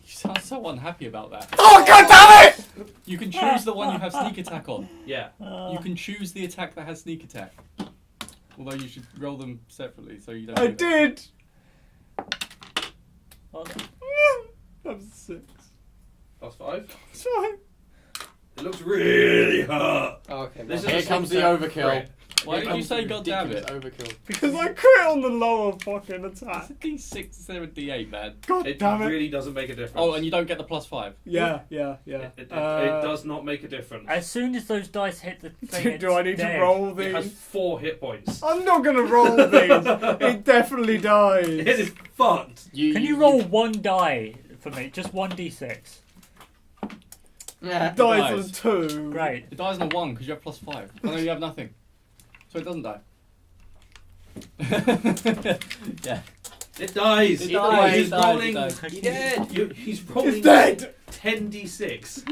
You sound so unhappy about that. Oh god damn it! You can choose the one you have sneak attack on. Yeah. You can choose the attack that has sneak attack. Although you should roll them separately so you don't. I do that. did. Well, That was 6. +5. It's fine. It looks really hurt. Oh, okay. This well, is Here a comes the sneak attack overkill. crit. Why did you say god damn it? Overkill. Because I crit on the lower fucking attack. It's a D6 instead of a D8, man. God It damn it. really doesn't make a difference. Oh, and you don't get the +5. Yeah. It does not make a difference. as soon as those dice hit the thing, Do I need dead. to roll It has these? 4 hit points. I'm not going to roll these. It definitely dies. It is fucked. Can you roll one die for me? Just one d6. yeah. Dies on dies. 2. Great. It dies on a 1 because you have +5. Oh, no, you have nothing. So it doesn't die. Yeah. It dies. It He's dies, it dies, rolling. it dies. He did. He's rolling. It's dead. 10d6. Is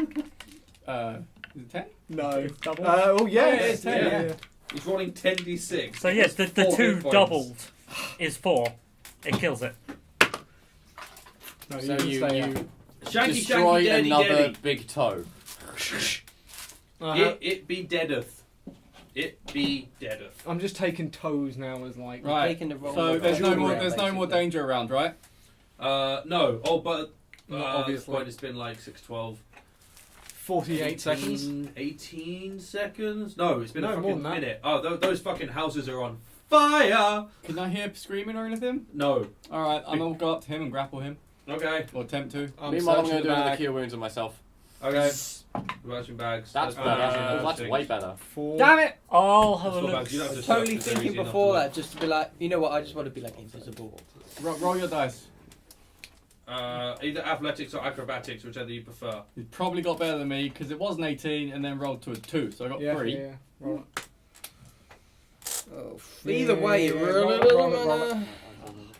it 10? No. Double? Oh yeah, Yeah, it's it's 10, 10. yeah. He's rolling 10d6. So yes, the 4 2 hit points. doubled is 4. It kills it. No, So can you stay out. Shanky, destroy shanky, daddy, another daddy. big toe. It be deadeth. It be deadeth. I'm just taking toes now as like. Right. Taking the wrong So there's no direction, more. There's no more basically. danger around, right? No. Oh, but Not at this obviously. point it's been like 6, 12, 48 seconds. 18 seconds? No, it's been No, a more fucking than that. minute. Oh, those fucking houses are on fire! Can I hear screaming or anything? No. Alright, I'm gonna go up to him and grapple him. Okay. Or attempt to. Meanwhile, I'm searching going to do the another bag. cure wounds on myself. Okay. Ration bags. That's better. That's way better. 4. Damn it! I'll have a Let's go look. back. You don't I have was to totally search, 'cause they're thinking easy enough before to that, just to be like, you know what, I just want to be like invisible. Roll your dice. Either athletics or acrobatics, whichever you prefer. He's probably got better than me because it was an 18 and then rolled to a 2, so I got 3. Yeah. Roll it. Oh, either way, Yeah, roll roll it.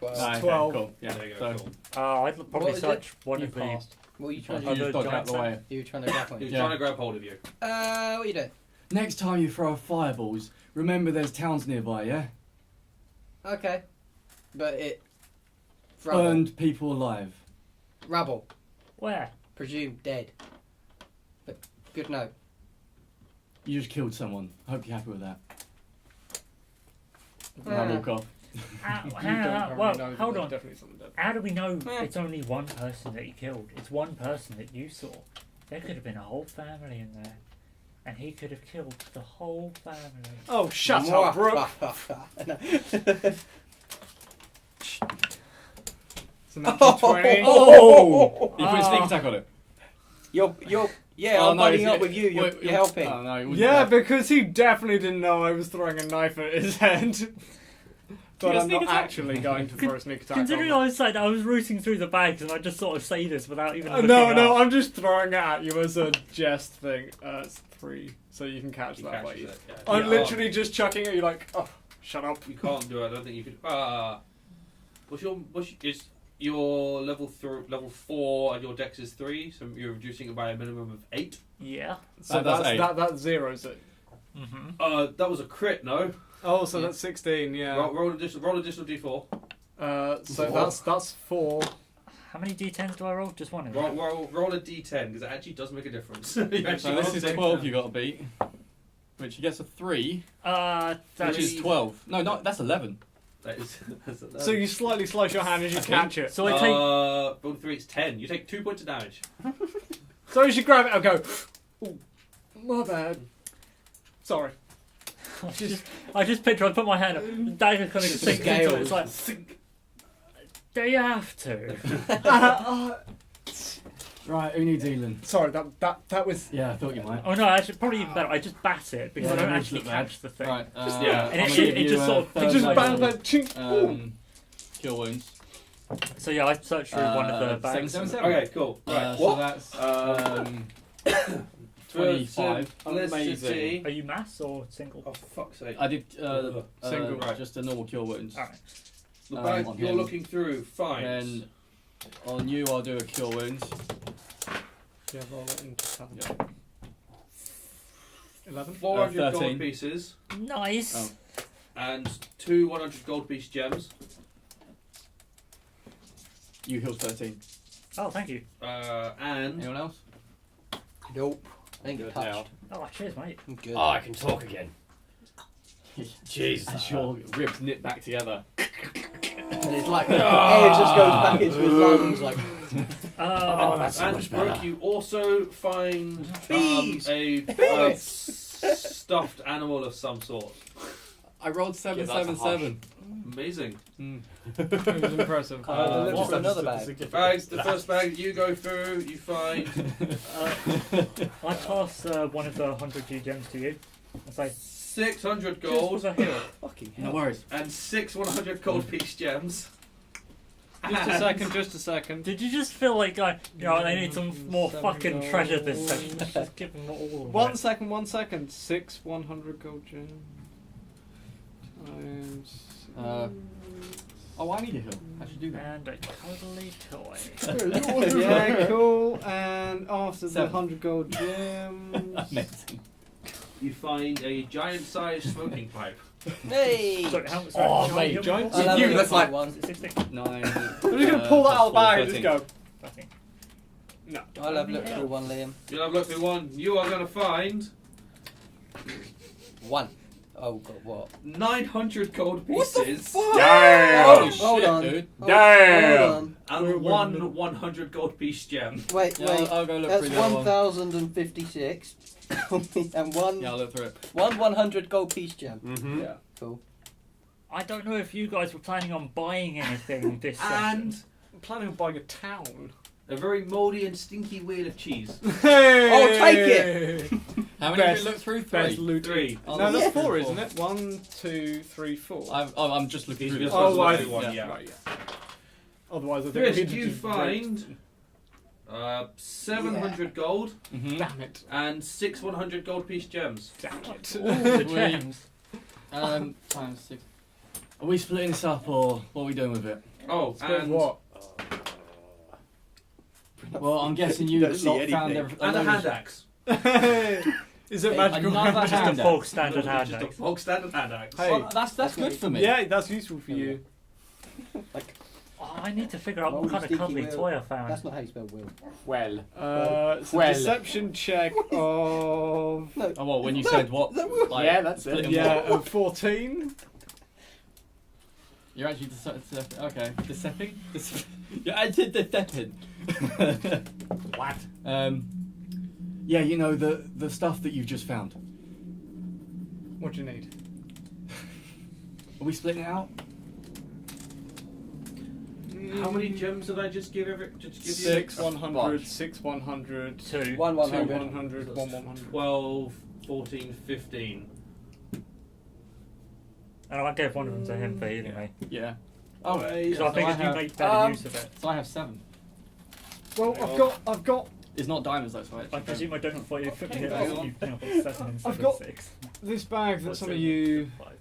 Okay, 12. Cool. Yeah. There you So go. Cool. I'd probably What is search one You of the. passed. What are you trying you to do? just dodge out the way. You were trying to grapple He's him. Yeah. trying to grab hold of you. What are you doing? Next time you throw fireballs, remember there's towns nearby, yeah? Okay. But it... Rubble. Burned people alive. Rubble. Where? Presumed dead. But good note. You just killed someone. I hope you're happy with that. Yeah. I walk off. Hold on. Definitely something dead. How do we know Eh. it's only one person that you killed? It's one person that you saw. There could have been a whole family in there. And he could have killed the whole family. Oh, shut up, Brooke. It's a natural 20. Oh! You put a sneak attack on it. You're, yeah, Oh, I'm no, buddying it's- up with you. You're wait, helping. Oh, no, it wasn't Yeah, that. because he definitely didn't know I was throwing a knife at his head. But You I'm sneak not attack? actually going to throw a sneak attack Considering on I was saying I was rooting through the bags and I just sort of say this without even looking No, up. I'm just throwing it at you as a jest thing. It's 3, so you can catch He that catches wave. it, yeah. I'm Yeah, literally just chucking at you like, oh, shut up. You can't do it. I don't think you could. Is your level 4 and your dex is 3, so you're reducing it by a minimum of 8. Yeah. So that's 8. that zeros it. Mm-hmm. That was a crit, no? Oh, so that's 16, yeah. Roll additional d4. So that's 4. How many d10s do I roll? Just one. Roll a d10 because it actually does make a difference. You So actually this roll is 10. 12 you got to beat. Which he gets a 3, That which is 12. No, that's 11. That's So you slightly slice your hand as you catch it. So I take. roll 3, it's 10. You take 2 points of damage. So as you grab it, I'll go, oh, my bad. Sorry. I just picture I put my hand up, the dagger kind of sinks into it. It's like, do you have to? Right, who needs healing? Sorry, that was... Yeah, I thought you might. Oh no, actually, probably even better. I just bat it because Yeah, I don't that actually looks bad. catch the thing. Right, Yeah. And I'm it gonna give just you, sort of- third It just level, bang, bang, chink. Cure wounds. So yeah, I searched through one of the bags. 777. Okay, cool. Right. So that's 25. Felicity. Are you mass or single? Oh, fuck's sake. I did Single. Right. just a normal cure wounds. Alright. The bag on you're him. looking through finds. Then on you, I'll do a cure wounds. Yeah, roll it into talent. Yeah. 11? 400 gold 13. pieces Nice. Oh. and 2 100 gold piece gems. You heal 13. Oh, thank you. And Anyone else? Nope. I ain't Good touched. Oh, cheers, mate. I'm good. Oh, I can talk again. Jeez. As your ribs knit back together. And it's like the air just goes back into his lungs like... that's so and much better. Brooke, you also find Bees! a stuffed animal of some sort. I rolled Yeah, that's a 777. Amazing. It was impressive. look for another That's bag. a gift. The first bag you go through, you find I pass one of the 100 G gems to you. I say, 600 gold. gold Was a hill. Fucking No hell. worries. and 6 100 gold piece gems. Just a second. Did you just feel like, they need some more 7 fucking gold. treasure this session? Just give them all of it. 1 second. 6 100 gold gems. Times... Oh, I need a heal. How should you do that? And a cuddly toy. Yeah, cool. And after the 7. 100 gold gems... Amazing. You find a giant-sized smoking pipe. Hey! Sorry, how much? Oh, sorry, mate, how giant- much- I love You it. look like one. Is it 16? 9. I'm just gonna pull that out of the bag and just go... Okay. No. I'll have looked through one, Liam. You'll have looked through one. You are going to find 1. Oh, God, what? 900 gold What the pieces fuck? Damn! Oh, shit, hold on. dude. Damn! Hold on. and one 100 gold piece gem. Wait, Yeah, wait. I'll go look That's through the other one. 1,056. And one Yeah, I'll look through it. 100 gold piece gem. Mm-hmm. Yeah. Cool. I don't know if you guys were planning on buying anything this And session. I'm planning on buying a town. a very mouldy and stinky wheel of cheese. Hey! Oh, take it! How many Best- did we look through? Best 3. loot. 3. Oh, No, that's yeah. 4, isn't it? 1, 2, 3, 4. I'm just looking He's through just this. supposed to I look through one, yeah. yeah. Right, yeah. Otherwise, I think Chris, we'd you just find 700 gold Mhm. Damn it! and 6 100 gold piece gems. Damn it! All the gems. Times 6. Are we splitting this up or what are we doing with it? Oh, But and what? Well, I'm guessing you Don't see lot found anything. everything. and a hand axe. Is it Hey, magical? another Just a hand bog axe. standard hand Just a axe. bog standard hand axe. Hey. Well, that's good for me. Yeah, that's useful for you. Oh, I need to figure out Well, what kind of stinky cuddly will. toy I found. That's not how you spell will. Well, It's a Well. deception check of Oh, well, when you said what? Like, yeah, that's it. yeah, of 14. You're actually okay. Deceping? You're actually deceping. What? Yeah, you know the stuff that you've just found. What do you need? Are we splitting it out? How many gems did I just give you? 6 100, 6 100, 2. 1 2 100. 100, 1 100. 12, 14, 15. And I gave one of them to him for healing me. Yeah. Oh, So I so think I if you have- make better use of it. So I have 7. well, I've got It's not diamonds though, so I presume I don't for you put me Okay, here. well, You've now got 7 instead I've got- of 6. this bag that Or some of 7 you instead of 5.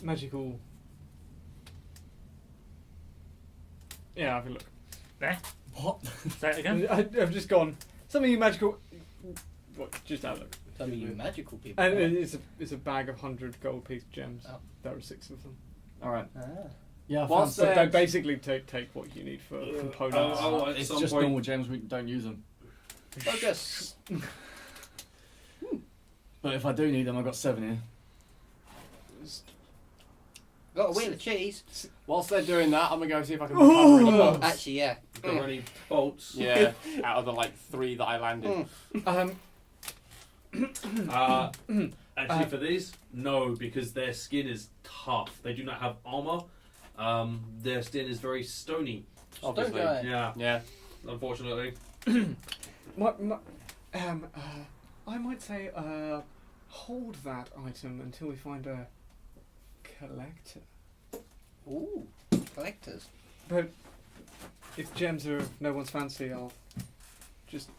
magical. Yeah, have a look. What? Say it again? I've just gone. Some of you magical. What? Just have a look. Some of you magical people. And it's a bag of 100 gold piece gems. Oh. There are 6 of them. Alright. Ah. Yeah, I What's found But some. they basically take what you need for components. At It's some just point- normal gems, we don't use them. Focus. But if I do need them, I've got 7 here. Got a wheel of cheese. Whilst they're doing that, I'm gonna go see if I can recover any bolts. Actually, yeah. Got any bolts? Yeah, out of the like 3 that I landed. Actually, for these, no, because their skin is tough. They do not have armor. Their skin is very stony. Obviously. guy. Yeah, Yeah. unfortunately. I might say hold that item until we find a collector. Ooh, collectors. But if gems are of no one's fancy, I'll just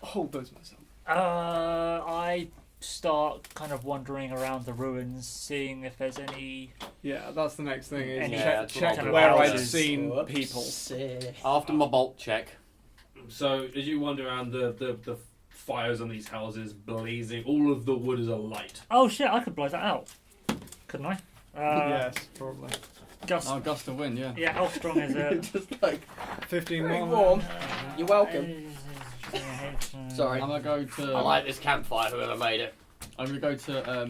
hold those myself. I start kind of wandering around the ruins, seeing if there's any. Yeah, that's the next thing. Is Any that's check what I'll do. where I've houses. seen Whoops. people. Sick. After my bolt check. So as you wander around, the fires on these houses blazing, all of the wood is alight. Oh shit! I could blow that out, couldn't I? Yes, probably. Gust. Oh, gust of wind, yeah. Yeah, how strong is it? Just like 15 very more. warm. You're welcome. Sorry. I'm gonna go to. I like this campfire, whoever made it. I'm gonna go to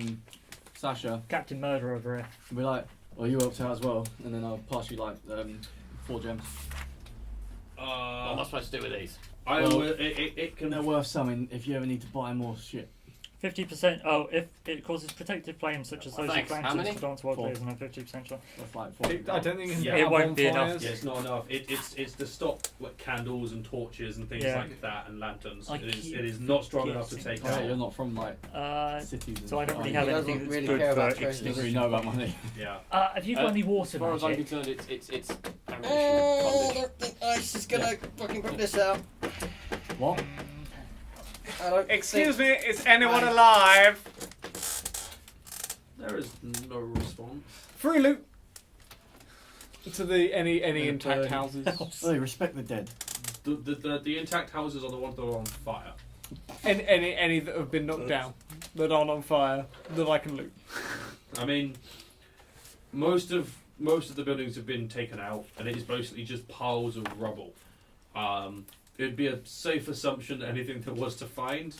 Sasha Captain Murder over here. and be like, "Well, you helped out as well," and then I'll pass you like 4 gems. What am I supposed to do with these? I Well, will, it can. They're worth something if you ever need to buy more shit. 50%. Oh, if it causes protective flames such as those of Thanks. How lanterns many? for dance wild 4. days, and a 50% shot. That's like 4. I don't think Yeah. It won't be enough. bonfires. Yeah, it's not enough. It's to stop like candles and torches and things Yeah. like that and lanterns. I It keep is not strong enough to forgetting. take Oh, yeah, you're out. not from like cities. And So I don't really stuff, have He are doesn't anything that's really good care about for treasures. you? Don't extinction. really know about money. Yeah. Have you got any water As far as I'm magic? concerned, it's I ammunition. don't think Ice is gonna fucking put this out. What? I don't Excuse think- me, is anyone alive? There is no response. Free loot. To the any intact houses. Oh, respect the dead. The intact houses are the ones that are on fire. Any that have been knocked down, that aren't on fire, that I can loot. I mean, most of the buildings have been taken out, and it is basically just piles of rubble. It'd be a safe assumption that anything that was to find,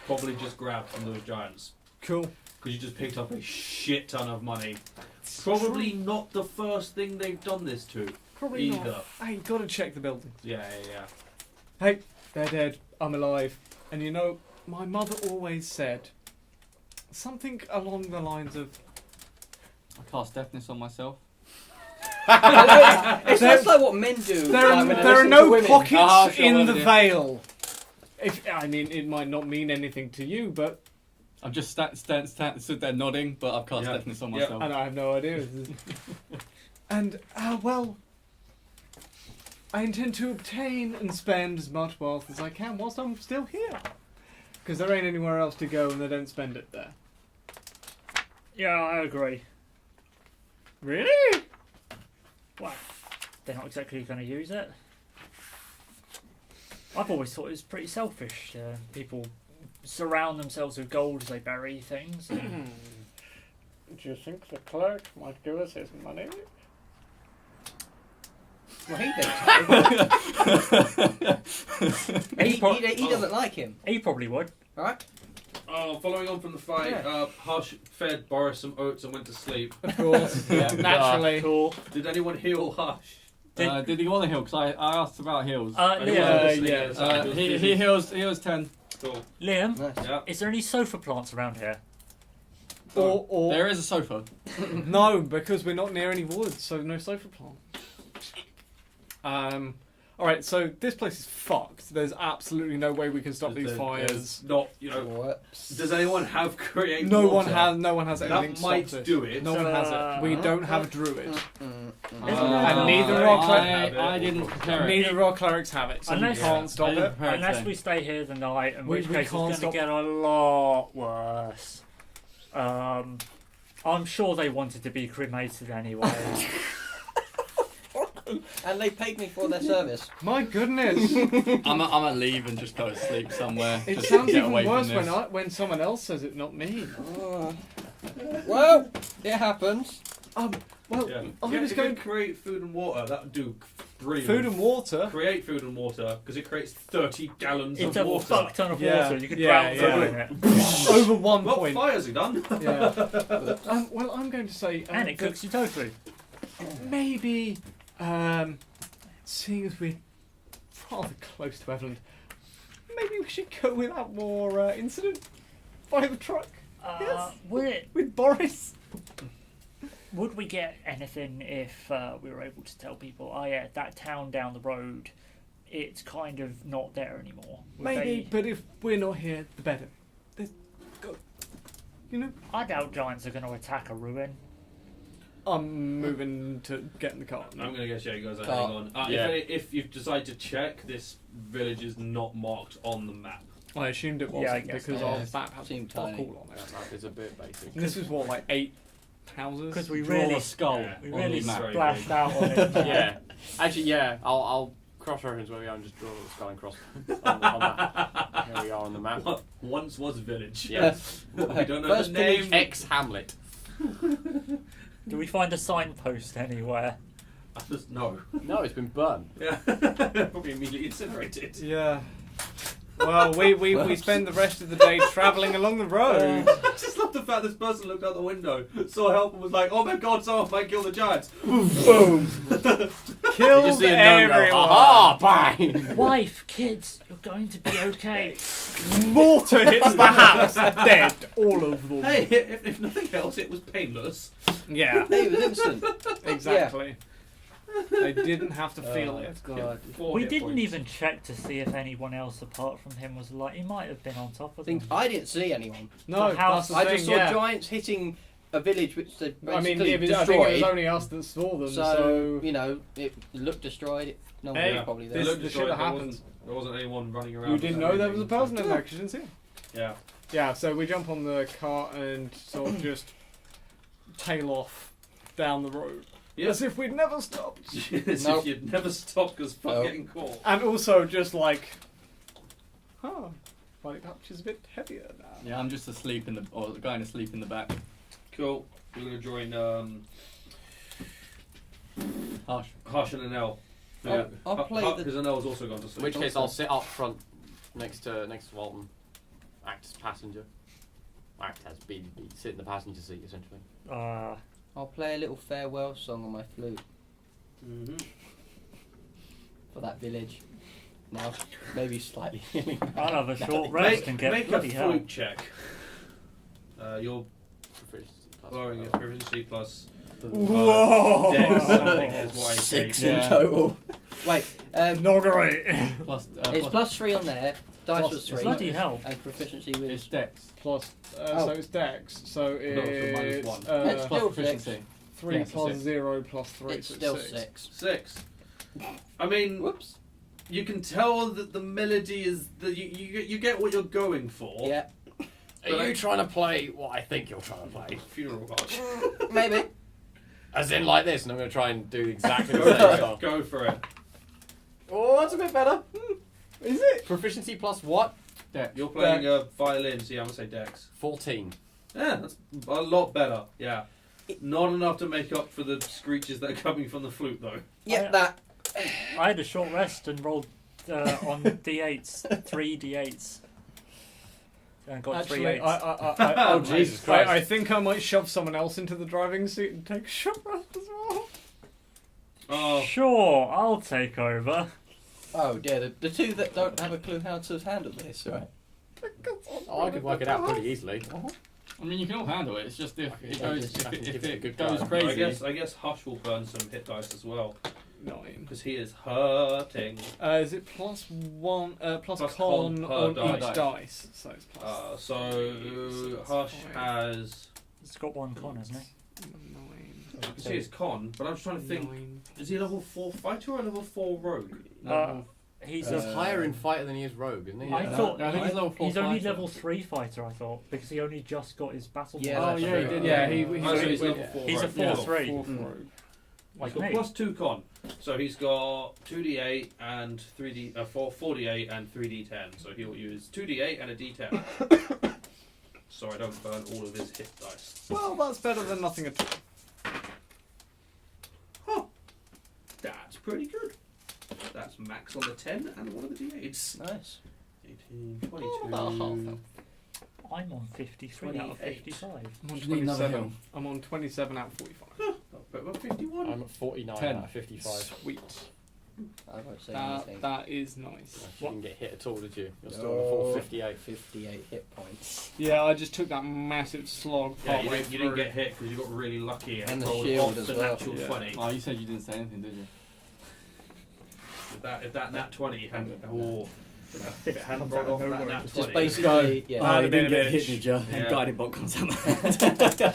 probably just grabbed from those giants. Cool. Because you just picked up a shit ton of money. Probably not the first thing they've done this to. Probably either. not. Hey, gotta check the buildings. Yeah. Hey, they're dead. I'm alive. And you know, my mother always said something along the lines of, I cast deafness on myself. It's just like what men do. there like, are, when they there are listen to no women. pockets Ah, sure, in well, the yeah. veil. I mean, it might not mean anything to you, but I'm just stood there nodding, but I've cast Yeah. deafness on Yeah. myself. and I have no idea. And well, I intend to obtain and spend as much wealth as I can whilst I'm still here. Because there ain't anywhere else to go and they don't spend it there. Yeah, I agree. Really? Well, they're not exactly going to use it. I've always thought it was pretty selfish. People surround themselves with gold as they bury things. Do you think the clerk might give us his money? Well, he he doesn't like him, He probably would. right? Oh, following on from the fight, Yeah. Hush fed Boris some oats and went to sleep. Of course, yeah, naturally. Cool. Did anyone heal Hush? Did he want to heal? Because I asked about heals. Anyone Liam, listening yeah, at the time? He heals 10. Cool. Liam, Nice. Yeah. is there any sofa plants around here? Or There is a sofa. no, because we're not near any woods, so no sofa plant. Alright, so this place is fucked. There's absolutely no way we can stop these fires. There's not, you know. What? Does anyone have create No water? one has anything That to might stop this. do it. No one has it. We don't have a druid. And neither are I didn't prepare it. Neither of our clerics have it, so Unless- we can't stop I didn't it. prepare it Unless today. we stay here the night, in We- which we case it's can't going to stop- get a lot worse. I'm sure they wanted to be cremated anyway. And they paid me for their service. My goodness. I'm gonna leave and just go to sleep somewhere. It just sounds to get even away worse from this. when someone else says it, not me. Well, it happens. Well, Yeah. I Yeah, was if going you create food and water, that would do brilliant. food and water. Create food and water because it creates 30 gallons It's of a water. fuck ton of Yeah, water. You could yeah, drown yeah. someone in it. Over one Well, point. fires are done. Yeah. Well, I'm going to say And it that cooks your tofu. maybe, seeing as we're rather close to Evelyn, maybe we should go without more incident by the truck Yes. with Boris. Would we get anything if we were able to tell people, oh yeah, that town down the road, it's kind of not there anymore? Would Maybe, but if we're not here, the better. Go. You know, I doubt giants are going to attack a ruin. I'm moving to get in the car. I'm going to guess, yeah, you guys are Car. hanging on. Yeah. If you decide to check, this village is not marked on the map. I assumed it Yeah, I wasn't guess because so. our Yeah, map has seemed fuck tiny. all on it. That map is a bit basic. And this is what, like 8 houses? Because we Draw really, a skull Yeah. we on really the map. Very splashed big. out on it. Yeah. Actually, yeah. I'll cross-reference where we are and just draw a skull and cross on that. Here we are on the map. What once was a village. Yes. We don't know First the name. Ex Hamlet. Do we find a signpost anywhere? No. No, it's been burned. Yeah. Probably immediately incinerated. Yeah. Well, we spend the rest of the day travelling along the road. I just love the fact this person looked out the window, saw help, and was like, "Oh my God, someone might kill the giants." Boom! You Killed just see a gnome go, everyone. aha, bang! Wife, kids, you're going to be okay. Mortar hits the house. Dead. All of them. Hey, if nothing else, it was painless. Yeah. Hey, it was instant. Exactly. They didn't have to feel it. God. Four We hit didn't points. even check to see if anyone else apart from him was alive. He might have been on top of them. I didn't see anyone. No, The house- that's the I thing, just saw yeah. giants hitting a village which they basically I mean, I think it destroyed. was only us that saw them, so, so... you know, it looked destroyed. No one Hey, was probably They there. this- looked this destroyed, should've there happened. There wasn't anyone running around. You didn't know there was a person in there because you didn't see him. Yeah. Yeah, so we jump on the cart and sort of just tail off down the road. Yeah. As if we'd never stopped. As Nope. if you'd never stop because fuck Nope. getting caught. And also just like, my pouch is a bit heavier now. Yeah, I'm just asleep in the, or going to sleep in the back. Cool. We're going to join Harsh. Harsh and Anel. I'll play the- Because Anel's also gone to In sleep. which case, I'll sit up front next to Walton, act as passenger. Act as be sit in the passenger seat essentially. I'll play a little farewell song on my flute Mm-hmm. for that village. Now, maybe slightly. I'll have a short rest and get Make a bloody hell. flute check. You're Proficiency plus blowing your 12. proficiency plus Whoa! dex something is what I Six take. in Yeah. total. Wait, Not great. Plus, it's plus 3 on there. Dice Plus- was 3. Bloody hell. And proficiency was. it's dex. Plus, Oh. so it's dex, so minus it's one. That's Plus still proficiency. 3 Yeah, so plus six. 0 plus 3, It's so still 6. 6. 6. I mean, Whoops. you can tell that the melody is you get what you're going for. Yeah. Are you trying to play what I think you're trying to play? Funeral march. Maybe. As in like this, and I'm going to try and do exactly the same stuff. Go for it. Oh, that's a bit better. Is it? Proficiency plus what? Dex. You're playing a violin, so yeah, I'm gonna say Dex. 14. Yeah, that's a lot better. Yeah, not enough to make up for the screeches that are coming from the flute, though. Yeah, that. I had a short rest and rolled on D8s, 3 D8s. And got 3 Actually, 8s. oh Jesus Christ. I think I might shove someone else into the driving seat and take a shot rest as well. Oh, Sure, I'll take over. Oh dear, the two that don't have a clue how to handle this, right? Oh, I could work it out pretty easily. I mean, you can all handle it. It's just if it goes, I can if give it a it good goes go. crazy. I guess Hush will burn some hit dice as well 9. because he is hurting. Is it plus 1, plus Plus con con per on dice. each dice? So it's plus So Hush has. It's got 1 con, hasn't it? 9. I see his con, but I'm just trying to think. 9. Is he a level 4 fighter or a level 4 rogue? He's He's higher in fighter than he is rogue, isn't he? I thought I think he's level 4 he's only fighter. level 3 fighter, I thought, because he only just got his battle. Yeah, pass. Oh yeah, he did. Yeah, Yeah, he's Oh, so he's only- level 4 He's a rogue. 4-3. Fourth Mm. rogue. Like He's got me. plus 2 con, so he's got 2d8 and 4d8 and 3d10. So he'll use 2d8 and a d10. So I don't burn all of his hit dice. Well, that's better than nothing at all. Huh. That's pretty good. That's max on the 10 and one of the d8s. Nice. 18, 22. Oh, about half health. I'm on 53 out of 28. 55. I'm on Just need another 27. hill. I'm on 27 out of 45. But about 51. I'm at 49 10. out of 55. Sweet. I won't say anything. That is nice. You didn't get hit at all, did you? You're still No. on a full 58. 58 hit points. Yeah, I just took that massive slog Yeah, partway you didn't through. get hit because you got really lucky And the rolled shield off as the well. natural Yeah. 20. Oh, you said you didn't say anything, did you? If that nat 20 hadn't, if it hadn't Comes rolled out off of that nowhere. nat Just 20. basically, yeah. Oh, you didn't get hit, did you? Yeah. Guided bot comes out. There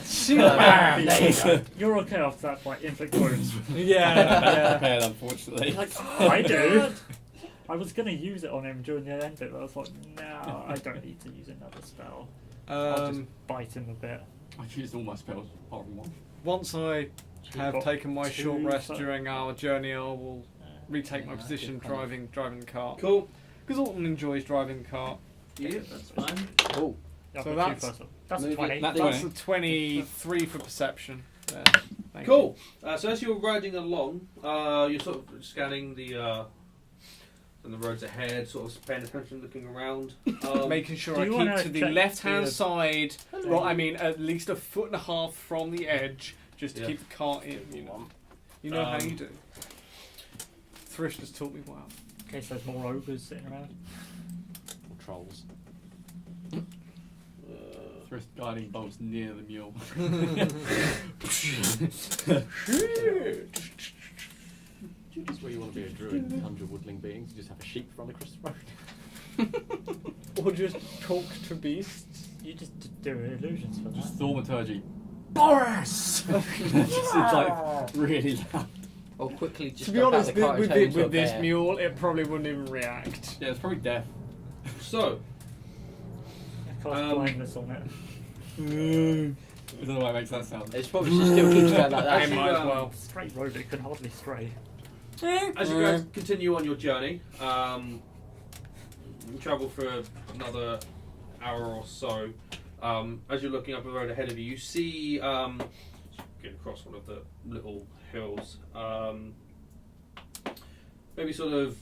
you go. You're okay after that fight, inflict wounds. Yeah, Bad, unfortunately. I do. I was going to use it on him during the end bit, but I was like, no, I don't need to use another spell. I'll just bite him a bit. I've used all my spells apart from one. Once I have got taken my 2 short rest for- during our journey, I will retake my position driving the cart. Cool. Because Alton enjoys driving the cart. Yeah, that's fine. Cool. I've So got that's- 2 first. That's Move it 20. That's That's 20. a 23 for perception. There. Thank Cool. So as you're riding along, you're sort of scanning the roads ahead, sort of paying attention, looking around. you. Making sure do I you keep wanna to the check left-hand the- side. Well, I mean, at least a foot and a half from the edge, just to Yeah. keep the cart in. You know how you do. Thrish has taught me well. In case there's more ogres sitting around. Or trolls. First guiding bolts near the mule. That's where you want to be a druid and conjure woodling beings. You just have a sheep run across the road. Or just talk to beasts. You just do illusions for Just that. thaumaturgy. Boris! It's like really loud. Or quickly just To be jump out honest, the car and turn into a with this bear. mule, it probably wouldn't even react. Yeah, it's probably deaf. So, I cast blindness on it. I don't know why it makes that sound. It's probably just still keeps going like I that. might as well. Straight road, it can hardly stray. as you guys continue on your journey, you travel for another hour or so. As you're looking up the road ahead of you, you see, get across one of the little hills, maybe sort of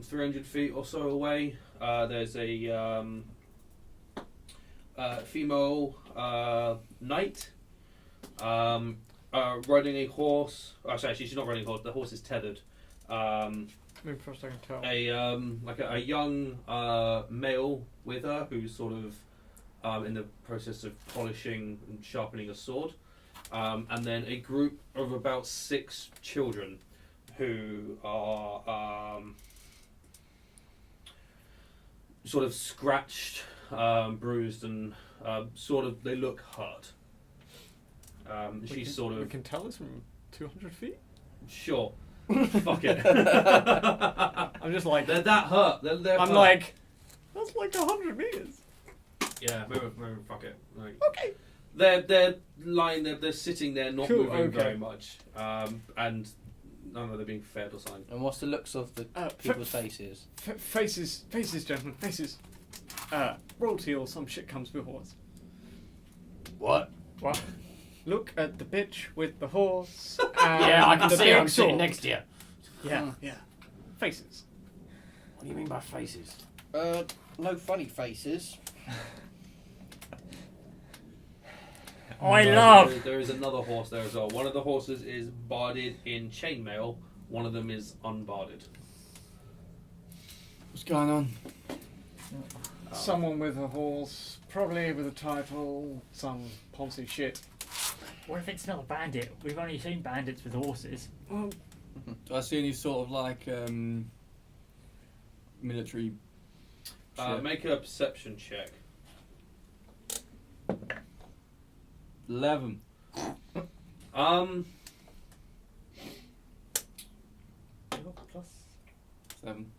300 feet or so away. There's a female knight riding a horse. Oh, sorry, she's not riding a horse. The horse is tethered. Maybe first I can tell. A young male with her who's sort of in the process of polishing and sharpening a sword, and then a group of about 6 children who are sort of scratched, bruised, and sort of they look hurt. She's sort We of can tell this from 200 feet. sure. Fuck it. I'm just like, They're that hurt. They're I'm hurt. like, that's like 100 meters. Yeah, maybe fuck it. Like, Okay. they're lying there. They're sitting there, not Cool, moving okay. very much. And I don't know, they're being fed or something. And what's the looks of the people's faces? Faces, gentlemen, faces. Royalty or some shit comes before us. What? What? Look at the bitch with the horse. Yeah, I can the see her. I'm big sitting sword. next to you. Yeah, yeah. Faces. What do you mean by faces? No funny faces. There is another horse there as well. One of the horses is barded in chainmail. One of them is unbarded. What's going on? Someone with a horse, probably with a title, some poncy shit. What if it's not a bandit? We've only seen bandits with horses. Well, Do I see any sort of like military? shit? Make a perception check. 11. Plus. 7.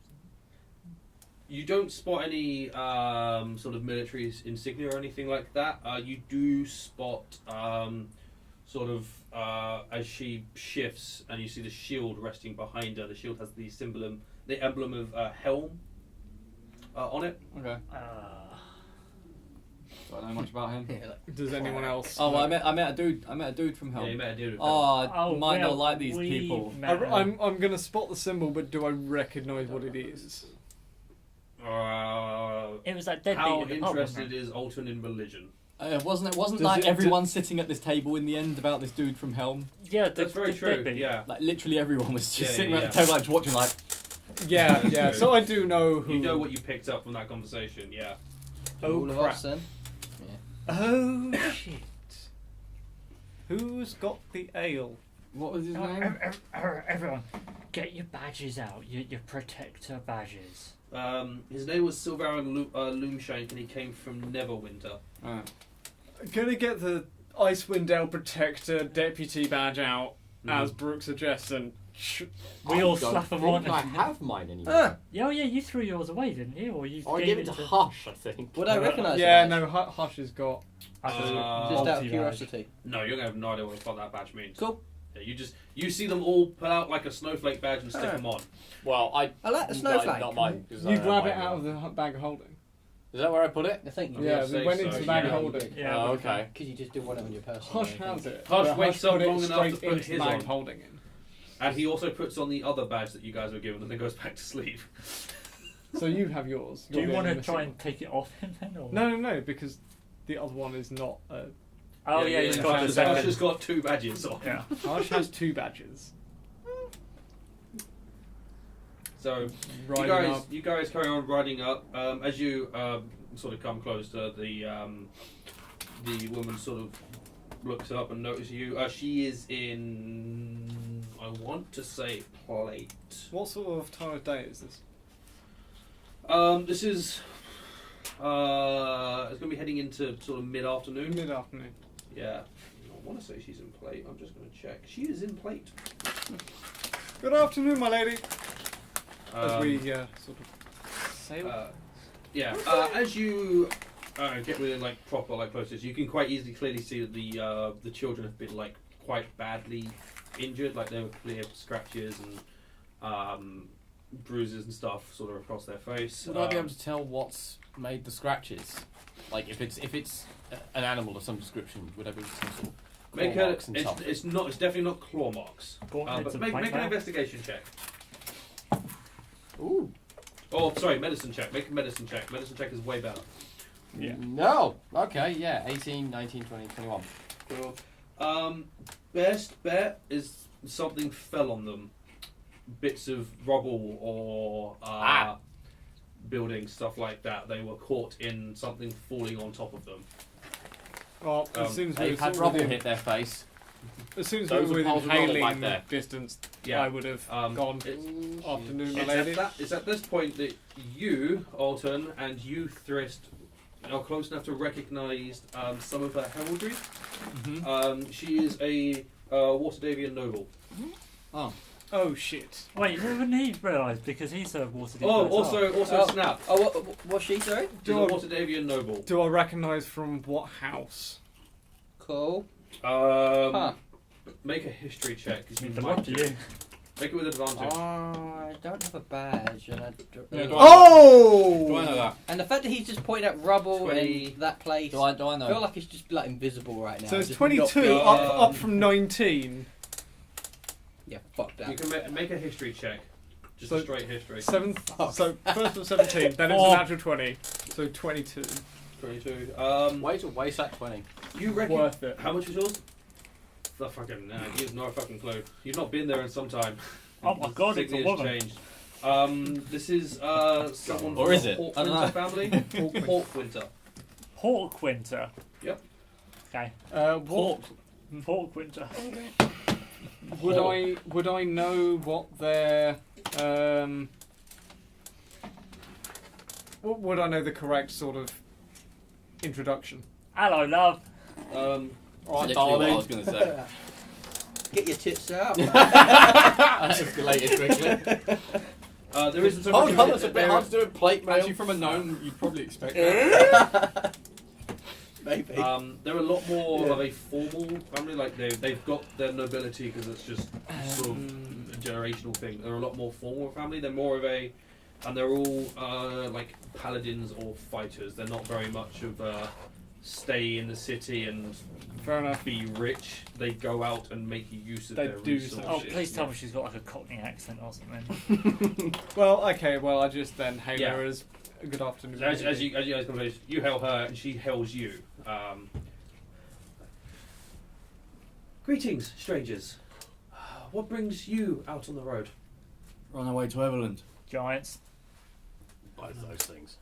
You don't spot any sort of military insignia or anything like that. You do spot sort of as she shifts, and you see the shield resting behind her. The shield has the emblem of helm on it. Okay. Do I know much about him? does anyone else? Oh, well, I met a dude. I met a dude from Yeah, you Helm. met a dude with Oh, Oh, I might well, not like these we people. met her. I'm gonna spot the symbol, but do I recognise what it is? It was that deadbeat how in the pub, wasn't interested is Alton in religion? It wasn't Does like it- everyone sitting at this table in the end about this dude from Helm. it? Yeah, That's very the true. deadbeat. Yeah. Like literally everyone was just Yeah, sitting yeah, around the yeah. table like watching like. Yeah, That's yeah. true. So I do know who. You know what you picked up from that conversation. Yeah. Oh All of crap! us then. Oh shit! Who's got the ale? What was his Oh, name? everyone, get your badges out. Your protector badges. His name was Sylvarin Loomshank, and he came from Neverwinter. Oh. Gonna get the Icewind Dale Protector Deputy badge out, as Brooke suggests, and We all slap them on. I have mine anymore. Yeah, oh yeah, you threw yours away, didn't you? Or you I gave gave it to Hush, I think. Would I recognise yeah, that? no, Hush has got. Just out of multi-badge. curiosity. No, you're gonna have no idea what the fuck that badge means. Cool. Yeah, you see them all pull out like a snowflake badge and stick them on. Well, I like the snowflake. Not mine. 'Cause I You don't grab have it mine out of now. the bag of holding. Is that where I put it? I think Yeah, I'd we say went so, into the bag of yeah. holding. Yeah, Oh, okay. because you just do one on your person. Hush has it. Hush but wakes up put it long enough straight to put into the his bag on. of holding in. And he also puts on the other badge that you guys were given, and then goes back to sleep. So you have yours. Do you You're want to the try only and take it off him then? Or? No, because the other one is not. Oh yeah, he's got Hush the has second. got 2 badges on. Yeah. Hush has 2 badges. So Riding up. you guys carry on riding up. As you sort of come close to the woman sort of looks up and notices you. She is in, I want to say, plate. What sort of time of day is this? This is it's going to be heading into sort of mid-afternoon. Mid-afternoon. Yeah. I want to say she's in plate. I'm just going to check. She is in plate. Good afternoon, my lady. As we sort of sail. Yeah. As you get within like proper like closest, you can quite easily clearly see that the children have been like quite badly injured. Like there were clear scratches and bruises and stuff sort of across their face. Would I be able to tell what's made the scratches? Like if it's an animal of some description, would I be able to tell some sort of claw marks and stuff? It's definitely not claw marks. Gauntlets But and make plate an mail. investigation check. Ooh. Oh, sorry, medicine check. Make a medicine check. Medicine check is way better. Yeah. No. Okay. Yeah. 18, 19, 20, 21. Cool. Best bet is something fell on them. Bits of rubble or buildings, stuff like that. They were caught in something falling on top of them. Well, as soon as we They've were had sort of rubble within, hit their face. as soon as Those we are were piles within of rubble back hailing there. distance, Yeah. I would have gone. Afternoon, my It's lady. it's at this point that you, Alton, and you, Thrist, are close enough to recognise some of her heraldry. Mm-hmm. She is a Waterdavian noble. Oh. Oh shit. Wait, wouldn't he realise because he's a Waterdeep? Oh, as well. also Snap. Oh, what's she, sorry? She's a Waterdavian noble. Do I recognise from what house? Cool. Make a history check. 'Cause you Means a might lot to do. you. Make it with advantage. I don't have a badge. And Yeah, oh! Do I know that? And the fact that he's just pointing out rubble 20. in that place. Do I I feel know? like it's just like invisible right now. So it's Just 22, not- up from 19. Yeah, fuck that. You can make a history check. Just So- a straight history. So first of 17, then it's a natural 20. So 22. 22. Way to waste that 20. You reckon? Worth it. How much was yours? The fucking you have no fucking clue. You've not been there in some time. Oh my god, it's a Signy has woman. changed. This is someone Or from is the it? Hawk I don't Winter know. family. Hawkwinter. Hawkwinter. Yep. Okay. What Hawkwinter. would I know what their would I know the correct sort of introduction? Hello, love. Literally what I was going to say. Get your tits out. That escalated quickly. There isn't so Hold much on, of it's a it. bit hard to do a plate mail. Actually, from a gnome, you'd probably expect that. Maybe. They're a lot more of a formal family. Like they've got their nobility because it's just sort of a generational thing. They're a lot more formal family. They're more of a, and they're all like paladins or fighters. They're not very much of stay in the city and Fair enough. be rich. They go out and make use of They their do resources. Oh, please tell Yeah. me she's got like a Cockney accent or something. Well, okay. Well, I just then hail Yeah. her as a good afternoon. As you guys converse, you hail her and she hails you. Greetings, strangers. What brings you out on the road? We're on our way to Everland. Giants. Both those things.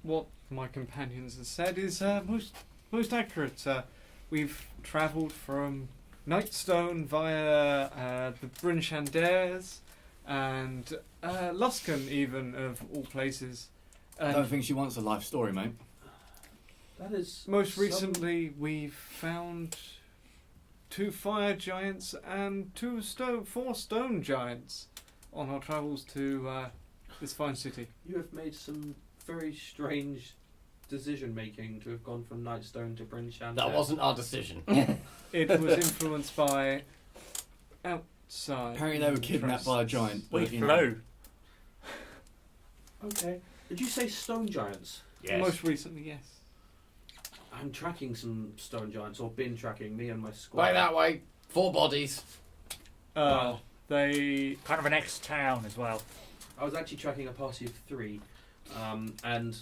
What my companions have said is most accurate. We've travelled from Nightstone via the Bryn Shandaires and Luskan, even of all places. I don't think she wants a life story, mate. That is Most recently, we've found 2 fire giants and 4 stone giants on our travels to this fine city. You have made some very strange decision making to have gone from Nightstone to Bryn Shandair. That wasn't our decision. It was influenced by outside. Apparently they were kidnapped by a giant. We but, you know, flew. Okay. Did you say stone giants? Most recently, yes. I'm tracking some stone giants, or been tracking me and my squad. Way that way. 4 bodies. Wow. They Kind of an ex-town as well. I was actually tracking a party of 3, and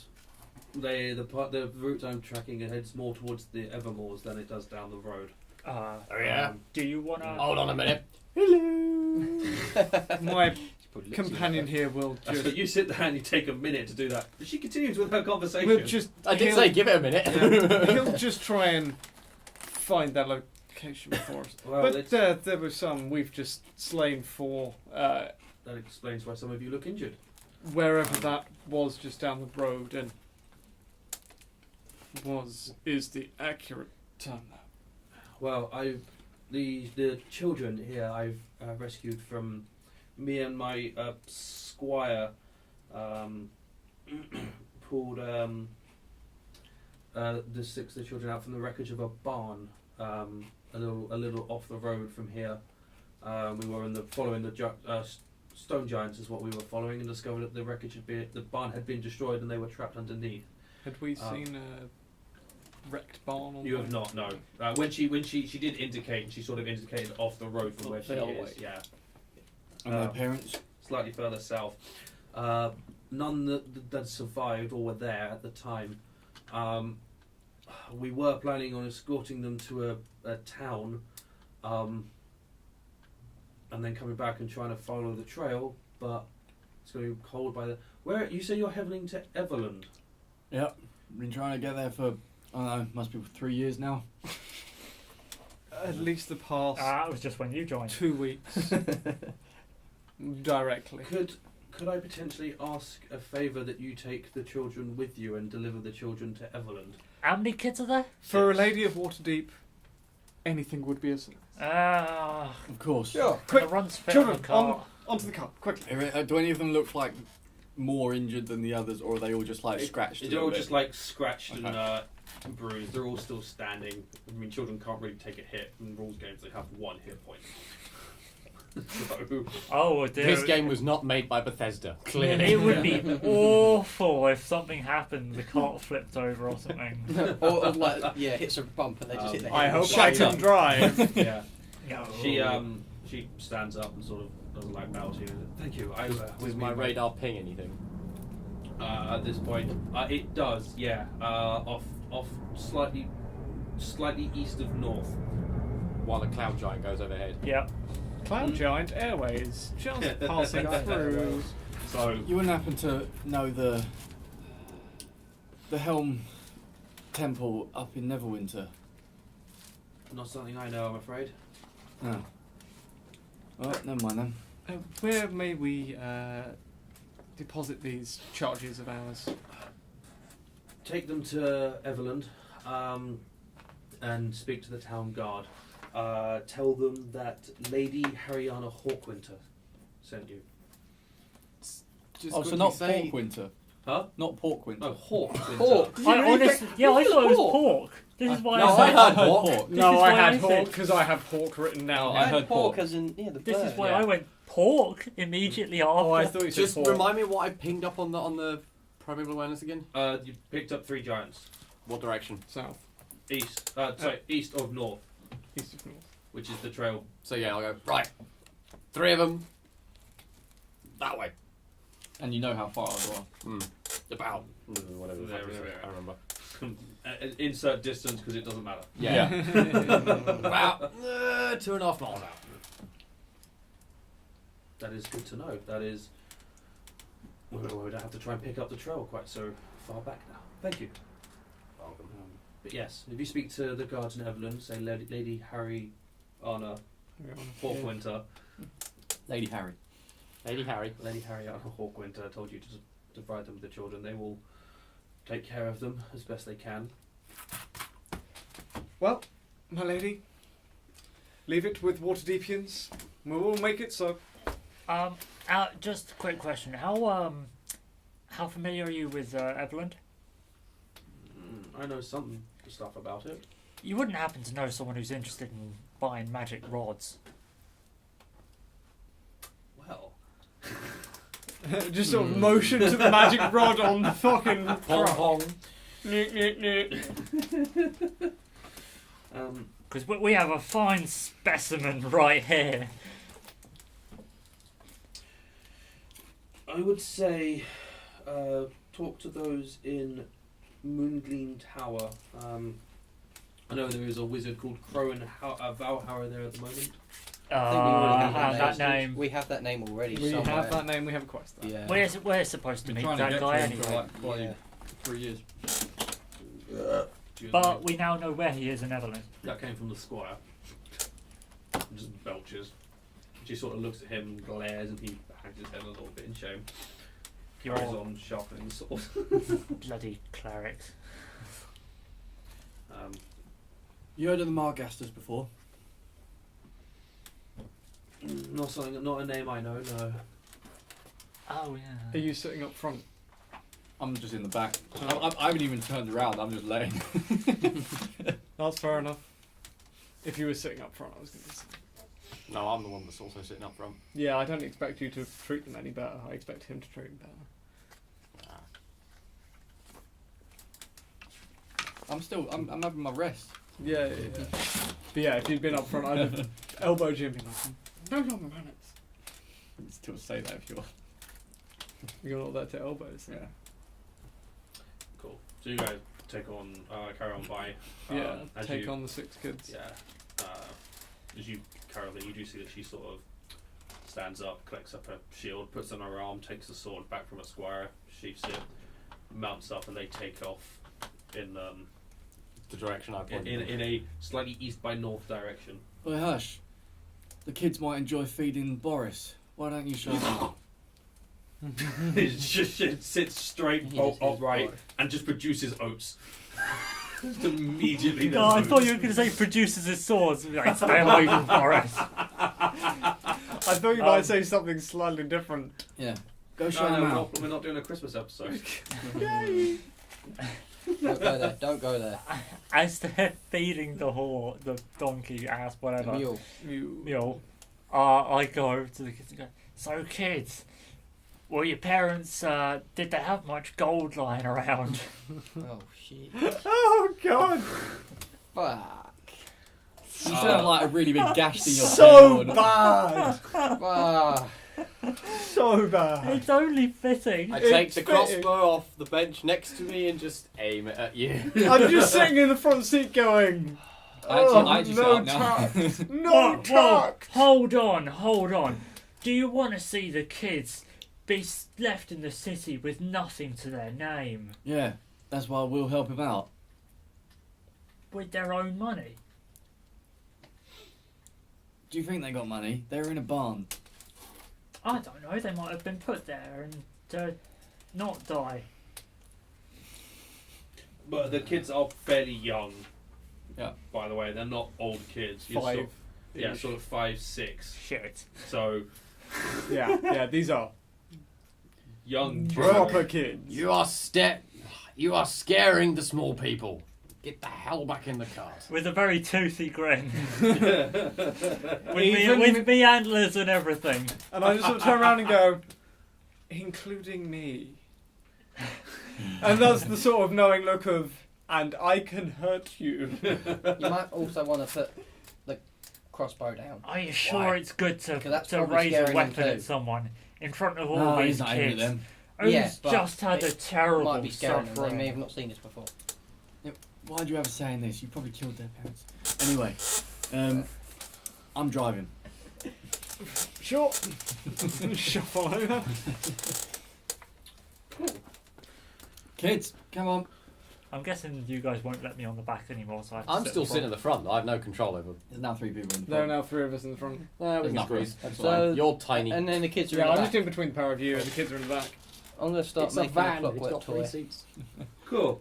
the route I'm tracking it heads more towards the Evermoors than it does down the road. Oh yeah. Do you want to... Hold on a minute. my companion here will So just you sit there and you take a minute to do that. But she continues with her conversation. will just I did he'll- say give it a minute. he'll just try and find that location for us. Well, But there were some we've just slain for that explains why some of you look injured. wherever that was just down the road and is the accurate term. Well, the children here I've rescued from me and my squire pulled the 6 of the children out from the wreckage of a barn a little off the road from here. We were following the stone giants is what we were following, and discovered that the wreckage the barn had been destroyed and they were trapped underneath. Had we seen a wrecked barn? On You the have way? not, no. When she did indicate, and she sort of indicated off the road from where she Fair is. way. Yeah, And their parents. slightly further south. None that survived or were there at the time. We were planning on escorting them to a town, and then coming back and trying to follow the trail, but it's going to be cold by the. Where you say you're heading to Everland? Yep. Been trying to get there for, I don't know, must be 3 years now. At least the past That was just when you joined. 2 weeks. Directly. Could I potentially ask a favour that you take the children with you and deliver the children to Everland? How many kids are there? For a 6. lady of Waterdeep, anything would be a Of course. Sure. Quick, run spit children, on the car. onto the car, quickly. Do any of them look like more injured than the others, or are they all just like scratched? They're all just like scratched Okay. and bruised. They're all still standing. I mean, children can't really take a hit. In rules games, they have 1 hit point. So, Oh dear. This game was not made by Bethesda. Clearly. It would be awful if something happened, the cart flipped over or something. or like, hits a bump and they just hit the head. I hope Shut I can up. drive. yeah. No. She stands up and sort of doesn't like bow to you. Thank you. Does my radar ping anything? At this point, it does. Yeah. Off slightly east of north. While the cloud giant goes overhead. Yeah. Cloud Giant Airways just passing through. So You wouldn't happen to know the Helm Temple up in Neverwinter? not something I know, I'm afraid. No. Well, never mind then. Where may we deposit these charges of ours? Take them to Everland and speak to the town guard. Tell them that Lady Harriana Hawkwinter sent you. Just Oh, so quickly not say, pork winter. Huh? Not pork winter. No, Hawkwinter. Hawk. I honestly, I thought it was pork. This is why No, I I said heard pork. pork. This No, is I why had I pork said- because I have pork written down. I heard pork. as in the This bird. is why yeah. I went pork immediately after. Oh, I thought you said Just pork. remind me what I pinged up on the primeval awareness again. You picked up 3 giants. What direction? South, East. East of north, east of north. which is the trail. So yeah, I'll go right. 3 of them. That way. And you know how far I go. About whatever the fuck There, it is, there, I remember. Insert distance because it doesn't matter. Yeah. About 2.5 miles out. That is good to know. That is. We don't have to try and pick up the trail quite so far back now. Thank you. Welcome. But yes, if you speak to the guards in Everland, say Lady Harry Anna Hawkwinter, Lady Harry. Lady Harry. Lady Harry Anna Hawkwinter told you to provide them with the children. They will take care of them as best they can. Well, my lady, leave it with Waterdeepians. We will make it so. Just a quick question. How familiar are you with Everland? I know some stuff about it. You wouldn't happen to know someone who's interested in buying magic rods? Well, Just sort of motion to the magic rod on the fucking Hong Hong. Because we have a fine specimen right here. I would say talk to those in Moongleam Tower. I know there is a wizard called Crowan Valhauer there at the moment. That name. We have that name already. We somewhere. have that name. We have a quest. There. Yeah. We're supposed to Been meet trying to that get guy to him for anyway. like bloody Yeah. 3 years. But we now know where he is in Everland. That came from the squire. Just belches. She sort of looks at him and glares, and he hangs his head a little bit in shame. You're Carries all on sharpening the sword. bloody clerics. You heard of the Margasters before? Not a name I know. No. Oh Are yeah. you sitting up front? I'm just in the back. I haven't even turned around. I'm just laying. That's fair enough. If you were sitting up front, I was going to say. No, I'm the one that's also sitting up front. Yeah, I don't expect you to treat them any better. I expect him to treat them better. I'm having my rest. Yeah. But yeah, if you'd been up front, I'd have elbowed you and been like, no longer manners. You can still say that if you want. You're not there to elbows. Yeah. Cool. So you guys carry on by. As take you, on the 6 kids. Yeah. As you carry on, you do see that she sort of stands up, collects up her shield, puts it on her arm, takes the sword back from her squire, sheaths it, mounts up, and they take off in The direction I pointed. in a slightly east by north direction. Well, hush. The kids might enjoy feeding Boris. Why don't you show them? It just sits straight, He just upright, goes, and just produces oats. Just immediately. No, I thought you were going to say produces his swords. Like, stay away from Forrest. I thought you might say something slightly different. Yeah. Go No, show them out. we're not doing a Christmas episode. Yay! Don't go there. Don't go there. As they're feeding the donkey, ass, whatever, The You. mule, I go over to the kids and go, so kids, well, your parents, did they have much gold lying around? Oh shit. Oh god! Fuck. You should have like a really big gash in your So tail. bad! Ah. So bad! It's only fitting. I take It's the fitting. crossbow off the bench next to me and just aim it at you. I'm just sitting in the front seat going, I actually no shut up now. tact! No Whoa, tact! hold on. Do you want to see the kids be left in the city with nothing to their name? Yeah, that's why we'll help him out. With their own money? Do you think they got money? They're in a barn. I don't know, they might have been put there and to not die. But the kids are fairly young. Yeah. By the way, they're not old kids. You're 5. Sort of, yeah, sort of 5, 6. Shit. So Yeah, these are young. proper kids. You are scaring the small people. Get the hell back in the cart. With a very toothy grin. Even- with me antlers and everything. And I just sort of turn around and go, including me. And that's the sort of knowing look of, and I can hurt you. You might also want to put the crossbow down. Are you sure Why? it's good to that's to probably raise a scaring them weapon too. at someone in front of all No, these he's not aiming at kids them. who's Yeah, but just had a it terrible Might be scaring them. They may suffering? have not seen this before. Why'd you ever saying this? You probably killed their parents. Anyway, I'm driving. Sure. Shuffle over. Kids, come on. I'm guessing you guys won't let me on the back anymore, so I have to I'm sit still in front. sitting at the front. I have no control over. There's now 3 people in the There are front. now 3 of us in the front. We There's can enough for squeeze. us. That's So- fine. You're tiny. And then the kids are Yeah, in I'm the just back. in between the pair of you and the kids are in the back. I'm going to start It's a making van. a It's clockwork got 3 toy. seats. Cool.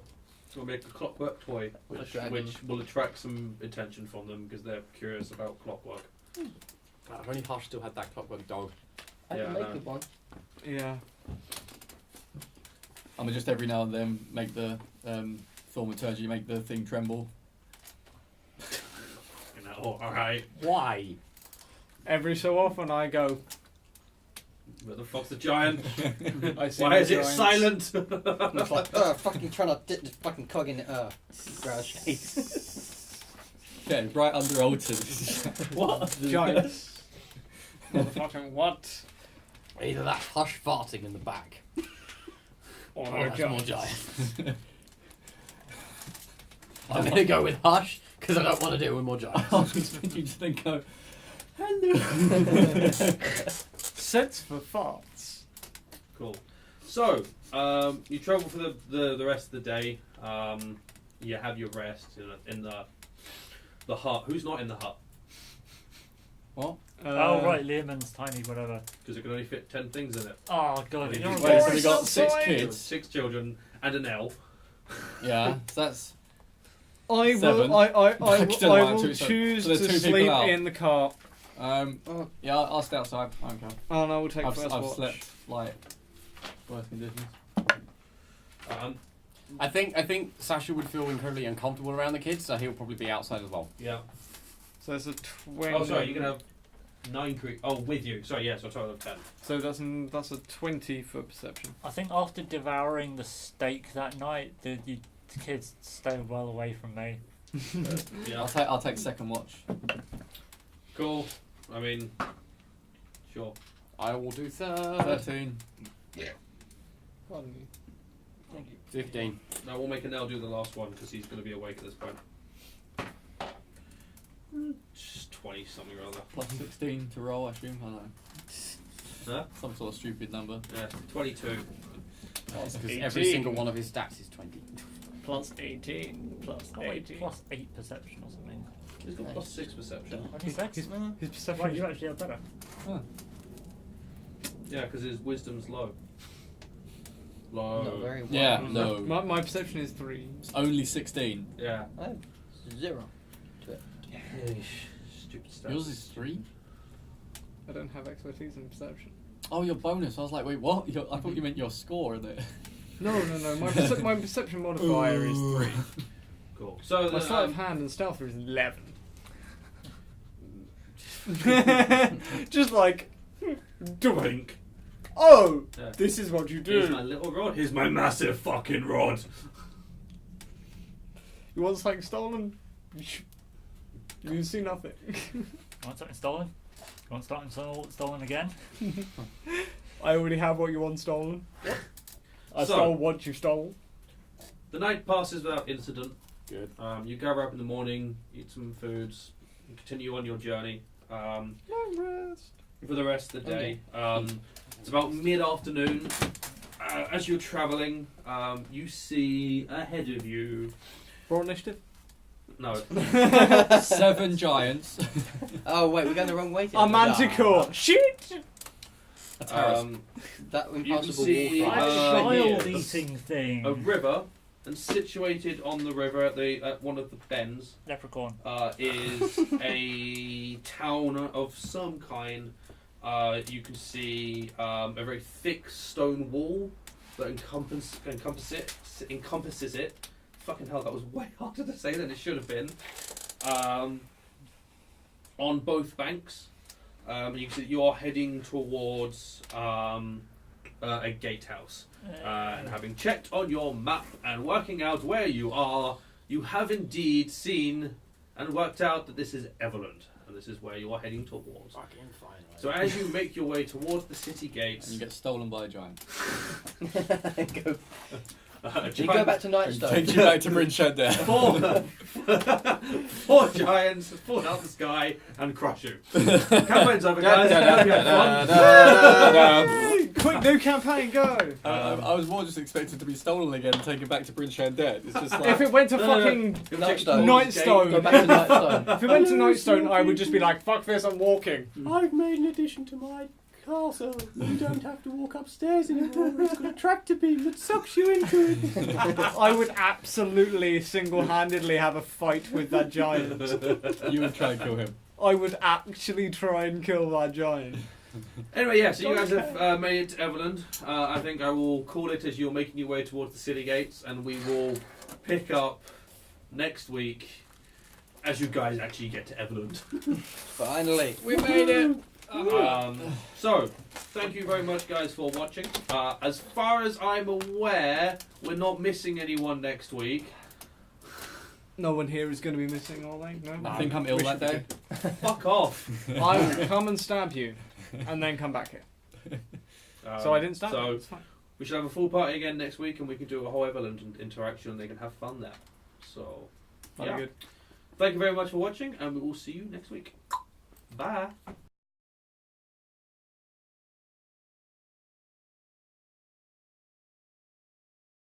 So we'll make a clockwork toy, A dragon. which will attract some attention from them because they're curious about clockwork. God, if only Hush still had that clockwork dog. I Yeah, can I make know. you one. Yeah. I'm gonna just every now and then make the thaumaturgy, make the thing tremble. You know, alright. Why? Every so often I go, Where the fuck's the giant? I see Why the is it giants. silent? And it's like, fucking trying to dip this fucking cog in the grass. Yeah, right under altered. What? Giants. Motherfucking what? Either that Hush farting in the back. Or Oh, no that's more giants. giant. I'm going to go with Hush because I don't want to deal with more giants. I was expecting you to then go, hello. Sets for farts. Cool. So, you travel for the rest of the day. You have your rest in the hut. Who's not in the hut? What? Oh right, Lehman's tiny, whatever. Because it can only fit 10 things in it. Oh god, Wait, you're wait, Wait, right. so we got 6 outside. kids. 6 children and an elf. Yeah, so that's I 7. will. I I don't know why I'm will too- so choose there's to 2 people sleep out. in the car, yeah. I'll stay outside. I don't care. and I will take I've first watch. slept like worse conditions. Um, I think Sasha would feel incredibly uncomfortable around the kids, so he'll probably be outside as well. yeah. So there's a 20. Oh, sorry. You can have 9 Oh, with you. Sorry. Yeah. So a total of 10. So that's a 20 for perception. I think after devouring the steak that night, the kids stay well away from me. Yeah. I'll take second watch. Cool. I mean, sure. I will do 13. 13. Pardon me. 15. Now we'll make Anel do the last one because he's going to be awake at this point. Just 20 something or other. Plus 16 to roll, I assume. I don't know. Huh? Some sort of stupid number. Yeah. 22. Because 18. every single one of his stats is 20. Plus 18. Plus Oh wait, 18. plus 8 perception or something. He's got plus 6 perception. Only 6? His perception. Right, you actually have better. Yeah, because his wisdom's low. Low. Not very well. Yeah, low. My perception is 3. It's only 16. Yeah. I have 0 to it. Stupid stuff. Yours is 3? I don't have expertise in perception. Oh, your bonus. I was like, wait, what? I thought you meant your score, isn't it? No. My perception modifier is 3. Cool. So My sleight of hand and stealth is 11. Just like, doink. Oh, Yeah. this is what you Here's my do. little rod. Here's my massive fucking rod. You want something stolen? You see nothing. Want something stolen? You want something stolen again? I already have what you want stolen. I So- stole what you stole. The night passes without incident. Good. You gather up in the morning, eat some foods, and continue on your journey. Long rest. For the rest of the day. It's about mid-afternoon. As you're travelling, you see ahead of you. Roll initiative. No. 7 giants. Oh wait, we're going the wrong way. A manticore. Shit. A terrace. That You can impossible see wall. here, Child-eating thing. a river, and situated on the river at one of the bends Leprechaun. is a town of some kind. You can see a very thick stone wall that encompasses it. Fucking hell, that was way harder to say than it should have been. On both banks, you can see you are heading towards a gatehouse. And having checked on your map and working out where you are, you have indeed seen and worked out that this is Everland, and this is where you are heading towards. Fucking fine. So as you make your way towards the city gates, And you get stolen by a giant. Go. You go back to Nightstone. Takes you back to Bryn Shed there. four giants fall out the sky and crush you. Campaign's over, guys. Hope you had fun. Quick, new campaign, go. I was more just expected to be stolen again and taken back to Bryn Shed dead. It's just like... If it went to fucking Nightstone. Nightstone. Go back to Nightstone. If it went to Nightstone, I would just be like, fuck this, I'm walking. I've made an addition to my castle. You don't have to walk upstairs anymore. It's got a tractor beam that sucks you into it. I would absolutely single-handedly have a fight with that giant. You would try and kill him. I would actually try and kill that giant. Anyway, yeah, so you guys have made it to Everland. I think I will call it as you're making your way towards the city gates, and we will pick up next week as you guys actually get to Everland. Finally, we made it. So, thank you very much, guys, for watching. As far as I'm aware, we're not missing anyone next week. No one here is going to be missing, are they? No? I think I'm ill that day. Fuck off. I will come and stab you, and then come back here. So I didn't stab you. It's fine. We should have a full party again next week, and we can do a whole Everland interaction, and they can have fun there. So, Very yeah. good. Thank you very much for watching, and we will see you next week. Bye.